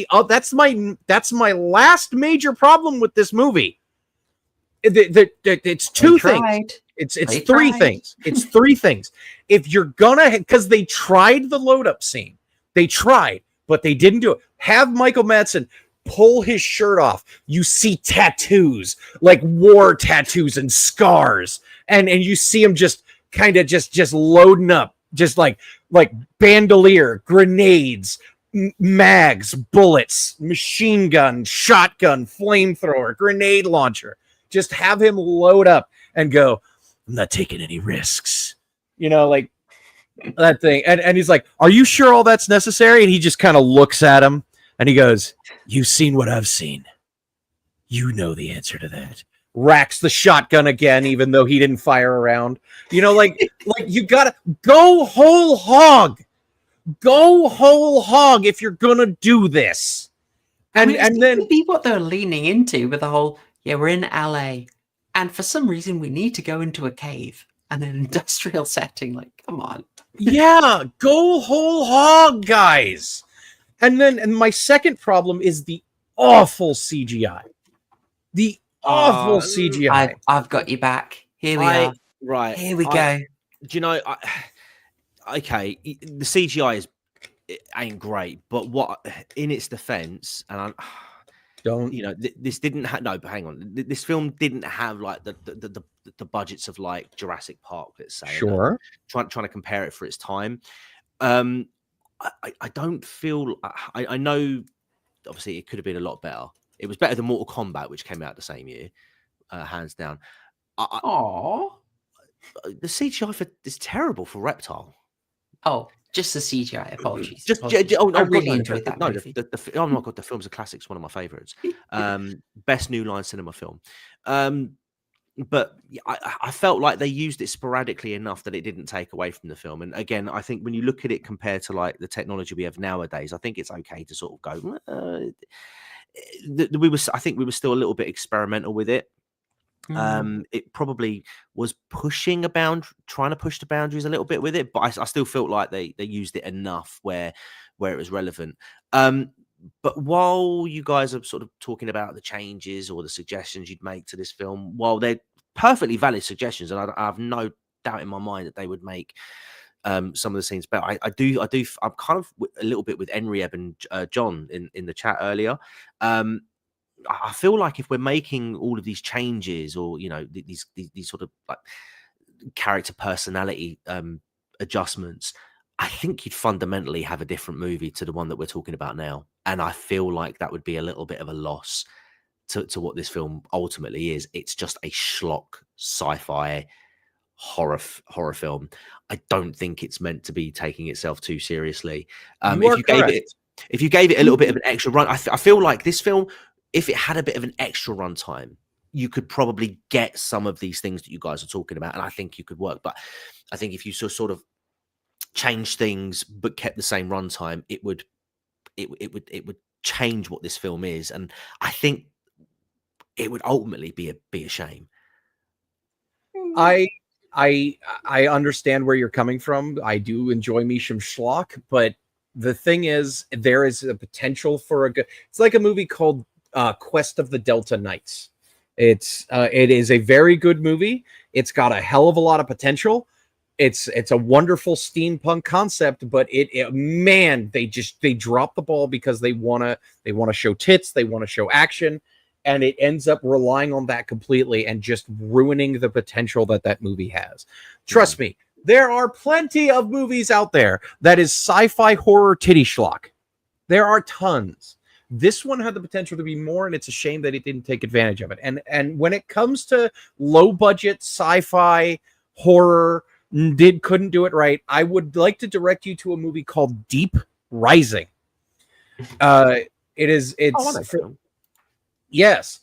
my last major problem with this movie. It's two things. It's three things. It's three things. If you're gonna, because they tried the load up scene, but they didn't do it. Have Michael Madsen pull his shirt off. You see tattoos, like war tattoos and scars, and you see him just kind of just loading up, just like bandolier, grenades, mags, bullets, machine gun, shotgun, flamethrower, grenade launcher. Just have him load up and go, I'm not taking any risks. Like that thing. And he's like, are you sure all that's necessary? And he just kind of looks at him and he goes, you've seen what I've seen. You know the answer to that. Racks the shotgun again, even though he didn't fire around. Like you gotta go whole hog. Go whole hog if you're gonna do this. And then be what they're leaning into with the whole, we're in LA, and for some reason we need to go into a cave and an industrial setting. Like, come on. Yeah, go whole hog, guys. And my second problem is the awful CGI. The awful CGI. I've got you back. Here we are. Right. Here we go. Do you know? Okay, the CGI ain't great, but what in its defense, and this didn't have no. But hang on, this film didn't have like the budgets of like Jurassic Park. Let's say. Sure. Trying to compare it for its time. I don't feel. I know. Obviously, it could have been a lot better. It was better than Mortal Kombat, which came out the same year, hands down. The CGI is terrible for Reptile. Oh, just the CGI. Apologies. I really enjoyed that movie. Oh my god, the film's a classic. It's one of my favorites. Best new line cinema film. But I felt like they used it sporadically enough that it didn't take away from the film. And again, I think when you look at it compared to like the technology we have nowadays, I think it's okay to sort of go. I think we were still a little bit experimental with it. It probably was trying to push the boundaries a little bit with it, but I still felt like they used it enough where it was relevant. But while you guys are sort of talking about the changes or the suggestions you'd make to this film, while they're perfectly valid suggestions, and I have no doubt in my mind that they would make some of the scenes better. I'm kind of a little bit with Enrieb and John in the chat earlier. I feel like if we're making all of these changes, or these sort of like character personality adjustments, I think you'd fundamentally have a different movie to the one that we're talking about now. And I feel like that would be a little bit of a loss to what this film ultimately is. It's just a schlock sci-fi horror film. I don't think it's meant to be taking itself too seriously. If you gave it a little bit of an extra run, I feel like this film, if it had a bit of an extra run time, you could probably get some of these things that you guys are talking about, and I think you could work. But I think if you sort of change things but kept the same runtime, it would change what this film is, and I think it would ultimately be a shame. I understand where you're coming from. I do enjoy me some schlock, but the thing is, there is a potential for it's like a movie called Quest of the Delta Knights. It is a very good movie. It's got a hell of a lot of potential. It's a wonderful steampunk concept, but they drop the ball because they want to show tits, they want to show action, and it ends up relying on that completely and just ruining the potential that movie has. Trust me, there are plenty of movies out there that is sci-fi horror titty schlock. There are tons. This one had the potential to be more, and it's a shame that it didn't take advantage of it. And when it comes to low budget sci-fi horror, couldn't do it right, I would like to direct you to a movie called Deep Rising. Yes.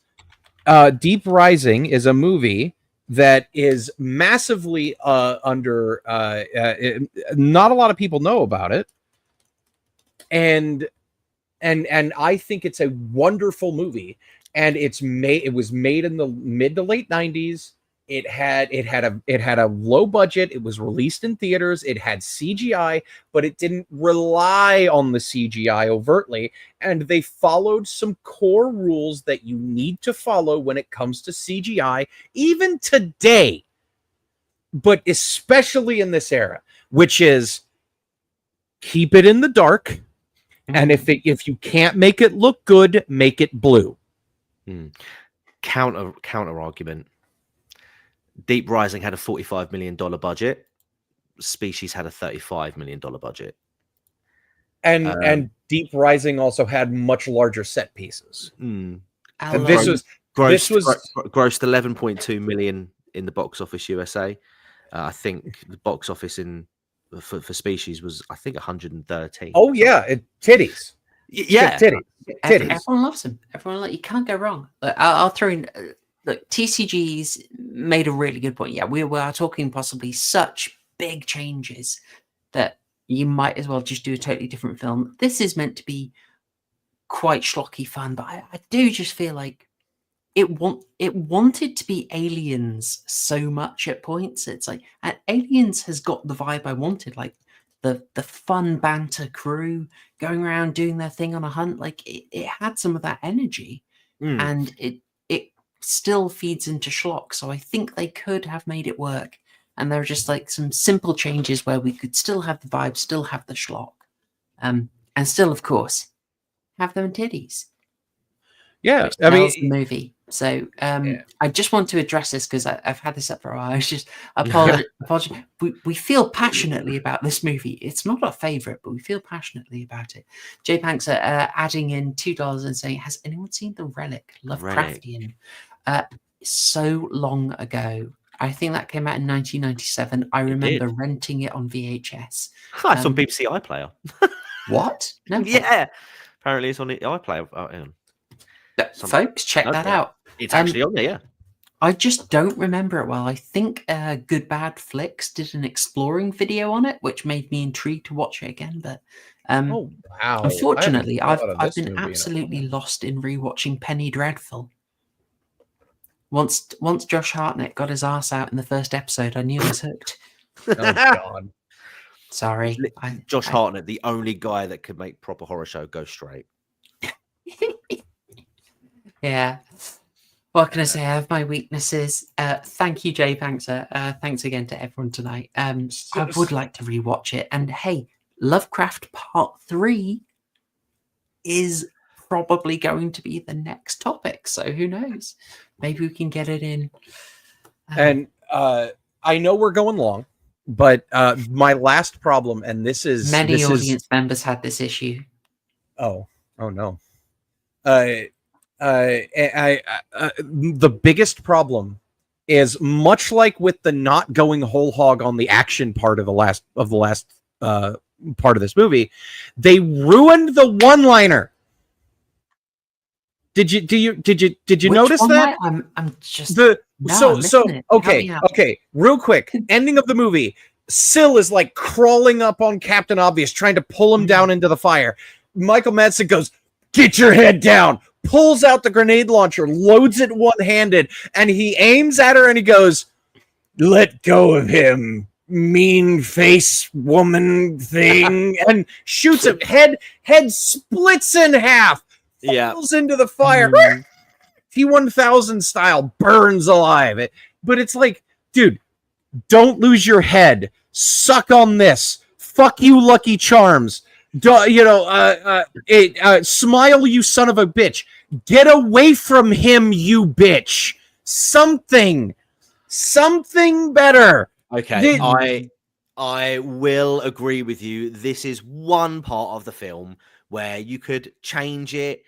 Deep Rising is a movie that is massively under not a lot of people know about it, and I think it's a wonderful movie, and it was made in the mid to late 90s. It had a low budget. It was released in theaters. It had CGI, but it didn't rely on the CGI overtly. And they followed some core rules that you need to follow when it comes to CGI, even today, but especially in this era, which is keep it in the dark. And if you can't make it look good, make it blue. Counter argument. Deep Rising had a $45 million budget. Species had a $35 million budget. And Deep Rising also had much larger set pieces. And this was grossed 11.2 million in the box office USA. I think the box office for Species was, I think, 113. Oh yeah, titties. Yeah, titties. Everyone loves them. You can't go wrong. I'll throw in. Look, TCG's made a really good point. Yeah, we are talking possibly such big changes that you might as well just do a totally different film. This is meant to be quite schlocky fun, but I do just feel like it wanted to be Aliens so much at points. It's like, and Aliens has got the vibe I wanted, like the fun banter crew going around doing their thing on a hunt. Like it had some of that energy, and it still feeds into schlock. So I think they could have made it work. And there are just like some simple changes where we could still have the vibe, still have the schlock, and still, of course, have them titties. Yeah, I mean, the movie. So I just want to address this because I've had this up for a while. I was just apologize. We feel passionately about this movie. It's not our favorite, but we feel passionately about it. Jay Panks adding in $2 and saying, "Has anyone seen The Relic? Lovecraftian." So long ago. I think that came out in 1997. I remember renting it on VHS. It's on BBC iPlayer. What? No. Yeah. Apparently it's on the iPlayer. Folks, check that out. It's actually on there, yeah. I just don't remember it well. I think Good Bad Flicks did an exploring video on it, which made me intrigued to watch it again. But oh wow! Unfortunately, I've been absolutely lost in rewatching Penny Dreadful. Once Josh Hartnett got his ass out in the first episode, I knew I was hooked. Oh God! Sorry, Josh Hartnett, the only guy that could make proper horror show go straight. Yeah. What can I say? I have my weaknesses. Thank you, Jay Pankser. Thanks again to everyone tonight. I would like to rewatch it. And hey, Lovecraft Part 3 is probably going to be the next topic. So who knows? Maybe we can get it in. And I know we're going long, but my last problem, and this is... Many audience members had this issue. Oh no. The biggest problem is, much like with the not going whole hog on the action part of the last part of this movie, they ruined the one-liner. Did you notice that? I'm just okay. Real quick, ending of the movie. Syl is like crawling up on Captain Obvious, trying to pull him down into the fire. Michael Madsen goes, "Get your head down!" Pulls out the grenade launcher, loads it one-handed, and he aims at her and he goes, "Let go of him, mean face woman thing," and shoots him. Head splits in half. Falls into the fire. T-1000 style, burns alive. But it's like, dude, don't lose your head. Suck on this. Fuck you, Lucky Charms. Smile, you son of a bitch. Get away from him, you bitch. Something better. Okay, I will agree with you. This is one part of the film where you could change it.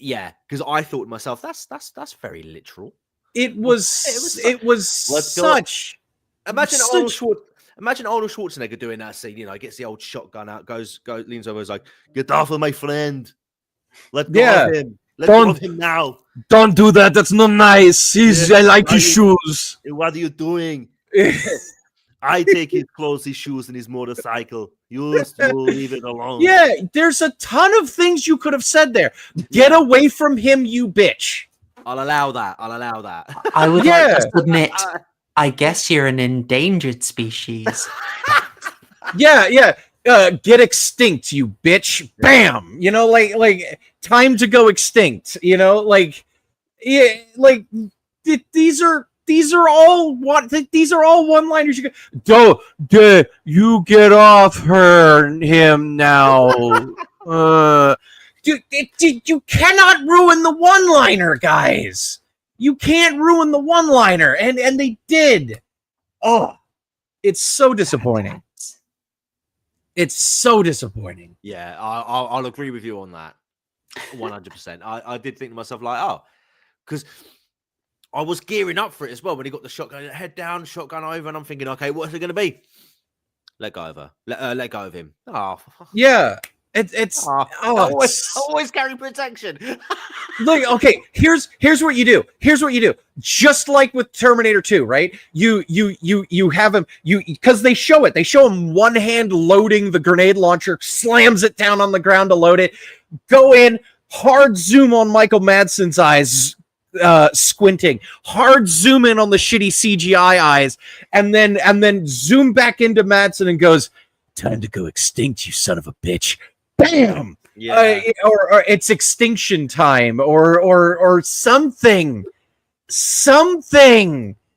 Yeah, because I thought to myself, that's very literal. It was such. Imagine Arnold Schwarzenegger doing that scene. You know, gets the old shotgun out, leans over, is like, "Get off of my friend. Let go of him. Let go of him now. Don't do that. That's not nice. I like his shoes. What are you doing? I take his clothes, his shoes, and his motorcycle. You leave it alone." Yeah, there's a ton of things you could have said there. Get away from him, you bitch. I'll allow that. I'll allow that. I would Yeah. like to submit. I guess you're an endangered species. Yeah. Get extinct, you bitch. Bam. You know, like time to go extinct. You know, like yeah, like these are all one-liners. You you get off him now. Dude, you cannot ruin the one-liner, guys. You can't ruin the one-liner, and they did. Oh, it's so disappointing. It's so disappointing. Yeah, I'll agree with you on that. 100%. I did think to myself, like, oh, because I was gearing up for it as well when he got the shotgun, head down, shotgun over, and I'm thinking, okay, what's it going to be? Let go of her. Let go of him. Oh, yeah. It's always carry protection. Look, okay, here's what you do. Here's what you do. Just like with Terminator 2, right? You have him because they show it. They show him one hand loading the grenade launcher, slams it down on the ground to load it. Go in, hard zoom on Michael Madsen's eyes, squinting, hard zoom in on the shitty CGI eyes, and then zoom back into Madsen and goes, "Time to go extinct, you son of a bitch." Bam! Yeah. Or it's extinction time, or something.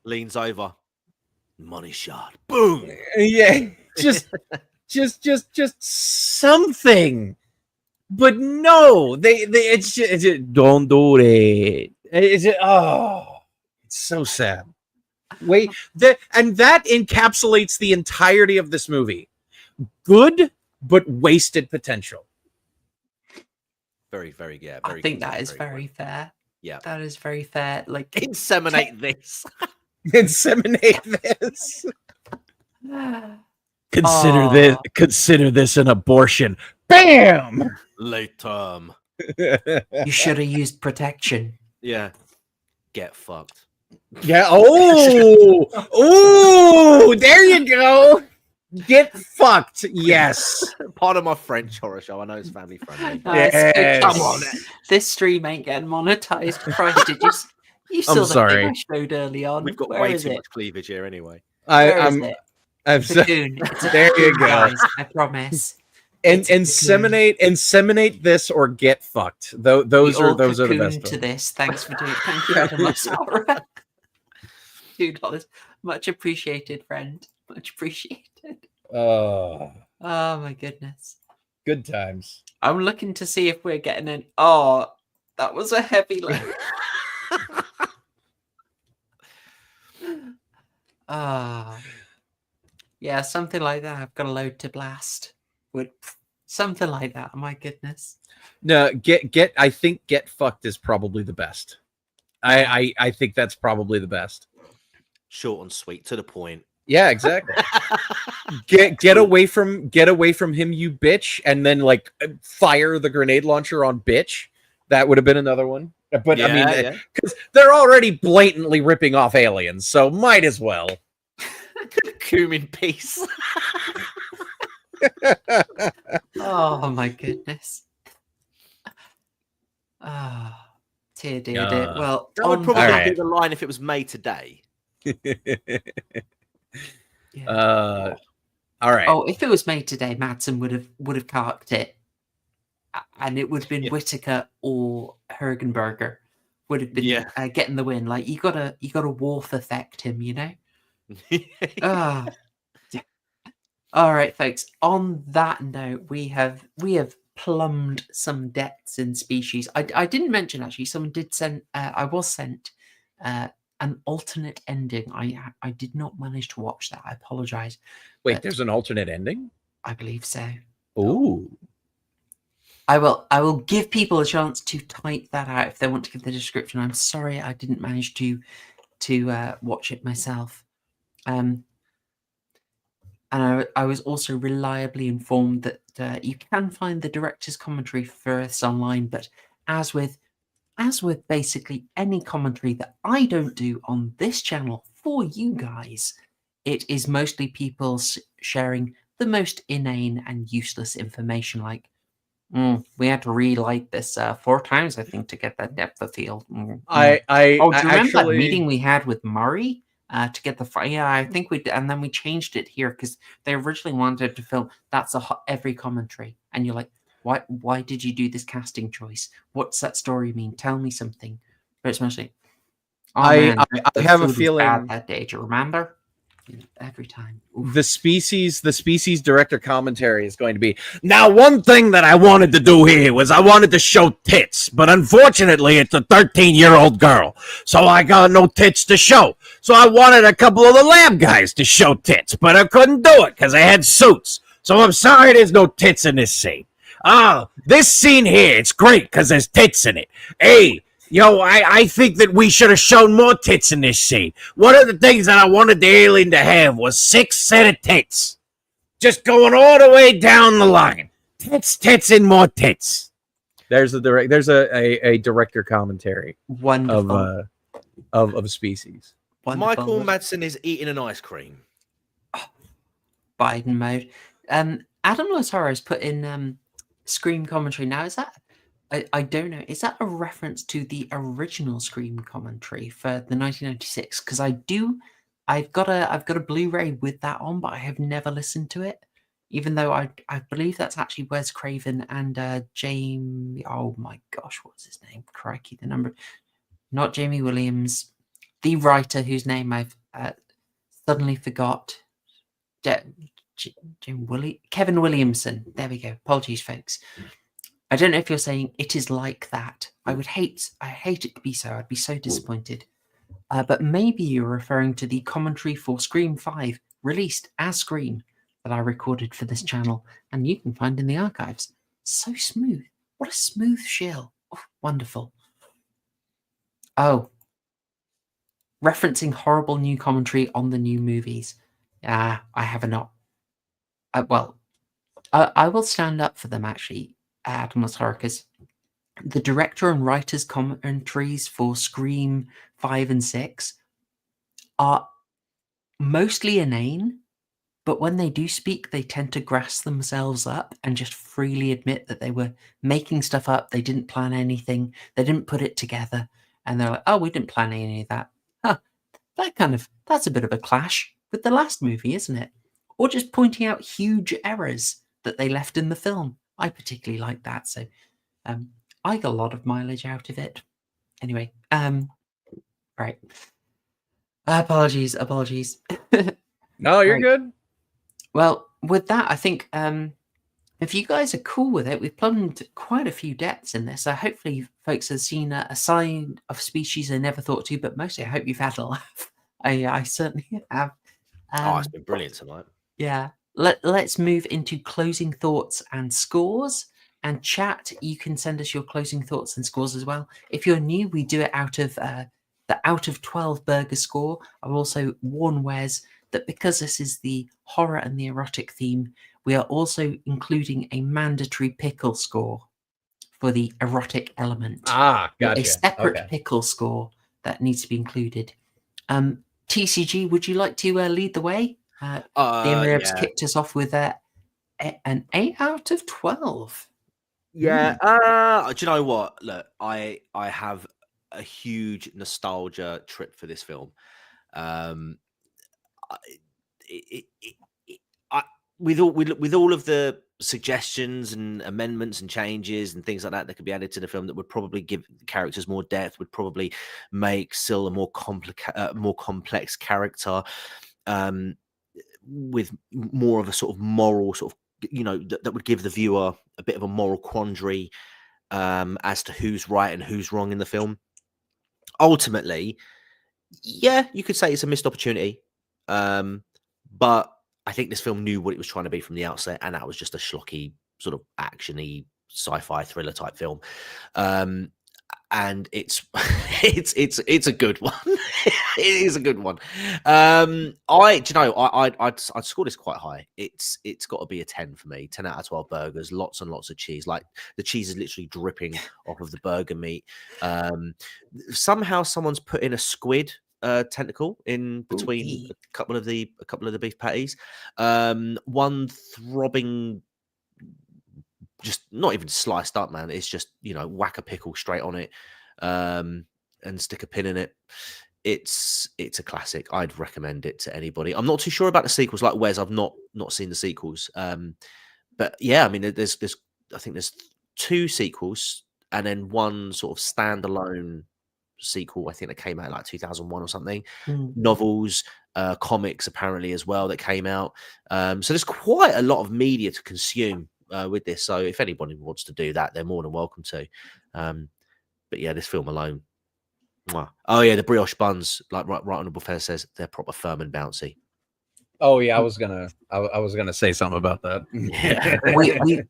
Leans over. Money shot. Boom. Yeah, just something. But no, it's just, don't do it. It's so sad. Wait, that encapsulates the entirety of this movie. Good, but wasted potential. Very, very, yeah. I think that is very fair. Yeah, that is very fair. Like, inseminate this. Inseminate this. Consider this an abortion. Bam! Late term. You should have used protection. Yeah. Get fucked. Yeah. Oh, there you go. Get fucked. Yes. Part of my French horror show. I know it's family friendly. Yes. Come on. This stream ain't getting monetized. Christ, did you saw the sorry. thing I showed early on. We've got Where way is too it? much cleavage here anyway. Cocoon. There you go. Guys, I promise. Inseminate this or get fucked. Those are the best. To this, thanks for doing it. Thank you very much, Laura. $2, much appreciated, friend. Much appreciated. Oh my goodness. Good times. I'm looking to see if we're getting an. Oh, that was a heavy load. Yeah, something like that. I've got a load to blast. Something like that. My goodness. No, I think get fucked is probably the best. I think that's probably the best. Short and sweet, to the point. Yeah, exactly. get away from him, you bitch, and then like fire the grenade launcher on bitch. That would have been another one. But yeah, I mean, because they're already blatantly ripping off aliens, so might as well. Coom in peace. Oh my goodness. Oh, dear. Well, that would probably be the line if it was made today. Yeah. All right. Oh, if it was made today, Madsen would have carked it, and it would have been Whittaker or Hergenberger would have been getting the win. Like you gotta Worf effect him, you know. All right, folks. On that note, we have plumbed some depths in species. I didn't mention actually. Someone did send. I was sent an alternate ending. I did not manage to watch that. I apologize. Wait, there's an alternate ending? I believe so. Ooh. I will give people a chance to type that out if they want to give the description. I'm sorry I didn't manage to watch it myself. And I was also reliably informed that you can find the director's commentary for this online, but as with basically any commentary that I don't do on this channel for you guys, it is mostly people sharing the most inane and useless information, like We had to relight this 4 times, I think, to get that depth of field. I Oh, do you remember that actually meeting we had with Murray to get the yeah? I think we and then we changed it here because they originally wanted to film that's every commentary, and you're like, why did you do this casting choice? What's that story mean? Tell me something. But it's mostly, I the have a food was feeling bad that day. Do you remember? Every time. Oof. the species director commentary is going to be, now one thing that I wanted to do here was I wanted to show tits, but unfortunately it's a 13-year-old girl, so I got no tits to show. So I wanted a couple of the lab guys to show tits, but I couldn't do it because they had suits. So I'm sorry there's no tits in this scene. This scene here, it's great because there's tits in it. Hey, I think that we should have shown more tits in this scene. One of the things that I wanted the alien to have was 6 set of tits. Just going all the way down the line. Tits, and more tits. There's a director commentary Wonderful. of species. Wonderful. Michael Madsen is eating an ice cream. Biden mode. Adam Lazaro has put in Scream commentary. Now, is that... I don't know. Is that a reference to the original Scream commentary for the 1996? Because I've got a Blu-ray with that on, but I have never listened to it. Even though I believe that's actually Wes Craven and Jamie. Oh my gosh, what's his name? Crikey, the number. Not Jamie Williams, the writer whose name I've suddenly forgot. Kevin Williamson. There we go. Apologies, folks. I don't know if you're saying it is like that. I hate it to be so. I'd be so disappointed. But maybe you're referring to the commentary for Scream 5, released as Scream, that I recorded for this channel, and you can find in the archives. So smooth. What a smooth shill. Oh, wonderful. Oh. Referencing horrible new commentary on the new movies. I have not. I will stand up for them, actually. Adam Lazaro, because the director and writer's commentaries for Scream 5 and 6 are mostly inane, but when they do speak, they tend to grass themselves up and just freely admit that they were making stuff up. They didn't plan anything. They didn't put it together. And they're like, oh, we didn't plan any of that. Huh. That's a bit of a clash with the last movie, isn't it? Or just pointing out huge errors that they left in the film. I particularly like that, so I got a lot of mileage out of it. Anyway, right. Apologies. No, you're Right. good. Well, with that, I think if you guys are cool with it, we've plumbed quite a few depths in this. So hopefully folks have seen a side of species they never thought to, but mostly I hope you've had a laugh. I certainly have. It's been brilliant tonight. Yeah. Let's move into closing thoughts and scores. And chat, you can send us your closing thoughts and scores as well. If you're new, we do it out of the out of 12 burger score. I've also warned Wes that because this is the horror and the erotic theme, we are also including a mandatory pickle score for the erotic element. Gotcha. A separate pickle score that needs to be included. TCG, would you like to lead the way? Ribs kicked us off with an 8 out of 12. Yeah. Do you know what? Look, I have a huge nostalgia trip for this film. With all of the suggestions and amendments and changes and things like that could be added to the film that would probably give the characters more depth, would probably make Syl a more complex character, with more of a sort of moral sort of, that would give the viewer a bit of a moral quandary as to who's right and who's wrong in the film. Ultimately, yeah, you could say it's a missed opportunity, but I think this film knew what it was trying to be from the outset, and that was just a schlocky sort of actiony sci-fi thriller type film. And it's a good one. It is a good one. I'd score this quite high. It's got to be a 10 for me. 10 out of 12 burgers, lots and lots of cheese. Like the cheese is literally dripping off of the burger meat. Somehow someone's put in a squid tentacle in between a couple of the beef patties. One throbbing just not even sliced up, man. It's just, you know, whack a pickle straight on it, and stick a pin in it. It's a classic. I'd recommend it to anybody. I'm not too sure about the sequels, like Wes. I've not seen the sequels. But yeah, I mean, there's I think there's 2 sequels and then one sort of standalone sequel. I think that came out like 2001 or something. Novels, comics apparently as well that came out. So there's quite a lot of media to consume with this. So if anybody wants to do that, they're more than welcome to. But yeah, this film alone. Mwah. Oh yeah, the brioche buns, like right honorable fair says, they're proper firm and bouncy. Oh yeah, I was gonna say something about that. Yeah.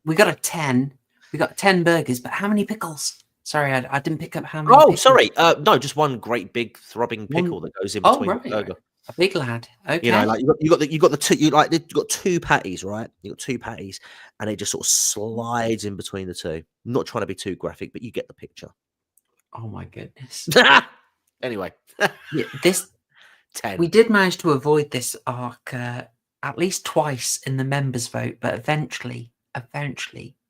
we got a 10. We got 10 burgers, but how many pickles? Sorry, I didn't pick up how many. Oh, pickles. sorry. No, just one great big throbbing pickle that goes in between the burger. A big lad. Okay. You know, like you got the two. You got 2 patties, right? You got 2 patties, and it just sort of slides in between the 2. I'm not trying to be too graphic, but you get the picture. Oh my goodness. Anyway, yeah, this 10. We did manage to avoid this arc at least twice in the members' vote, but eventually,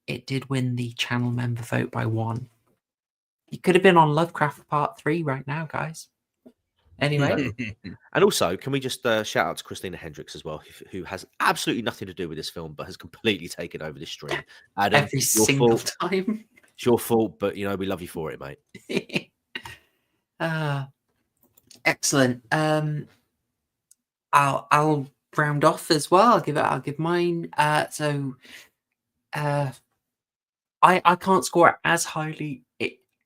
it did win the channel member vote by 1. You could have been on Lovecraft Part 3 right now, guys. Anyway. And also, can we just shout out to Christina Hendricks as well, who has absolutely nothing to do with this film, but has completely taken over this stream. Adam, Every single time. It's your fault, but you know we love you for it, mate. Excellent. I'll round off as well. I'll give mine. So I can't score it as highly.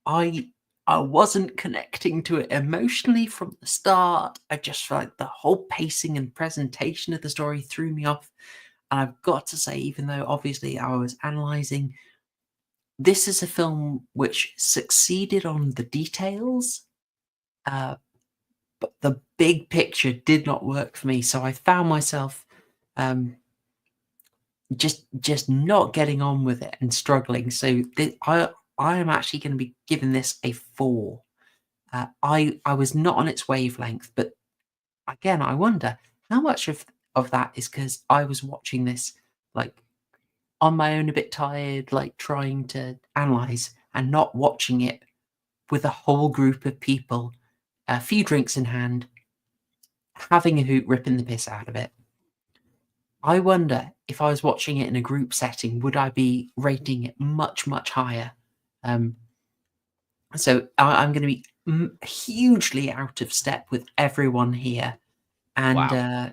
I wasn't connecting to it emotionally from the start. I just felt like the whole pacing and presentation of the story threw me off. And I've got to say, even though obviously I was analysing, this is a film which succeeded on the details, but the big picture did not work for me. So I found myself just not getting on with it and struggling. So I am actually going to be giving this a 4. I was not on its wavelength, but again, I wonder how much of that is because I was watching this like on my own, a bit tired, like trying to analyze and not watching it with a whole group of people, a few drinks in hand, having a hoot, ripping the piss out of it. I wonder if I was watching it in a group setting, would I be rating it much, much higher? So I'm going to be hugely out of step with everyone here. And Wow.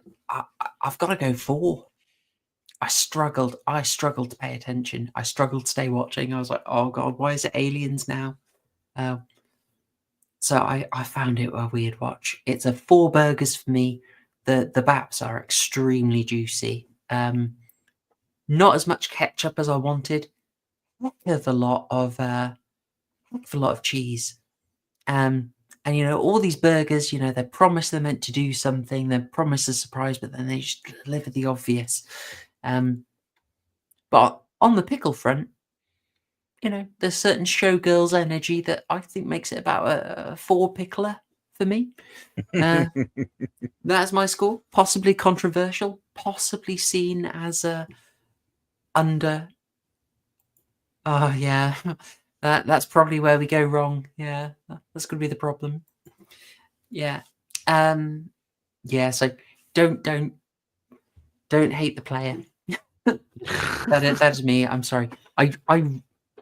I've got to go 4. I struggled to pay attention. I struggled to stay watching. I was like, oh God, why is it aliens now? So I found it a weird watch. It's a 4 burgers for me. The baps are extremely juicy. Not as much ketchup as I wanted. Heck of a lot of cheese. And you know, all these burgers, you know, they're promised they're meant to do something, they're promised a surprise, but then they just deliver the obvious. But on the pickle front, you know, there's certain showgirls energy that I think makes it about a 4 pickler for me. That's my score. Possibly controversial, possibly seen as under. Oh yeah, that's probably where we go wrong. Yeah, that's going to be the problem. Yeah, yeah. So don't hate the player. that is me. I'm sorry. I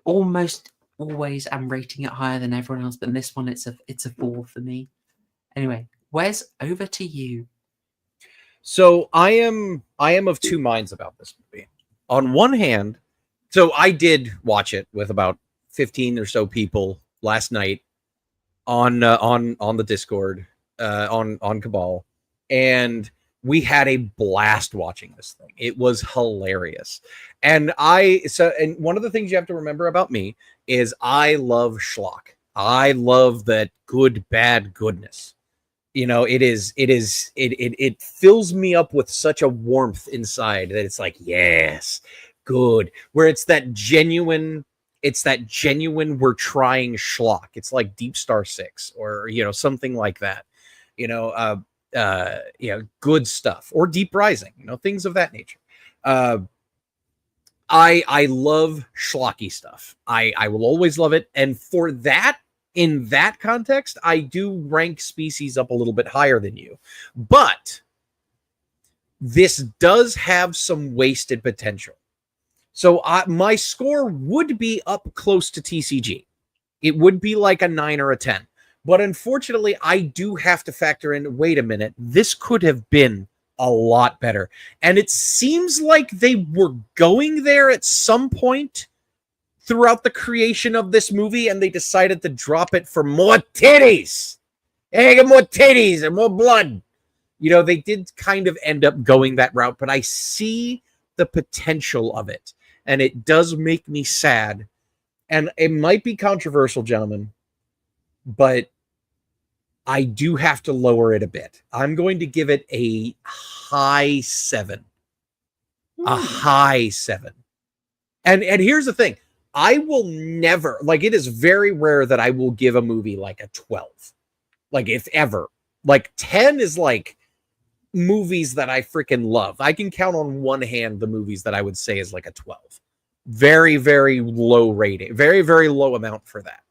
almost always am rating it higher than everyone else, but in this one it's a 4 for me. Anyway, Wes, over to you. So I am of 2 minds about this movie. On one hand, so I did watch it with about 15 or so people last night on the Discord, on Cabal, and we had a blast watching this thing. It was hilarious. And one of the things you have to remember about me is I love schlock. I love that good, bad goodness. You know, it fills me up with such a warmth inside that it's like, yes, good. Where it's that genuine we're trying schlock. It's like Deep Star 6 or, you know, something like that. You know, good stuff, or Deep Rising, you know, things of that nature. I love schlocky stuff. I will always love it. And for that, in that context, I do rank Species up a little bit higher than you. But this does have some wasted potential. So my score would be up close to TCG. It would be like a 9 or a 10. But unfortunately, I do have to factor in, wait a minute, this could have been a lot better. And it seems like they were going there at some point throughout the creation of this movie, and they decided to drop it for more titties. Hey, get more titties and more blood. You know, they did kind of end up going that route, but I see the potential of it, and it does make me sad. And it might be controversial, gentlemen, but I do have to lower it a bit. I'm going to give it a high 7. A high 7. And here's the thing. I will never, like, it is very rare that I will give a movie like a 12. Like, if ever. Like, 10 is like movies that I freaking love. I can count on one hand the movies that I would say is like a 12. Very, very low rating. Very, very low amount for that.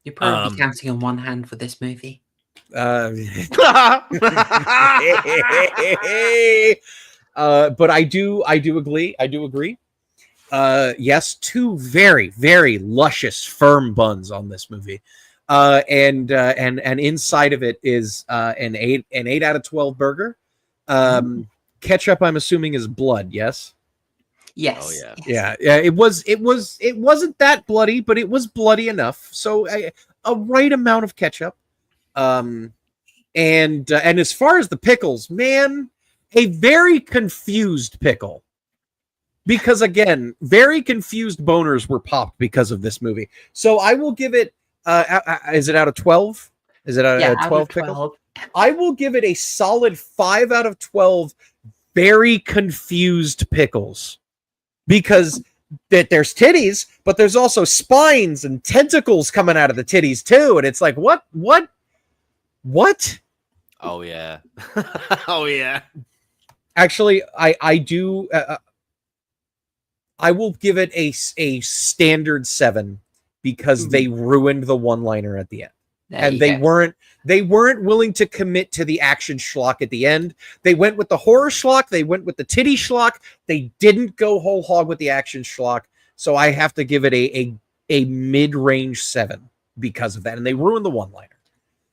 You're probably counting on one hand for this movie. But I do agree. Yes, 2 very, very luscious, firm buns on this movie. And inside of it is an 8 out of 12 burger. Ketchup, I'm assuming, is blood, yes? Yes. Oh yeah. Yes. Yeah. It wasn't that bloody, but it was bloody enough. So a right amount of ketchup. And as far as the pickles, man, a very confused pickle. Because again, very confused boners were popped because of this movie. So I will give it. Is it out of 12? Is it out of 12 pickles? I will give it a solid 5 out of 12. Very confused pickles, because that there's titties, but there's also spines and tentacles coming out of the titties too, and it's like what? Oh yeah. Oh yeah. Actually, I do. I will give it a standard 7 because they ruined the one-liner at the end. And they weren't willing to commit to the action schlock at the end. They went with the horror schlock. They went with the titty schlock. They didn't go whole hog with the action schlock. So I have to give it a mid-range 7 because of that. And they ruined the one-liner.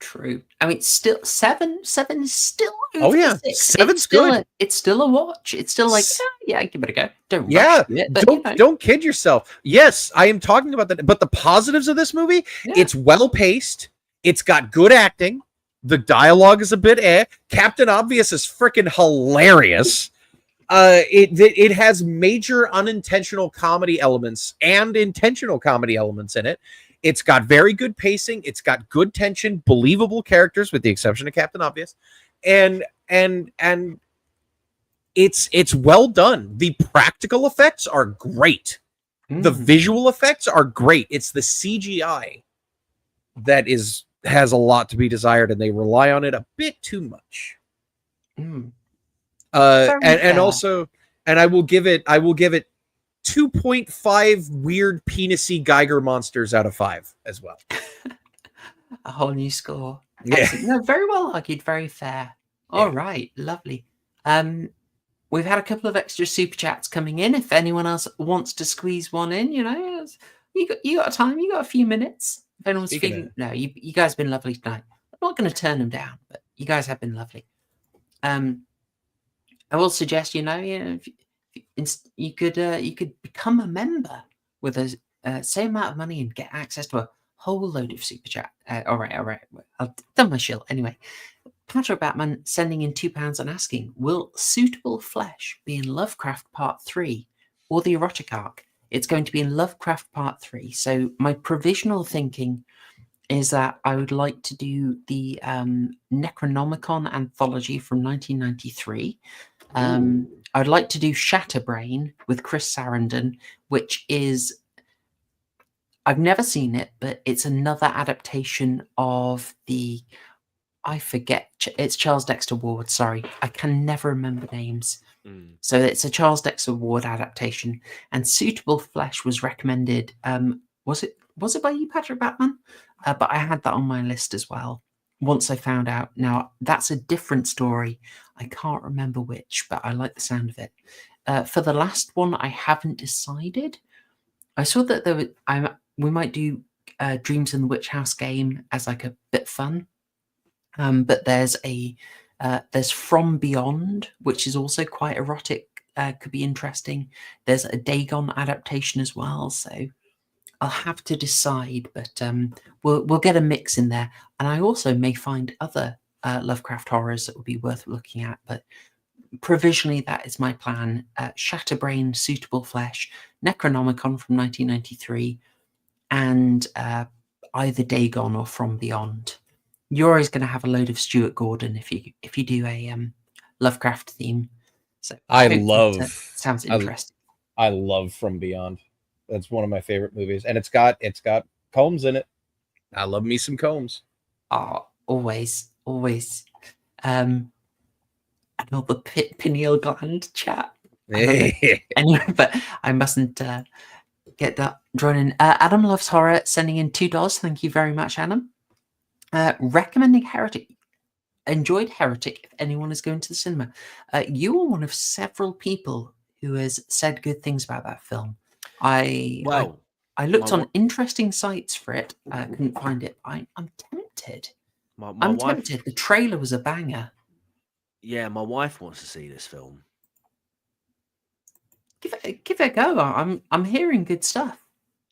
True. I mean, still 7 is still. Oh yeah, 6. 7's good. It's still a watch. It's still like, yeah, give it a go. Don't rush it, but, don't kid yourself. Yes, I am talking about that. But the positives of this movie, it's well paced. It's got good acting. The dialogue is a bit Captain Obvious is freaking hilarious. It has major unintentional comedy elements and intentional comedy elements in it. It's got very good pacing. It's got good tension, believable characters, with the exception of Captain Obvious, and it's well done. The practical effects are great. The visual effects are great. It's the CGI that has a lot to be desired, and they rely on it a bit too much. And also, I will give it 2.5 weird penisy Geiger monsters out of 5 as well. A whole new score. Yeah. No, very well argued. Very fair. All right, lovely. We've had a couple of extra super chats coming in. If anyone else wants to squeeze one in, you got time. You got a few minutes. If anyone's feeling, no, you guys have been lovely tonight. I'm not going to turn them down, but you guys have been lovely. I will suggest, if you could become a member with a same amount of money and get access to a whole load of super chat. All right. I've done my shill anyway. Patrick Batman sending in £2 and asking, will Suitable Flesh be in Lovecraft Part 3 or the erotic arc? It's going to be in Lovecraft Part 3. So my provisional thinking is that I would like to do the Necronomicon anthology from 1993. I'd like to do Shatterbrain with Chris Sarandon, which is, I've never seen it, but it's another adaptation of I forget, it's Charles Dexter Ward, sorry. I can never remember names. So it's a Charles Dexter Award adaptation, and Suitable Flesh was recommended. Was it by you, Patrick Batman? But I had that on my list as well. Once I found out, now that's a different story. I can't remember which, but I like the sound of it. For the last one, I haven't decided. I saw that we might do Dreams in the Witch House game as like a bit fun. But there's From Beyond, which is also quite erotic, could be interesting. There's a Dagon adaptation as well, so I'll have to decide, but we'll get a mix in there. And I also may find other Lovecraft horrors that would be worth looking at, but provisionally that is my plan. Shatterbrain, Suitable Flesh, Necronomicon from 1993, and either Dagon or From Beyond. You're always going to have a load of Stuart Gordon if you do a Lovecraft theme. So sounds interesting. I love From Beyond. That's one of my favorite movies, and it's got Combs in it. I love me some Combs. Oh, always. And all the pineal gland chat. Anyway, but I mustn't get that drawn in. Adam Loves Horror sending in $2. Thank you very much, Adam. Recommending Heretic. Enjoyed Heretic if anyone is going to the cinema. You are one of several people who has said good things about that film. I looked on interesting sites for it. I couldn't find it. I'm tempted. I'm tempted. The trailer was a banger. Yeah, my wife wants to see this film. Give it a go. I'm hearing good stuff.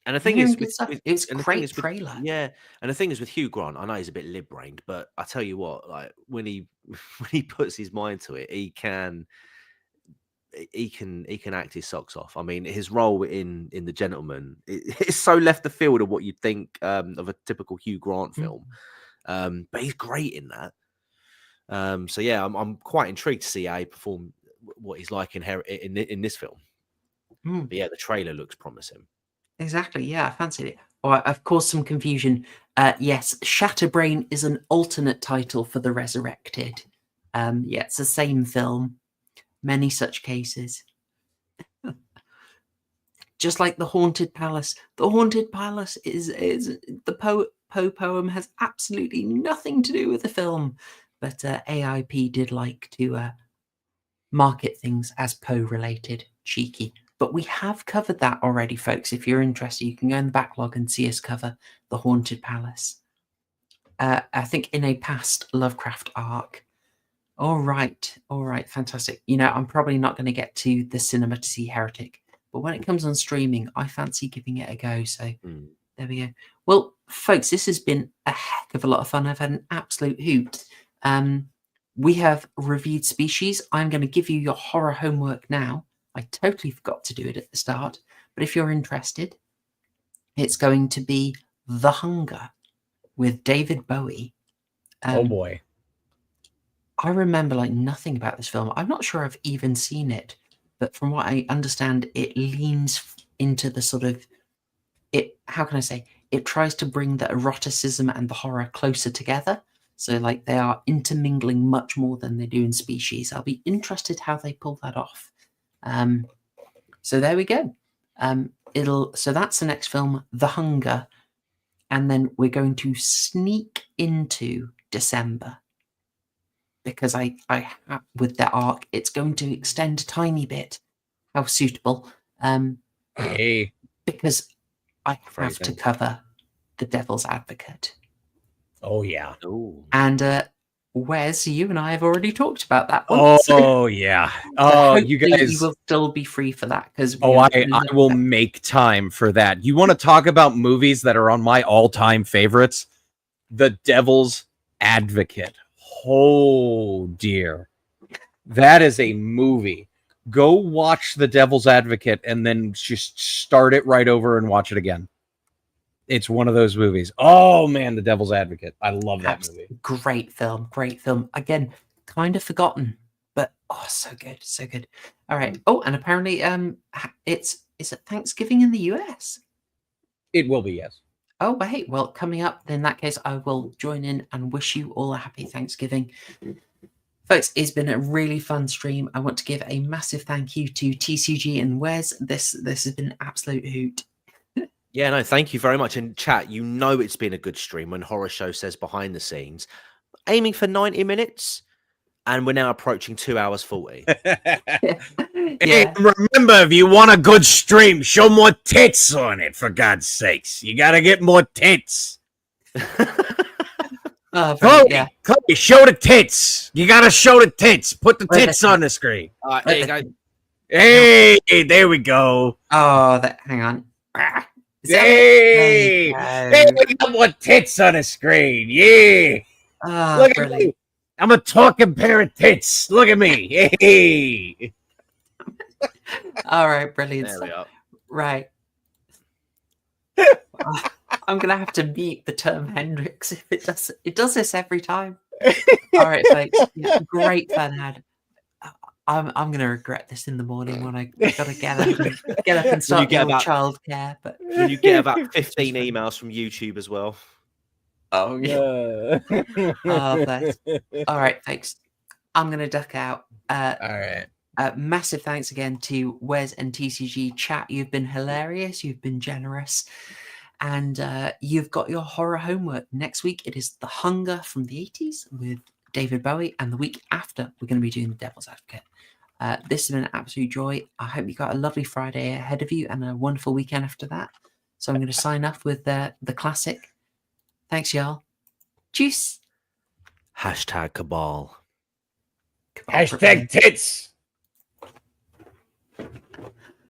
And the thing is, it's a great trailer. Yeah, and the thing is with Hugh Grant, I know he's a bit lib-brained, but I tell you what, like when he puts his mind to it, he can act his socks off. I mean, his role in The Gentleman it's so left the field of what you'd think of a typical Hugh Grant film, but he's great in that. So yeah, I'm quite intrigued to see how he perform, what he's like in this film. But yeah, the trailer looks promising. Exactly. Yeah, I fancied it. Or of course, some confusion. Yes, Shatterbrain is an alternate title for The Resurrected. Yeah, it's the same film. Many such cases. Just like The Haunted Palace. The Haunted Palace is the Poe poem has absolutely nothing to do with the film, but AIP did like to market things as Poe related. Cheeky. But we have covered that already, folks. If you're interested, you can go in the backlog and see us cover The Haunted Palace. I think in a past Lovecraft arc. All right, fantastic. You know, I'm probably not going to get to the cinema to see Heretic, but when it comes on streaming, I fancy giving it a go. So there we go. Well, folks, this has been a heck of a lot of fun. I've had an absolute hoot. We have reviewed Species. I'm going to give you your horror homework now. I totally forgot to do it at the start, but if you're interested, it's going to be The Hunger with David Bowie. Oh boy. I remember like nothing about this film. I'm not sure I've even seen it, but from what I understand, it leans into the sort of how can I say? It tries to bring the eroticism and the horror closer together. So like they are intermingling much more than they do in Species. I'll be interested how they pull that off. So there we go. So that's the next film, The Hunger, and then we're going to sneak into December because I with the arc, it's going to extend a tiny bit. How suitable. Hey, because I have to cover The Devil's Advocate. Oh yeah. Ooh. And Wes, you and I have already talked about that one. Oh yeah. Oh, you guys will still be free for that because I will make time for that. You want to talk about movies that are on my all-time favorites? The Devil's Advocate. Oh dear. That is a movie. Go watch The Devil's Advocate and then just start it right over and watch it again. It's one of those movies. Oh man, The Devil's Advocate. I love that movie. Great film. Again, kind of forgotten, but so good. All right. Oh, and apparently is it Thanksgiving in the US? It will be, yes. Oh, wait. Well, coming up, in that case, I will join in and wish you all a happy Thanksgiving. Folks, it's been a really fun stream. I want to give a massive thank you to TCG and Wes. This has been an absolute hoot. Yeah, no, thank you very much. In chat, you know it's been a good stream when Horror Show says behind the scenes, aiming for 90 minutes, and we're now approaching 2 hours 40. Hey, remember, if you want a good stream, show more tits on it, for God's sakes. You gotta get more tits. Chloe, Chloe, show the tits. You gotta show the tits. Put the tits on the screen. All right, there you go. Hey, there we go. Oh, hang on. Hey, we got more tits on the screen. Yeah. Look at me. I'm a talking pair of tits. Look at me. Hey. All right, brilliant. There we are. Right. I'm gonna have to mute the term Hendrix if it does. It does this every time. All right, folks. Yeah, great fun had. I'm gonna regret this in the morning when I gotta get up and start doing childcare. But when you get about 15 emails from YouTube as well. Oh yeah. All right, folks. I'm gonna duck out. All right. Massive thanks again to Wes and TCG chat. You've been hilarious. You've been generous. And you've got your horror homework. Next week, it is The Hunger from the 80s with David Bowie. And the week after, we're going to be doing The Devil's Advocate. This has been an absolute joy. I hope you got a lovely Friday ahead of you and a wonderful weekend after that. So I'm going to sign off with the classic. Thanks, y'all. Tschüss. Hashtag Cabal. Hashtag tits.